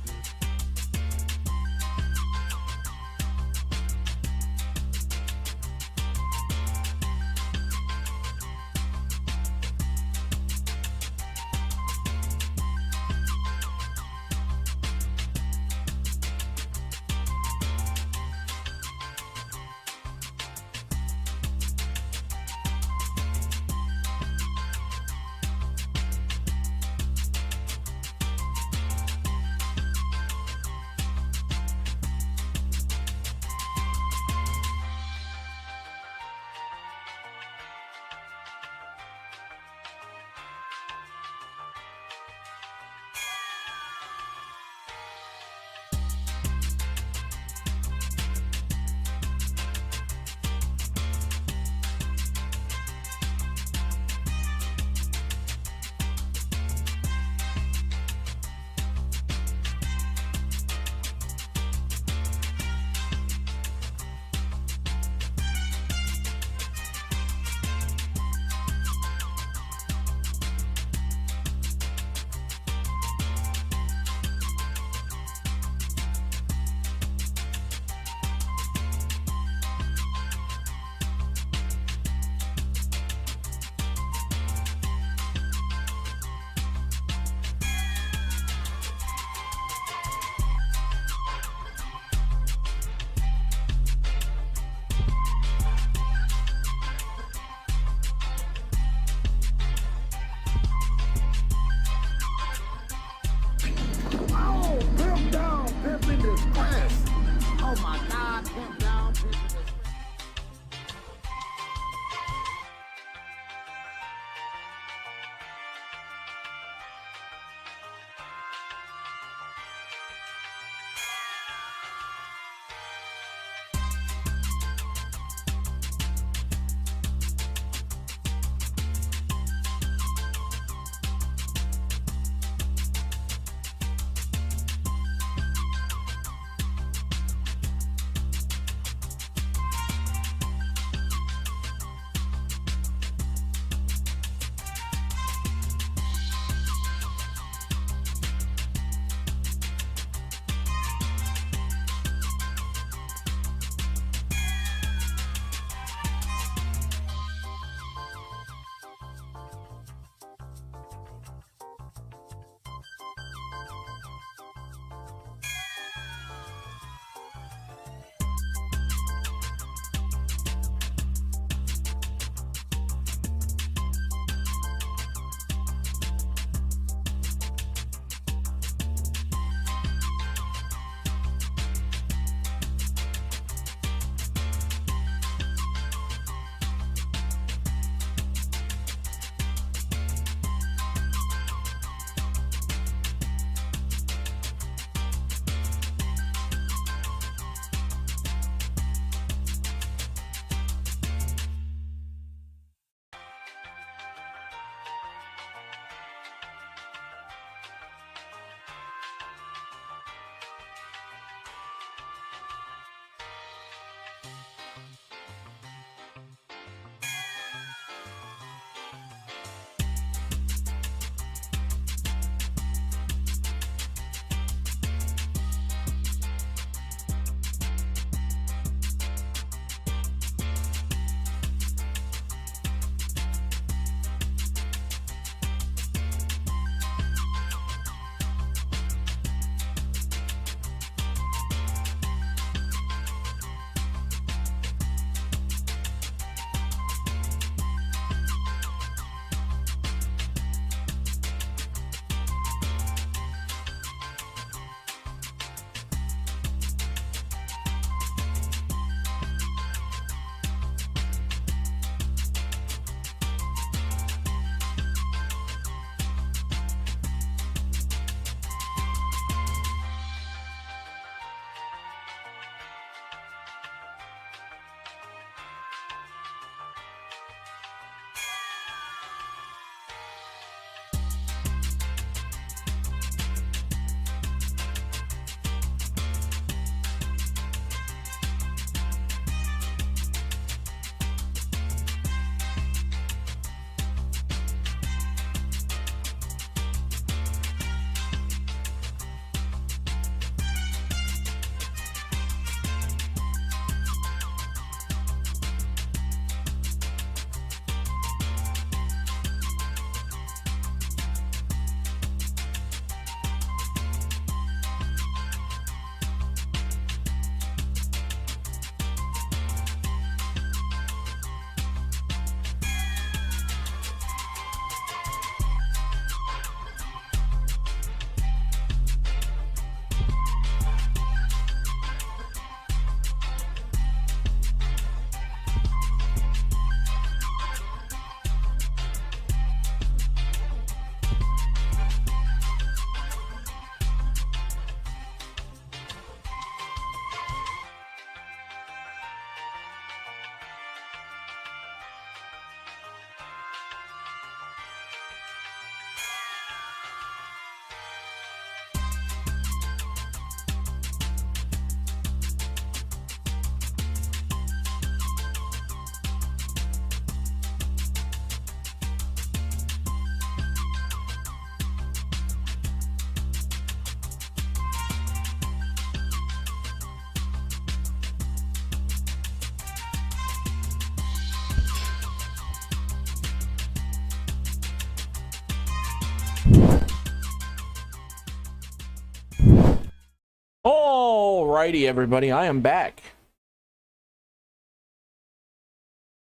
[SPEAKER 1] Alrighty, everybody, I am back.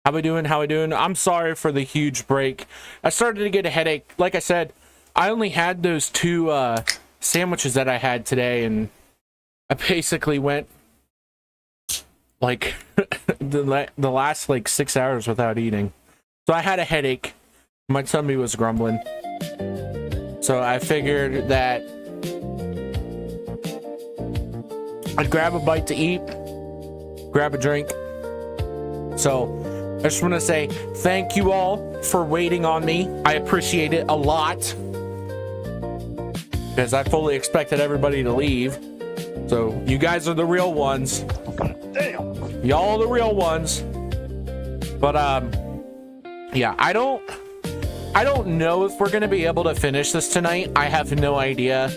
[SPEAKER 1] How we doing? How we doing? I'm sorry for the huge break. I started to get a headache. Like I said, I only had those two sandwiches that I had today, and I basically went like the last like 6 hours without eating. So I had a headache. My tummy was grumbling. So I figured that I'd grab a bite to eat, grab a drink. So I just want to say thank you all for waiting on me. I appreciate it a lot, because I fully expected everybody to leave. So you guys are the real ones. Damn. Y'all are the real ones. But yeah, I don't know if we're gonna be able to finish this tonight. I have no idea.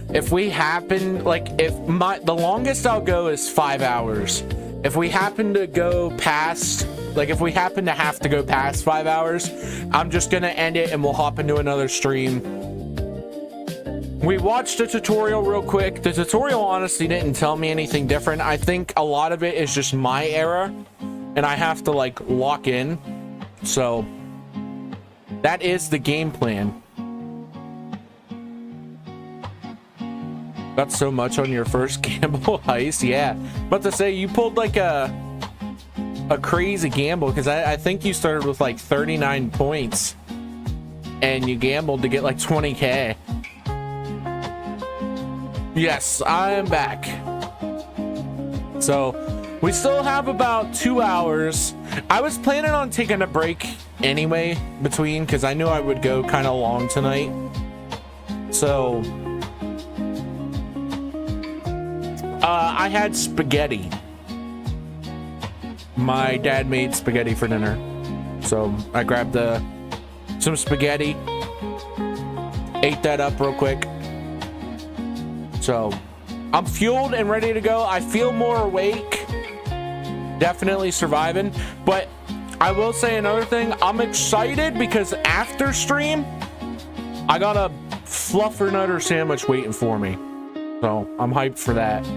[SPEAKER 1] If we happen, like, the longest I'll go is 5 hours. If we happen to go past, like, if we happen to have to go past 5 hours, I'm just gonna end it and we'll hop into another stream. We watched a tutorial real quick. The tutorial honestly didn't tell me anything different. I think a lot of it is just my error, and I have to, like, lock in. So that is the game plan. Got so much on your first gamble heist. Yeah, about to say, you pulled like a crazy gamble, because I think you started with like 39 points and you gambled to get like 20k. Yes, I am back. So we still have about 2 hours. I was planning on taking a break anyway between, because I knew I would go kind of long tonight. So I had spaghetti. My dad made spaghetti for dinner, so I grabbed some spaghetti, ate that up real quick. So I'm fueled and ready to go. I feel more awake, definitely surviving. But I will say another thing, I'm excited because after stream I got a fluffernutter sandwich waiting for me, so I'm hyped for that.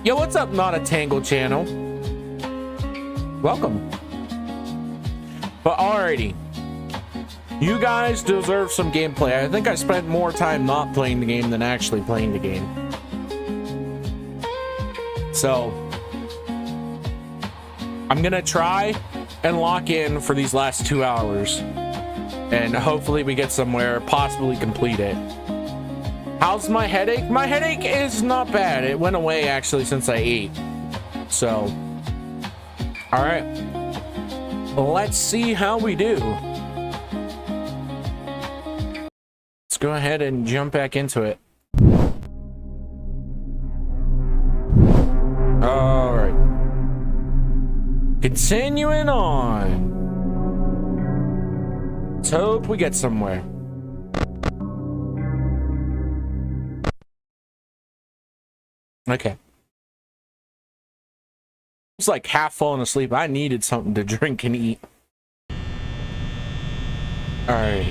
[SPEAKER 1] Yo, what's up, Not a Tangle channel? Welcome. But alrighty, you guys deserve some gameplay. I think I spent more time not playing the game than actually playing the game. So I'm gonna try and lock in for these last 2 hours, and hopefully we get somewhere, possibly complete it. How's my headache? My headache is not bad. It went away actually since I ate. So, all right, let's see how we do. Let's go ahead and jump back into it. All right, continuing on. Let's hope we get somewhere. Okay. It's like half falling asleep. I needed something to drink and eat. All right.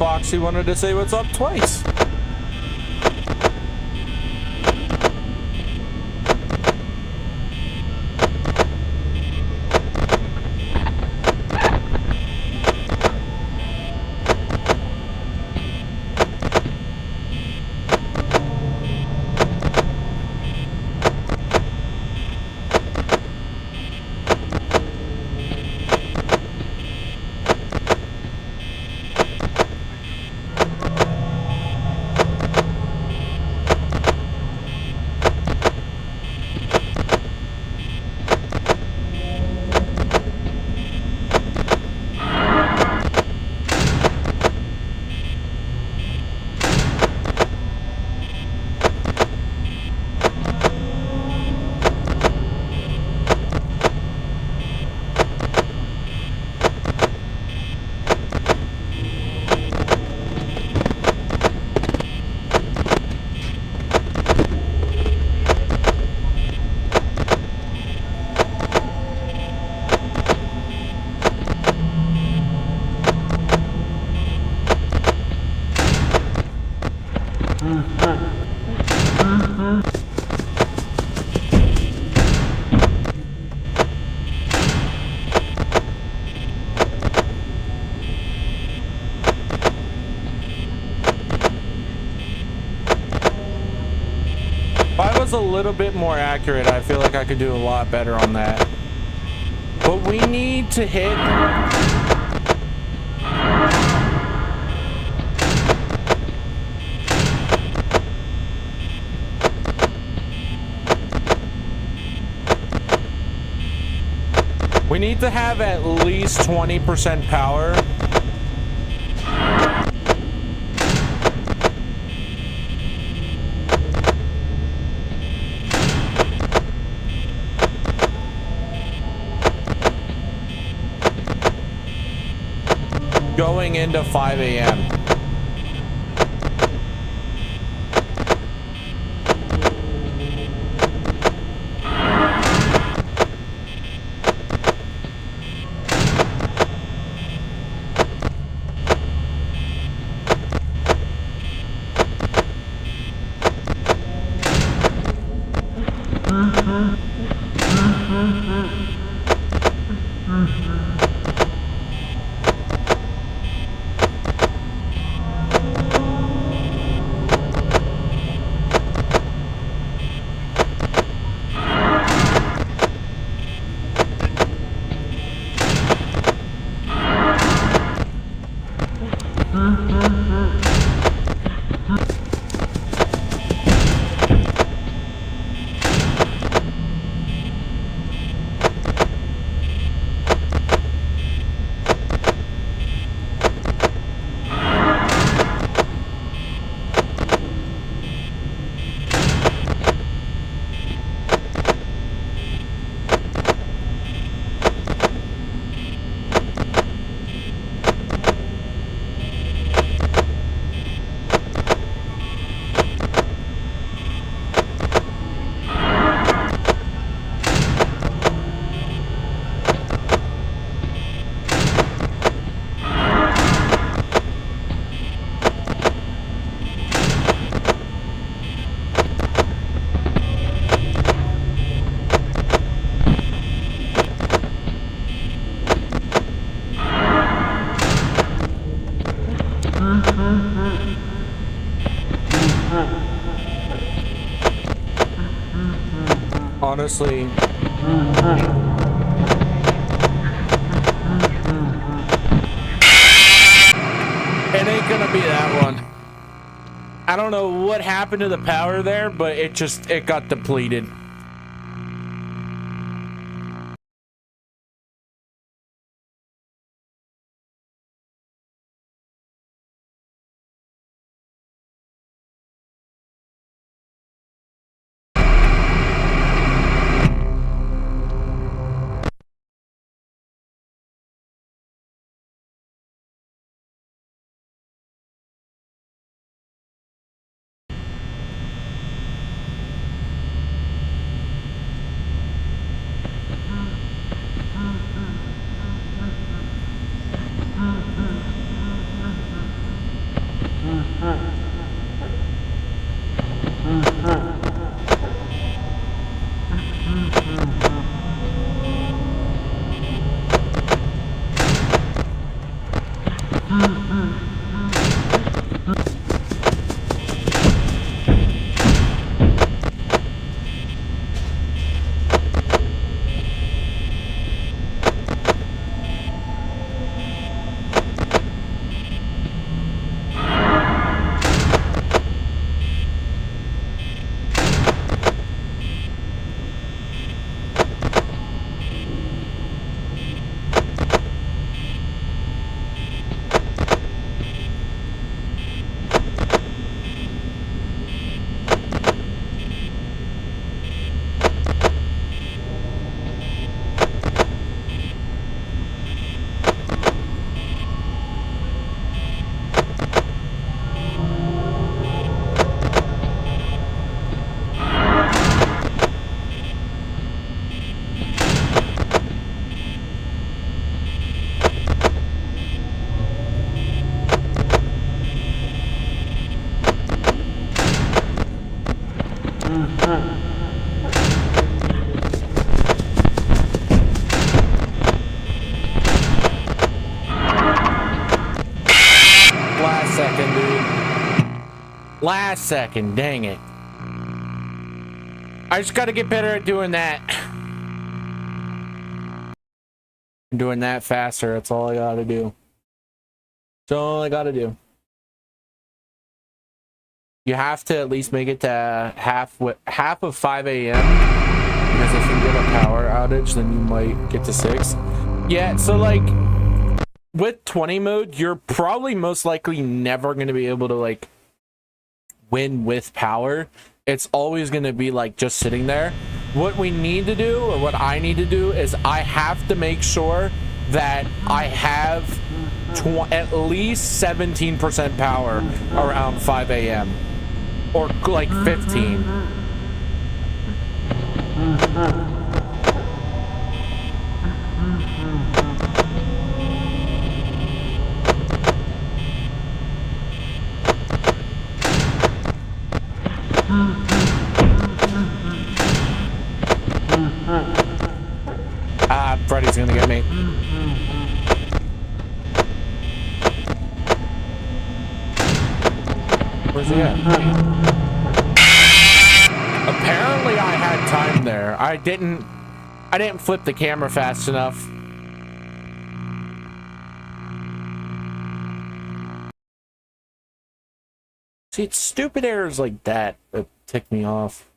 [SPEAKER 1] Foxy wanted to say what's up twice. A little bit more accurate, I feel like I could do a lot better on that. But we need to hit we need to have at least 20% power. Going into 5 a.m. Honestly, it ain't gonna be that one. I don't know what happened to the power there, but it got depleted. Last second, dang it. I just gotta get better at doing that. Doing that faster, that's all I gotta do. That's all I gotta do. You have to at least make it to half of 5 a.m. Because if you get a power outage, then you might get to 6. Yeah, so like with 20 mode, you're probably most likely never gonna be able to like win with power. It's always going to be like just sitting there. What we need to do, or what I need to do, is I have to make sure that I have at least 17% power around 5 a.m. or like 15. Freddy's gonna get me. Where's he at? Apparently I had time there. I didn't flip the camera fast enough. See, it's stupid errors like that tick me off.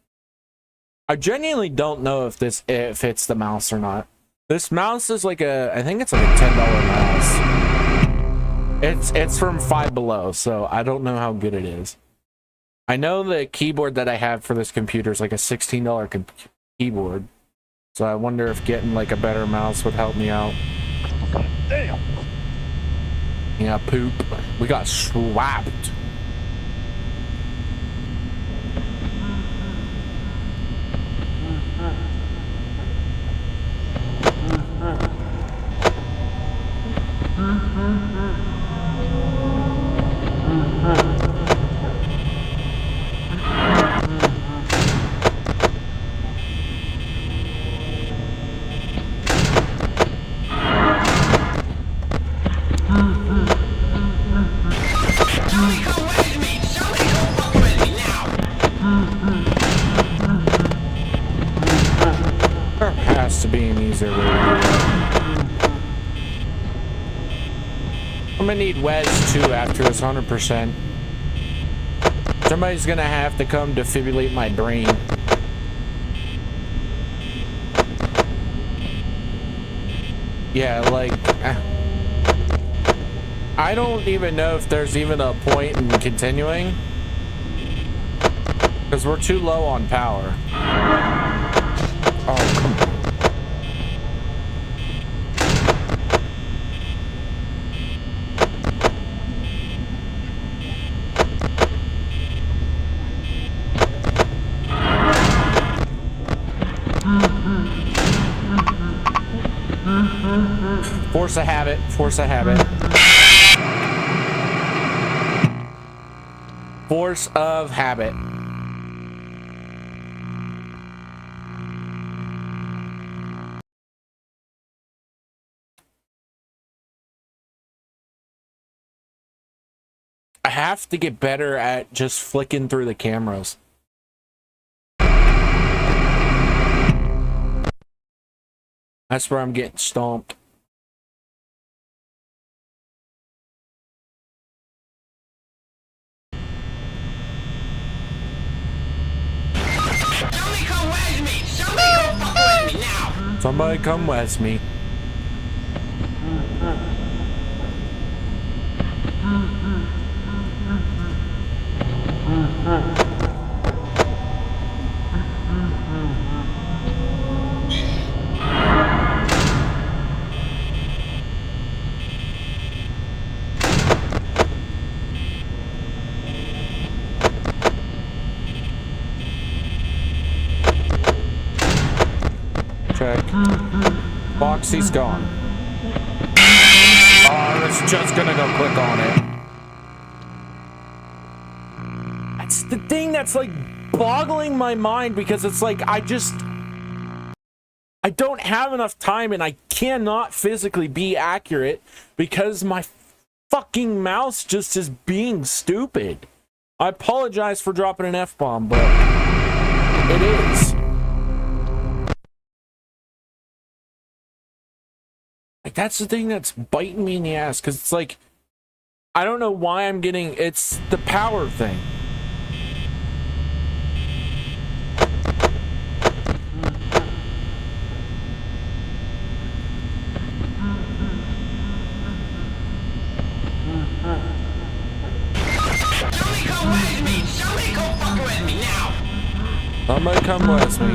[SPEAKER 1] I genuinely don't know if it's the mouse or not. This mouse is like I think it's like a $10 mouse. It's from Five Below, so I don't know how good it is. I know the keyboard that I have for this computer is like a $16 keyboard. So I wonder if getting like a better mouse would help me out. Damn. Yeah, poop. We got swapped. There has to be an easier way to do that. I'm gonna need Wes too after it's 100%. Somebody's gonna have to come defibrillate my brain. Yeah, like I don't even know if there's even a point in continuing, because we're too low on power. Oh, come on. Force a habit, force a habit. Force of habit. have to get better at just flicking through the cameras. That's where I'm getting stomped.
[SPEAKER 4] Somebody come where's me! Somebody come fuck with me now!
[SPEAKER 1] Somebody come with me. Check. Foxy's gone. Oh, I was just gonna go click on it. That's the thing that's like boggling my mind, because it's like I don't have enough time and I cannot physically be accurate because my fucking mouse just is being stupid. I apologize for dropping an F-bomb, but it is. Like, that's the thing that's biting me in the ass, because it's like, I don't know why I'm getting, it's the power thing.
[SPEAKER 4] Somebody come where's me! Somebody come fuck with me now!
[SPEAKER 1] Somebody come with me.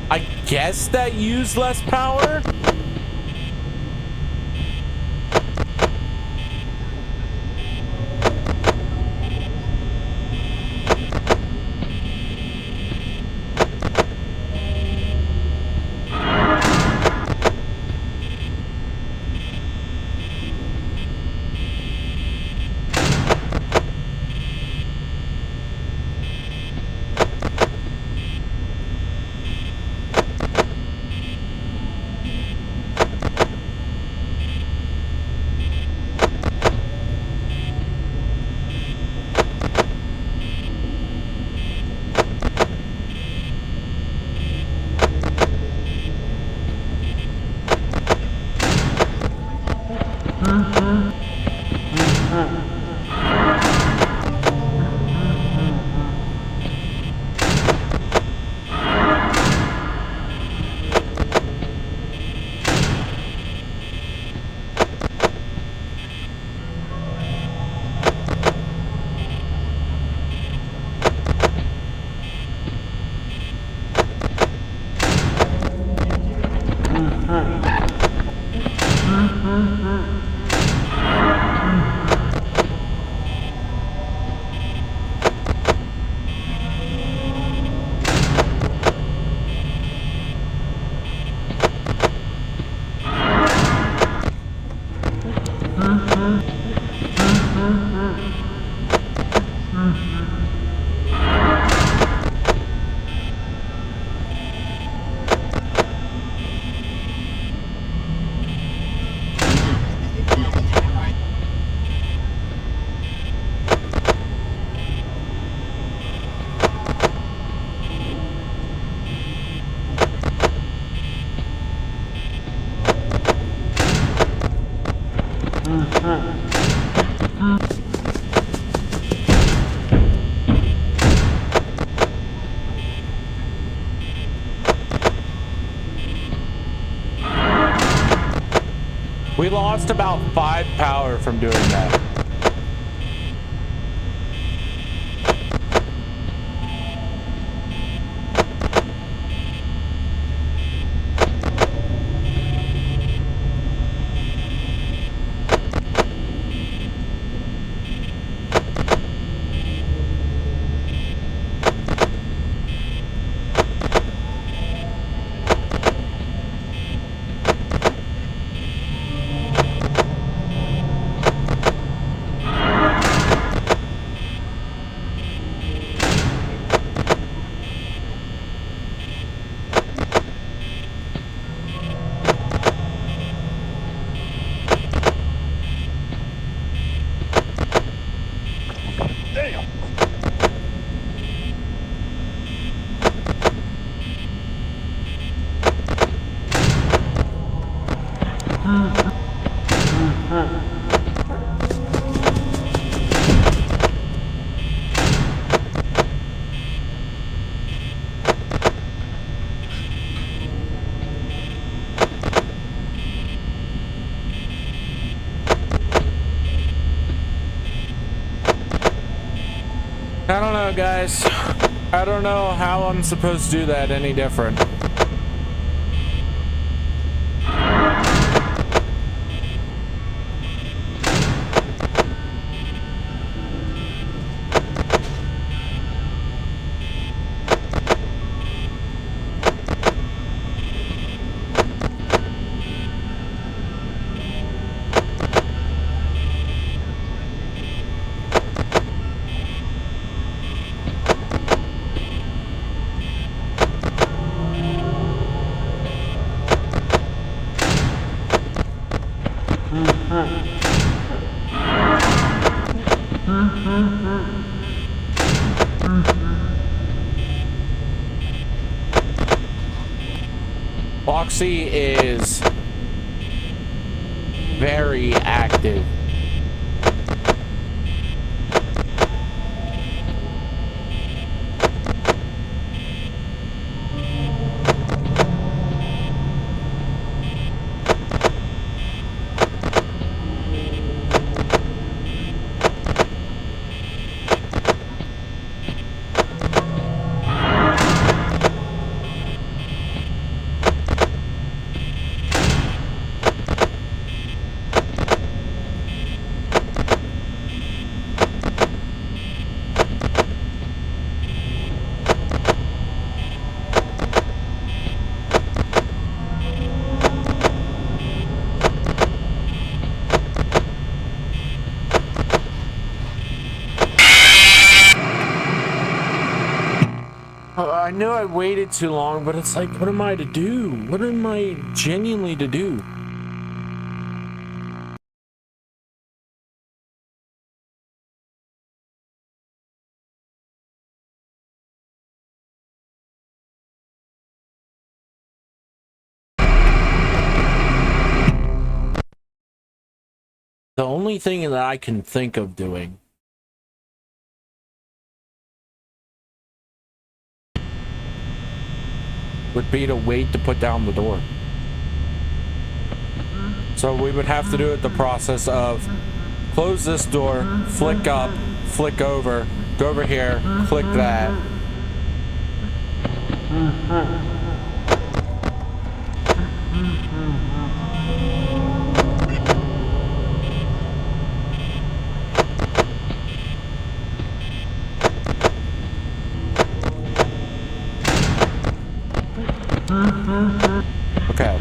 [SPEAKER 1] I guess that used less power? We lost about 5 power from doing that. I don't know, guys. I don't know how I'm supposed to do that any different. Foxy is very active. I knew I waited too long, but it's like, what am I to do? What am I genuinely to do? The only thing that I can think of doing would be to wait to put down the door. So we would have to do it the process of close this door, flick up, flick over, go over here, click that. Okay.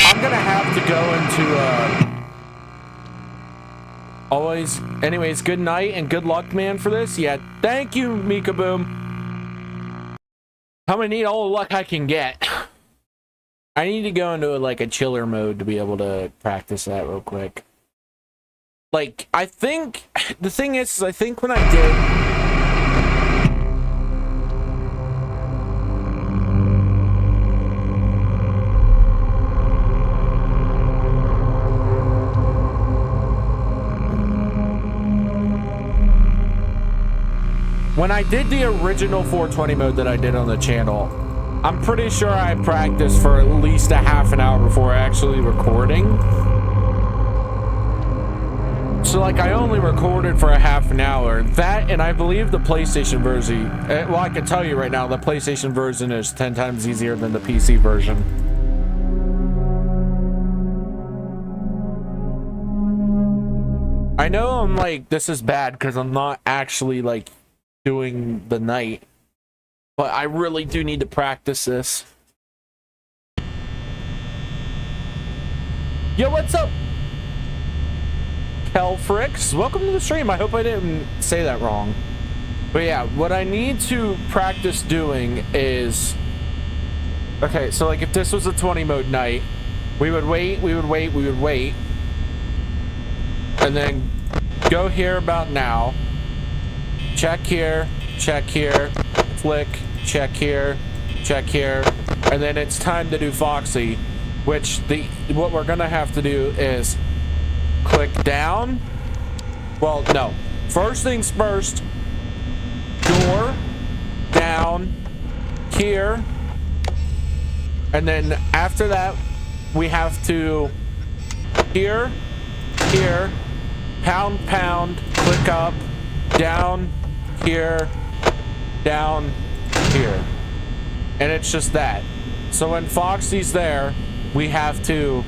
[SPEAKER 1] I'm gonna have to go into always. Anyways, good night and good luck, man, for this. Yeah, thank you, Mika Boom. I'm gonna need all the luck I can get. I need to go into like a chiller mode to be able to practice that real quick. Like, I think the thing is I think when I did. When I did the original 420 mode that I did on the channel, I'm pretty sure I practiced for at least a half an hour before actually recording. So like I only recorded for a half an hour. That, and I believe the PlayStation version, well, I can tell you right now, the PlayStation version is 10 times easier than the PC version. I know I'm like, this is bad because I'm not actually like doing the night, but I really do need to practice this. Yo, what's up, Kelfrix? Welcome to the stream. I hope I didn't say that wrong. But yeah, what I need to practice doing is, okay, so like if this was a 20 mode night, we would wait, and then go here about now. Check here, flick, check here, check here, and then it's time to do Foxy, which what we're gonna have to do is click down. Well, no. First things first, door, down, here, and then after that, we have to here, here, pound, pound, click up, down, here, down, here. And it's just that. So when Foxy's there, we have to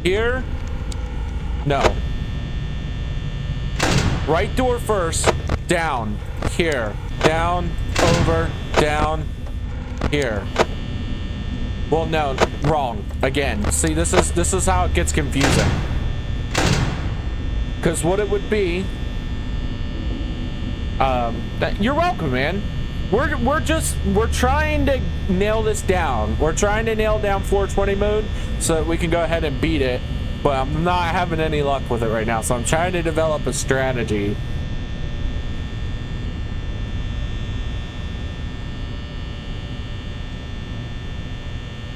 [SPEAKER 1] here, no. Right door first, down, here, down, over, down, here. Well, no, wrong. Again, see, this is how it gets confusing. Because what it would be, you're welcome, man. We're trying to nail this down. We're trying to nail down 420 mode so that we can go ahead and beat it. But I'm not having any luck with it right now. So I'm trying to develop a strategy.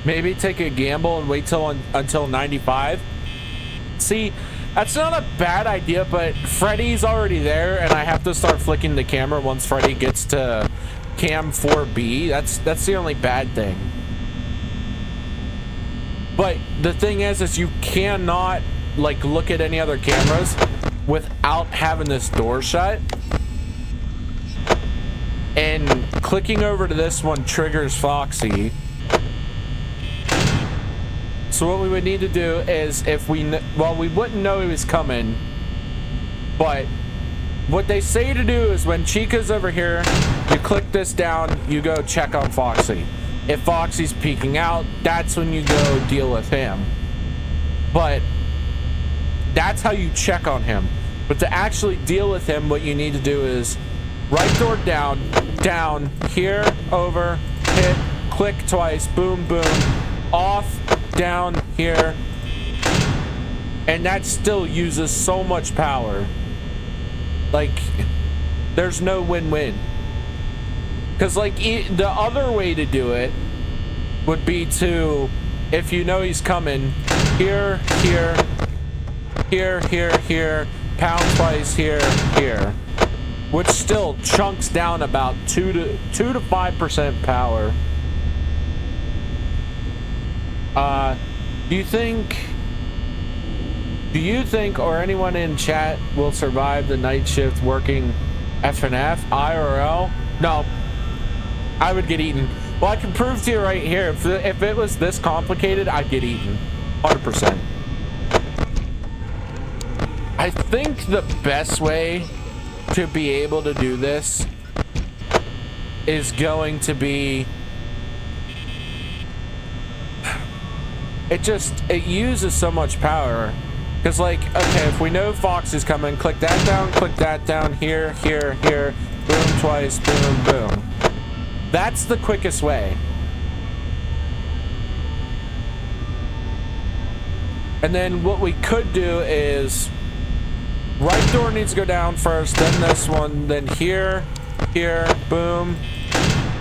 [SPEAKER 1] Maybe take a gamble and wait until 95. See, that's not a bad idea, but Freddy's already there, and I have to start flicking the camera once Freddy gets to cam 4B. That's the only bad thing. But the thing is you cannot like look at any other cameras without having this door shut. And clicking over to this one triggers Foxy. So what we would need to do is we wouldn't know he was coming, but what they say to do is when Chica's over here, you click this down, you go check on Foxy. If Foxy's peeking out, that's when you go deal with him. But that's how you check on him. But to actually deal with him, what you need to do is right door down, down, here, over, hit, click twice, boom, boom, off, down, here. And that still uses so much power. Like, there's no win-win. Because, like, the other way to do it would be to, if you know he's coming, here, here, here, here, here, pound twice, here, here. Which still chunks down about 2 to 5% power. Do you think, or anyone in chat will survive the night shift working FNAF IRL? No. I would get eaten. Well, I can prove to you right here, if it was this complicated, I'd get eaten. 100%. I think the best way to be able to do this is going to be... It uses so much power. Because, like, okay, if we know Fox is coming, click that down, here, here, here, boom, twice, boom, boom. That's the quickest way. And then what we could do is right door needs to go down first, then this one, then here, here, boom,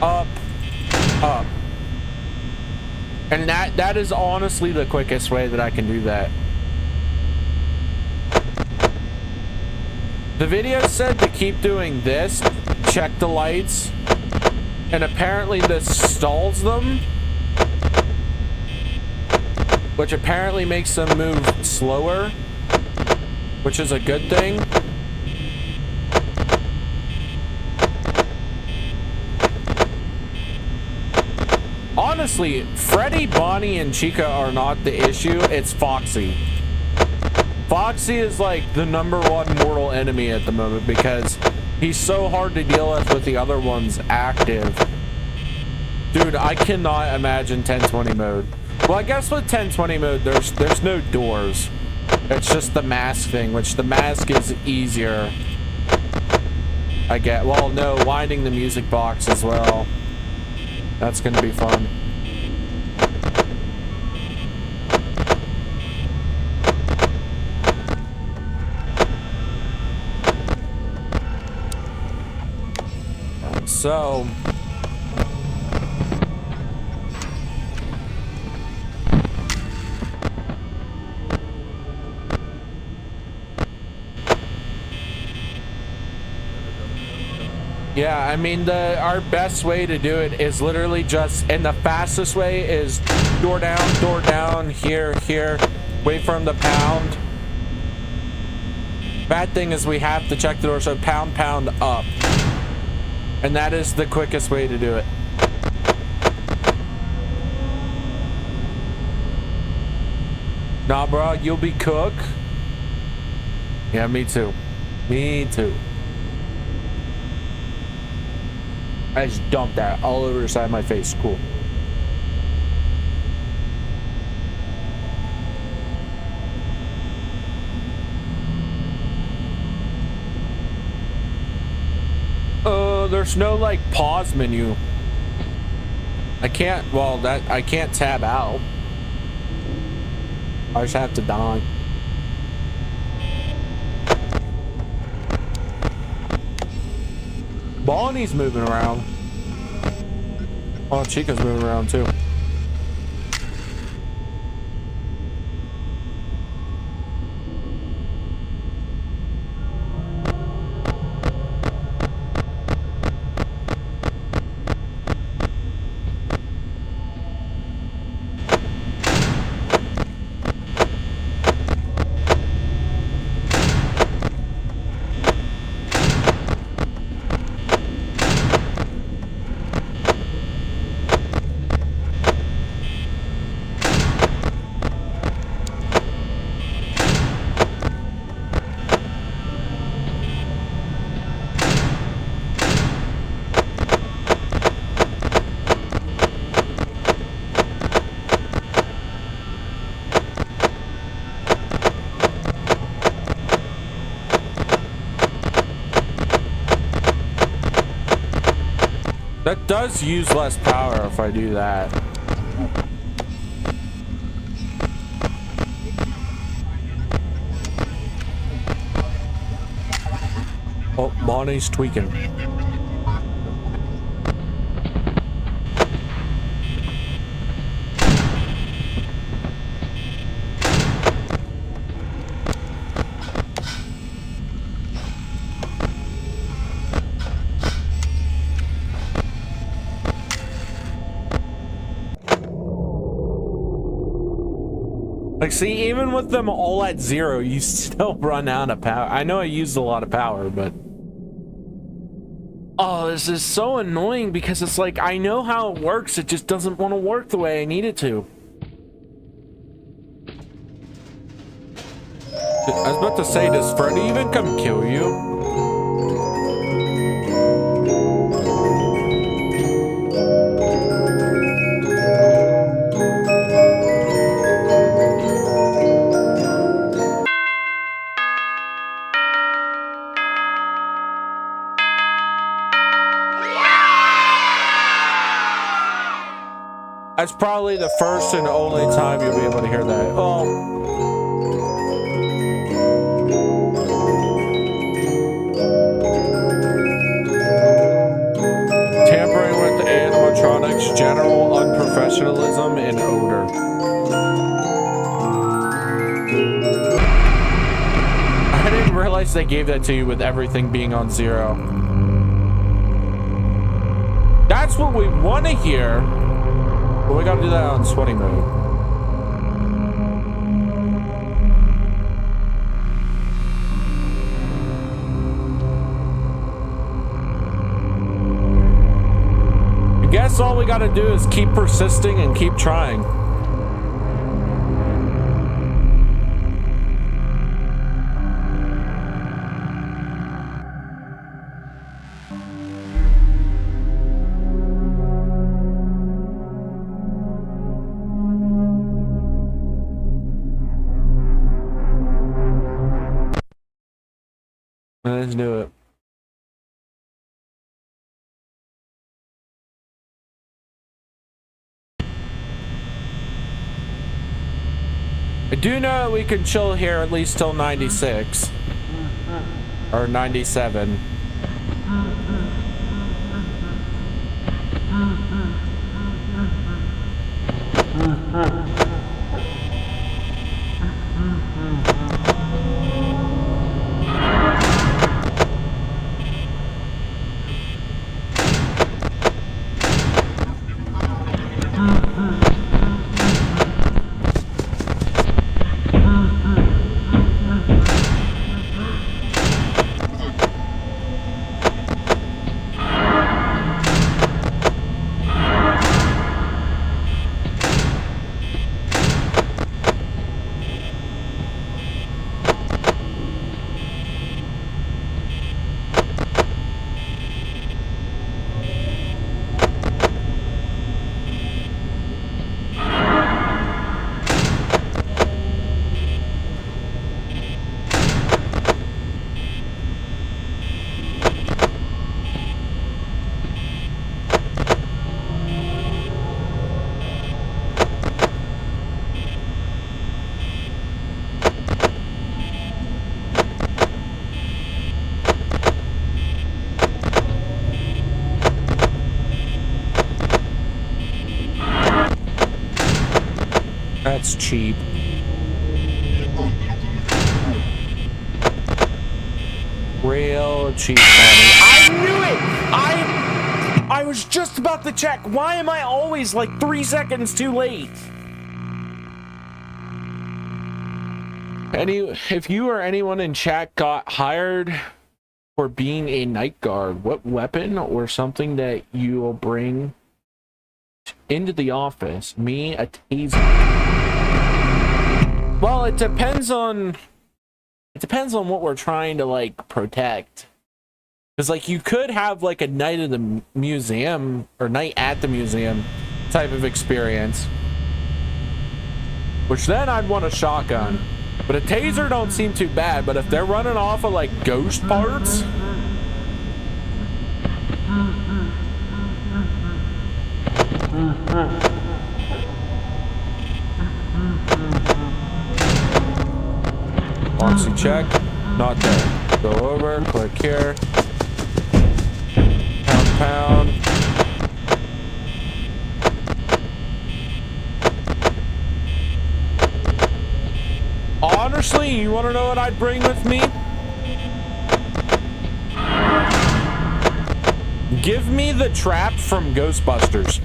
[SPEAKER 1] up, up. And that is honestly the quickest way that I can do that. The video said to keep doing this, check the lights, and apparently this stalls them, which apparently makes them move slower, which is a good thing. Honestly, Freddy, Bonnie, and Chica are not the issue, it's Foxy. Foxy is like the #1 mortal enemy at the moment because he's so hard to deal with the other ones active. Dude, I cannot imagine 1020 mode. Well, I guess with 1020 mode, there's no doors. It's just the mask thing, which the mask is easier. I get. Well, no, winding the music box as well. That's gonna be fun. So yeah, I mean, our best way to do it is literally just, and the fastest way is door down, here, wait for him to pound. Bad thing is we have to check the door, so pound up. And that is the quickest way to do it. Nah, bro, you'll be cook. Yeah, me too. Me too. I just dumped that all over the side of my face. Cool. There's no like pause menu. I can't, well, that I can't tab out. I just have to die. Bonnie's moving around. Oh, Chica's moving around too. That does use less power if I do that. Oh, Bonnie's tweaking. Like, see, even with them all at 0, you still run out of power. I know I used a lot of power, but... Oh, this is so annoying because it's like, I know how it works, it just doesn't want to work the way I need it to. I was about to say, does Freddy even come kill you? That's probably the first and only time you'll be able to hear that. Oh. Tampering with the animatronics, general unprofessionalism, and odor. I didn't realize they gave that to you with everything being on 0. That's what we want to hear. But we gotta do that on sweaty mode. I guess all we gotta do is keep persisting and keep trying. Let's do it. I do know that we can chill here at least till 96 or 97. That's cheap. Real cheap money. I knew it! I was just about to check. Why am I always like 3 seconds too late? If you or anyone in chat got hired for being a night guard, what weapon or something that you will bring into the office? Me, a taser. Well, it depends on what we're trying to like protect. Because like you could have like a night at the museum or night at the museum type of experience, which then I'd want a shotgun. But a taser don't seem too bad. But if they're running off of like ghost parts, Oxy check, not there. Go over, click here. Pound. Honestly, you want to know what I'd bring with me? Give me the trap from Ghostbusters.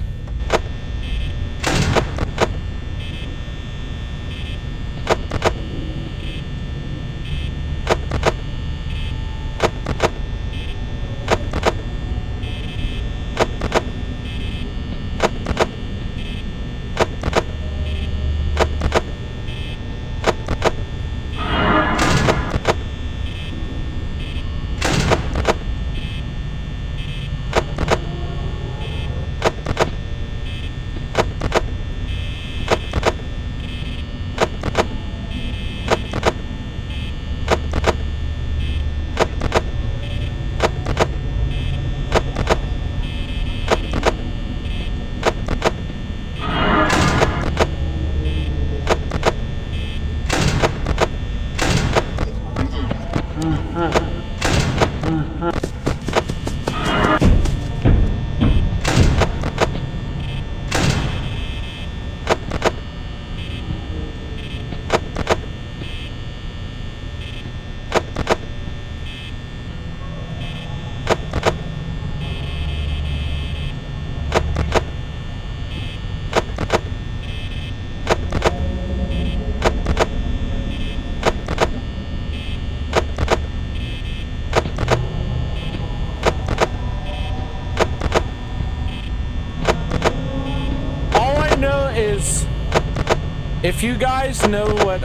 [SPEAKER 1] If you guys know what,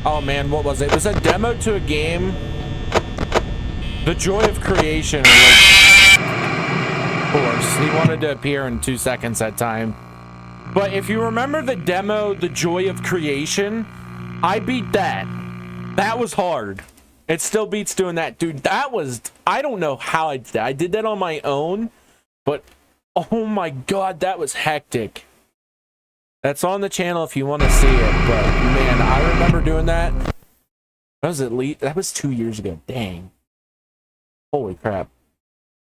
[SPEAKER 1] oh man, what was it? It was a demo to a game. The Joy of Creation. Like, of course, he wanted to appear in 2 seconds that time. But if you remember the demo, The Joy of Creation, I beat that. That was hard. It still beats doing that. Dude, that was, I don't know how I did that. I did that on my own, but oh my God, that was hectic. That's on the channel if you want to see it, but man, I remember doing that. That was at least, that was 2 years ago. Dang. Holy crap.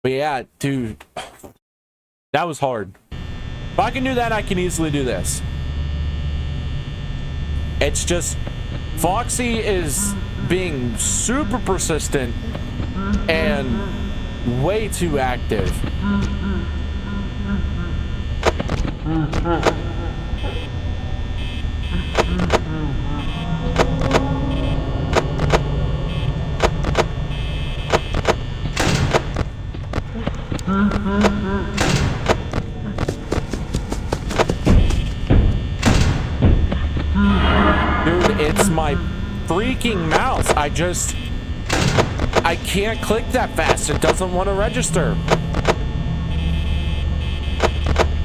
[SPEAKER 1] But yeah, dude, That was hard. If I can do that, I can easily do this. It's just Foxy is being super persistent and way too active. Dude, it's my freaking mouse. I can't click that fast. It doesn't want to register.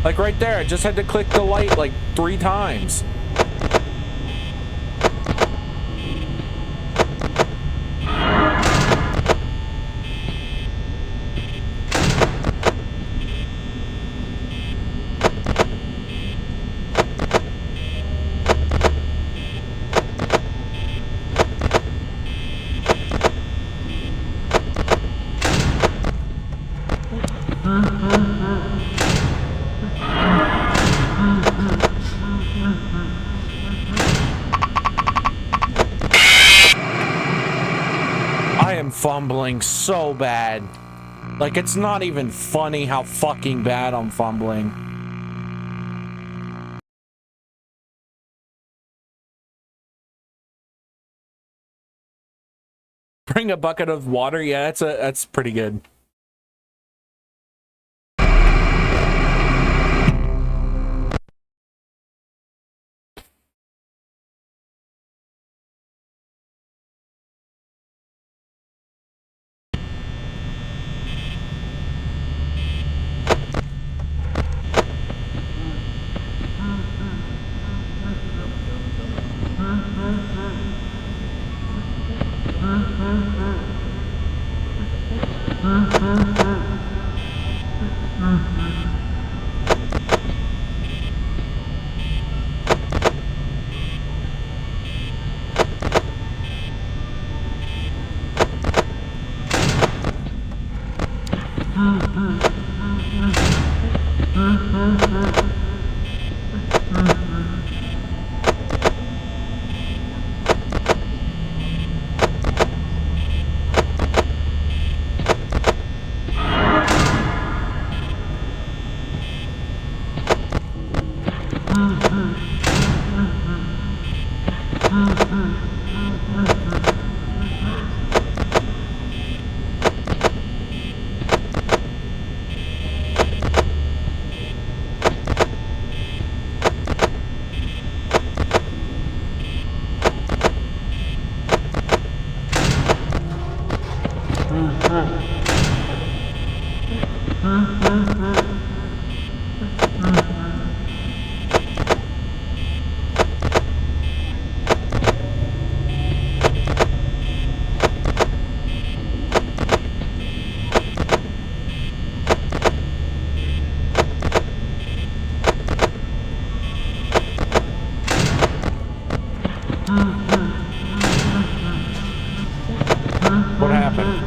[SPEAKER 1] Like right there, I just had to click the light like 3 times. Fumbling so bad. Like, it's not even funny how fucking bad I'm fumbling. Bring a bucket of water. Yeah, that's pretty good. What happened?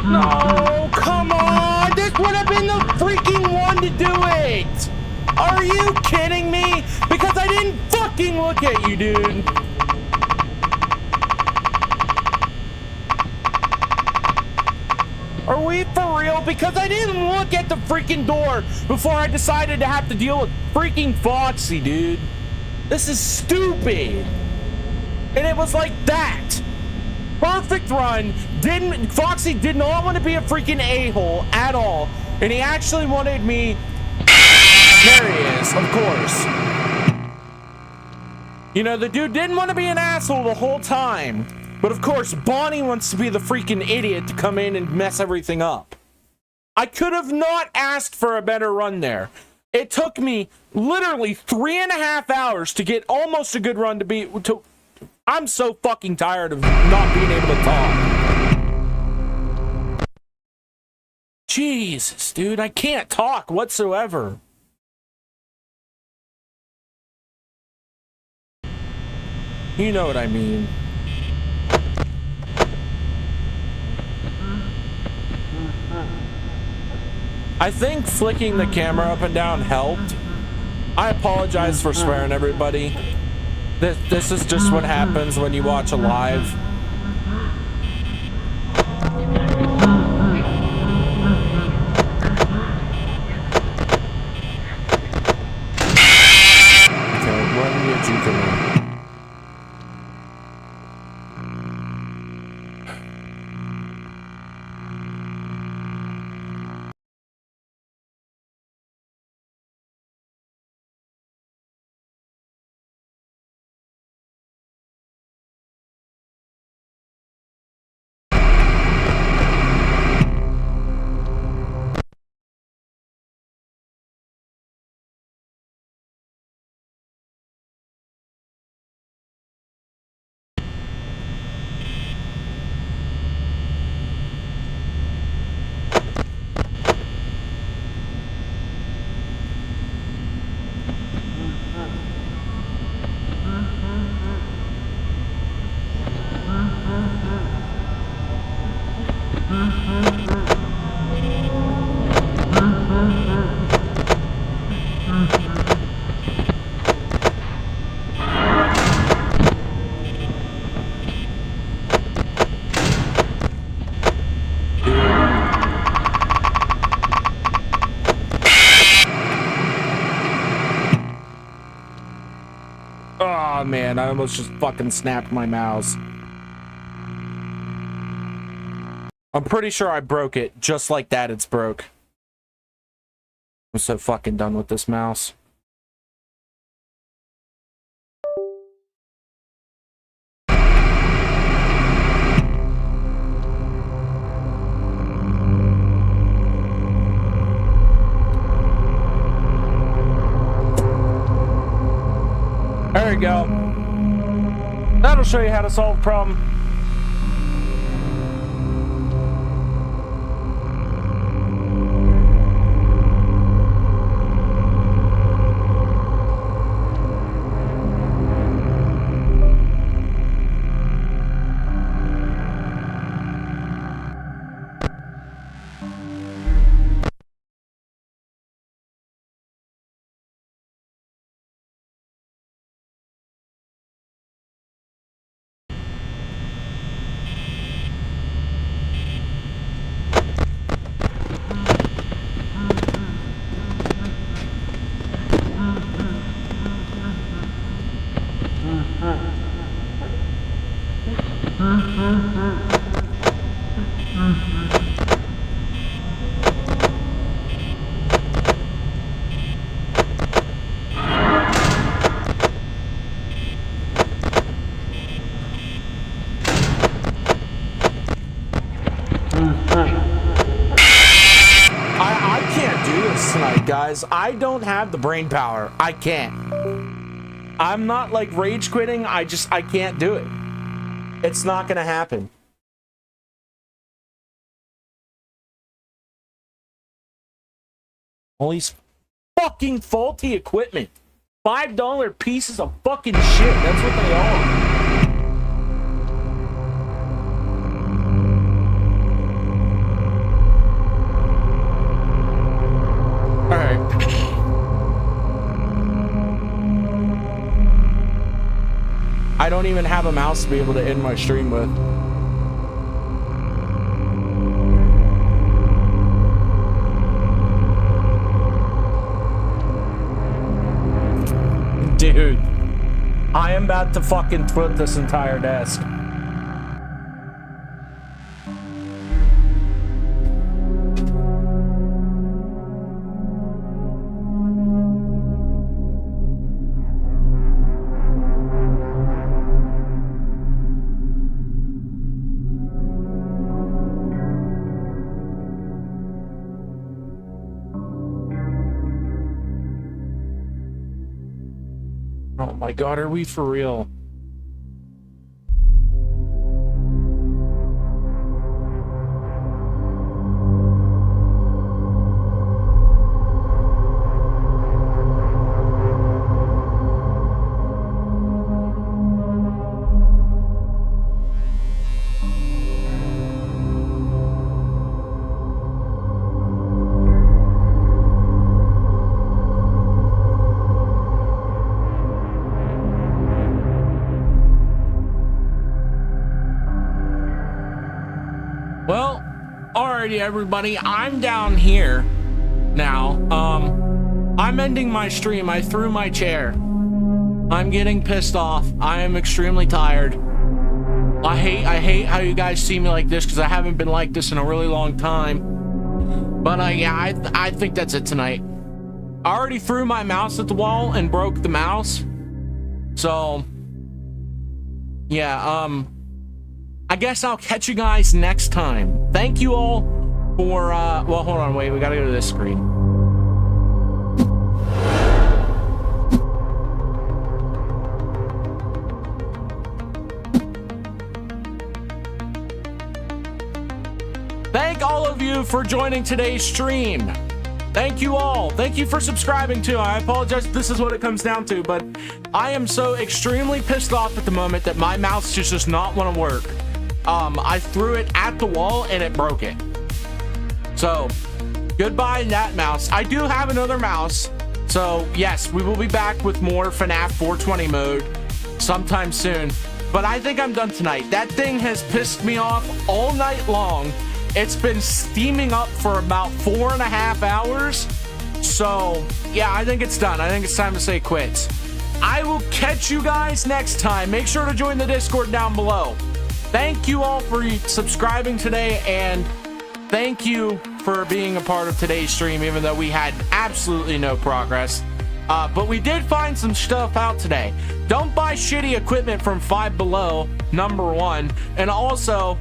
[SPEAKER 1] No, come on! This would have been the freaking one to do it! Are you kidding me? Because I didn't fucking look at you, dude! Are we for real? Because I didn't look at the freaking door before I decided to have to deal with freaking Foxy, dude. This is stupid. And it was like that. Perfect run. Foxy did not want to be a freaking a-hole at all. And he actually wanted me. There he is, of course. You know, the dude didn't want to be an asshole the whole time. But of course, Bonnie wants to be the freaking idiot to come in and mess everything up. I could have not asked for a better run there. It took me literally 3.5 hours to get almost a good run to I'm so fucking tired of not being able to talk. Jesus, dude, I can't talk whatsoever. You know what I mean. I think flicking the camera up and down helped. I apologize for swearing, everybody. This is just what happens when you watch a live. Okay, when did you come in? man, I almost just fucking snapped my mouse. I'm pretty sure I broke it. Just like that, it's broke. I'm so fucking done with this mouse. There you go. That'll show you how to solve a problem. I can't do this tonight, guys. I don't have the brain power. I can't. I'm not like rage quitting. I can't do it. It's not gonna happen. All these fucking faulty equipment. $5 pieces of fucking shit. That's what they are. I don't even have a mouse to be able to end my stream with. Dude, I am about to fucking flip this entire desk. Oh my god, are we for real? Well, alrighty everybody, I'm down here now. I'm ending my stream. I threw my chair. I'm getting pissed off. I am extremely tired. I hate how you guys see me like this because I haven't been like this in a really long time. But yeah, I think that's it tonight. I already threw my mouse at the wall and broke the mouse. So yeah, I guess I'll catch you guys next time. Thank you all for, well, hold on, wait, we gotta go to this screen. Thank all of you for joining today's stream. Thank you all. Thank you for subscribing too. I apologize if this is what it comes down to, but I am so extremely pissed off at the moment that my mouse just does not want to work. I threw it at the wall and it broke it. So, goodbye that mouse. I do have another mouse. So, yes, we will be back with more FNAF 420 mode sometime soon. But I think I'm done tonight. That thing has pissed me off all night long. It's been steaming up for about 4.5 hours. So, yeah, I think it's done. I think it's time to say quits. I will catch you guys next time. Make sure to join the Discord down below. Thank you all for subscribing today, and thank you for being a part of today's stream, even though we had absolutely no progress. But we did find some stuff out today. Don't buy shitty equipment from Five Below, #1. And also,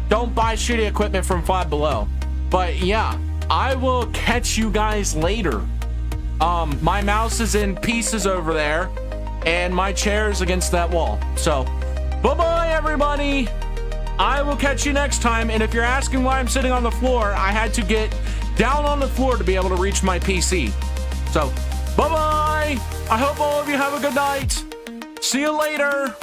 [SPEAKER 1] don't buy shitty equipment from Five Below. But yeah, I will catch you guys later. My mouse is in pieces over there, and my chair is against that wall. So, bye-bye, everybody. I will catch you next time. And if you're asking why I'm sitting on the floor, I had to get down on the floor to be able to reach my PC. So, bye-bye. I hope all of you have a good night. See you later.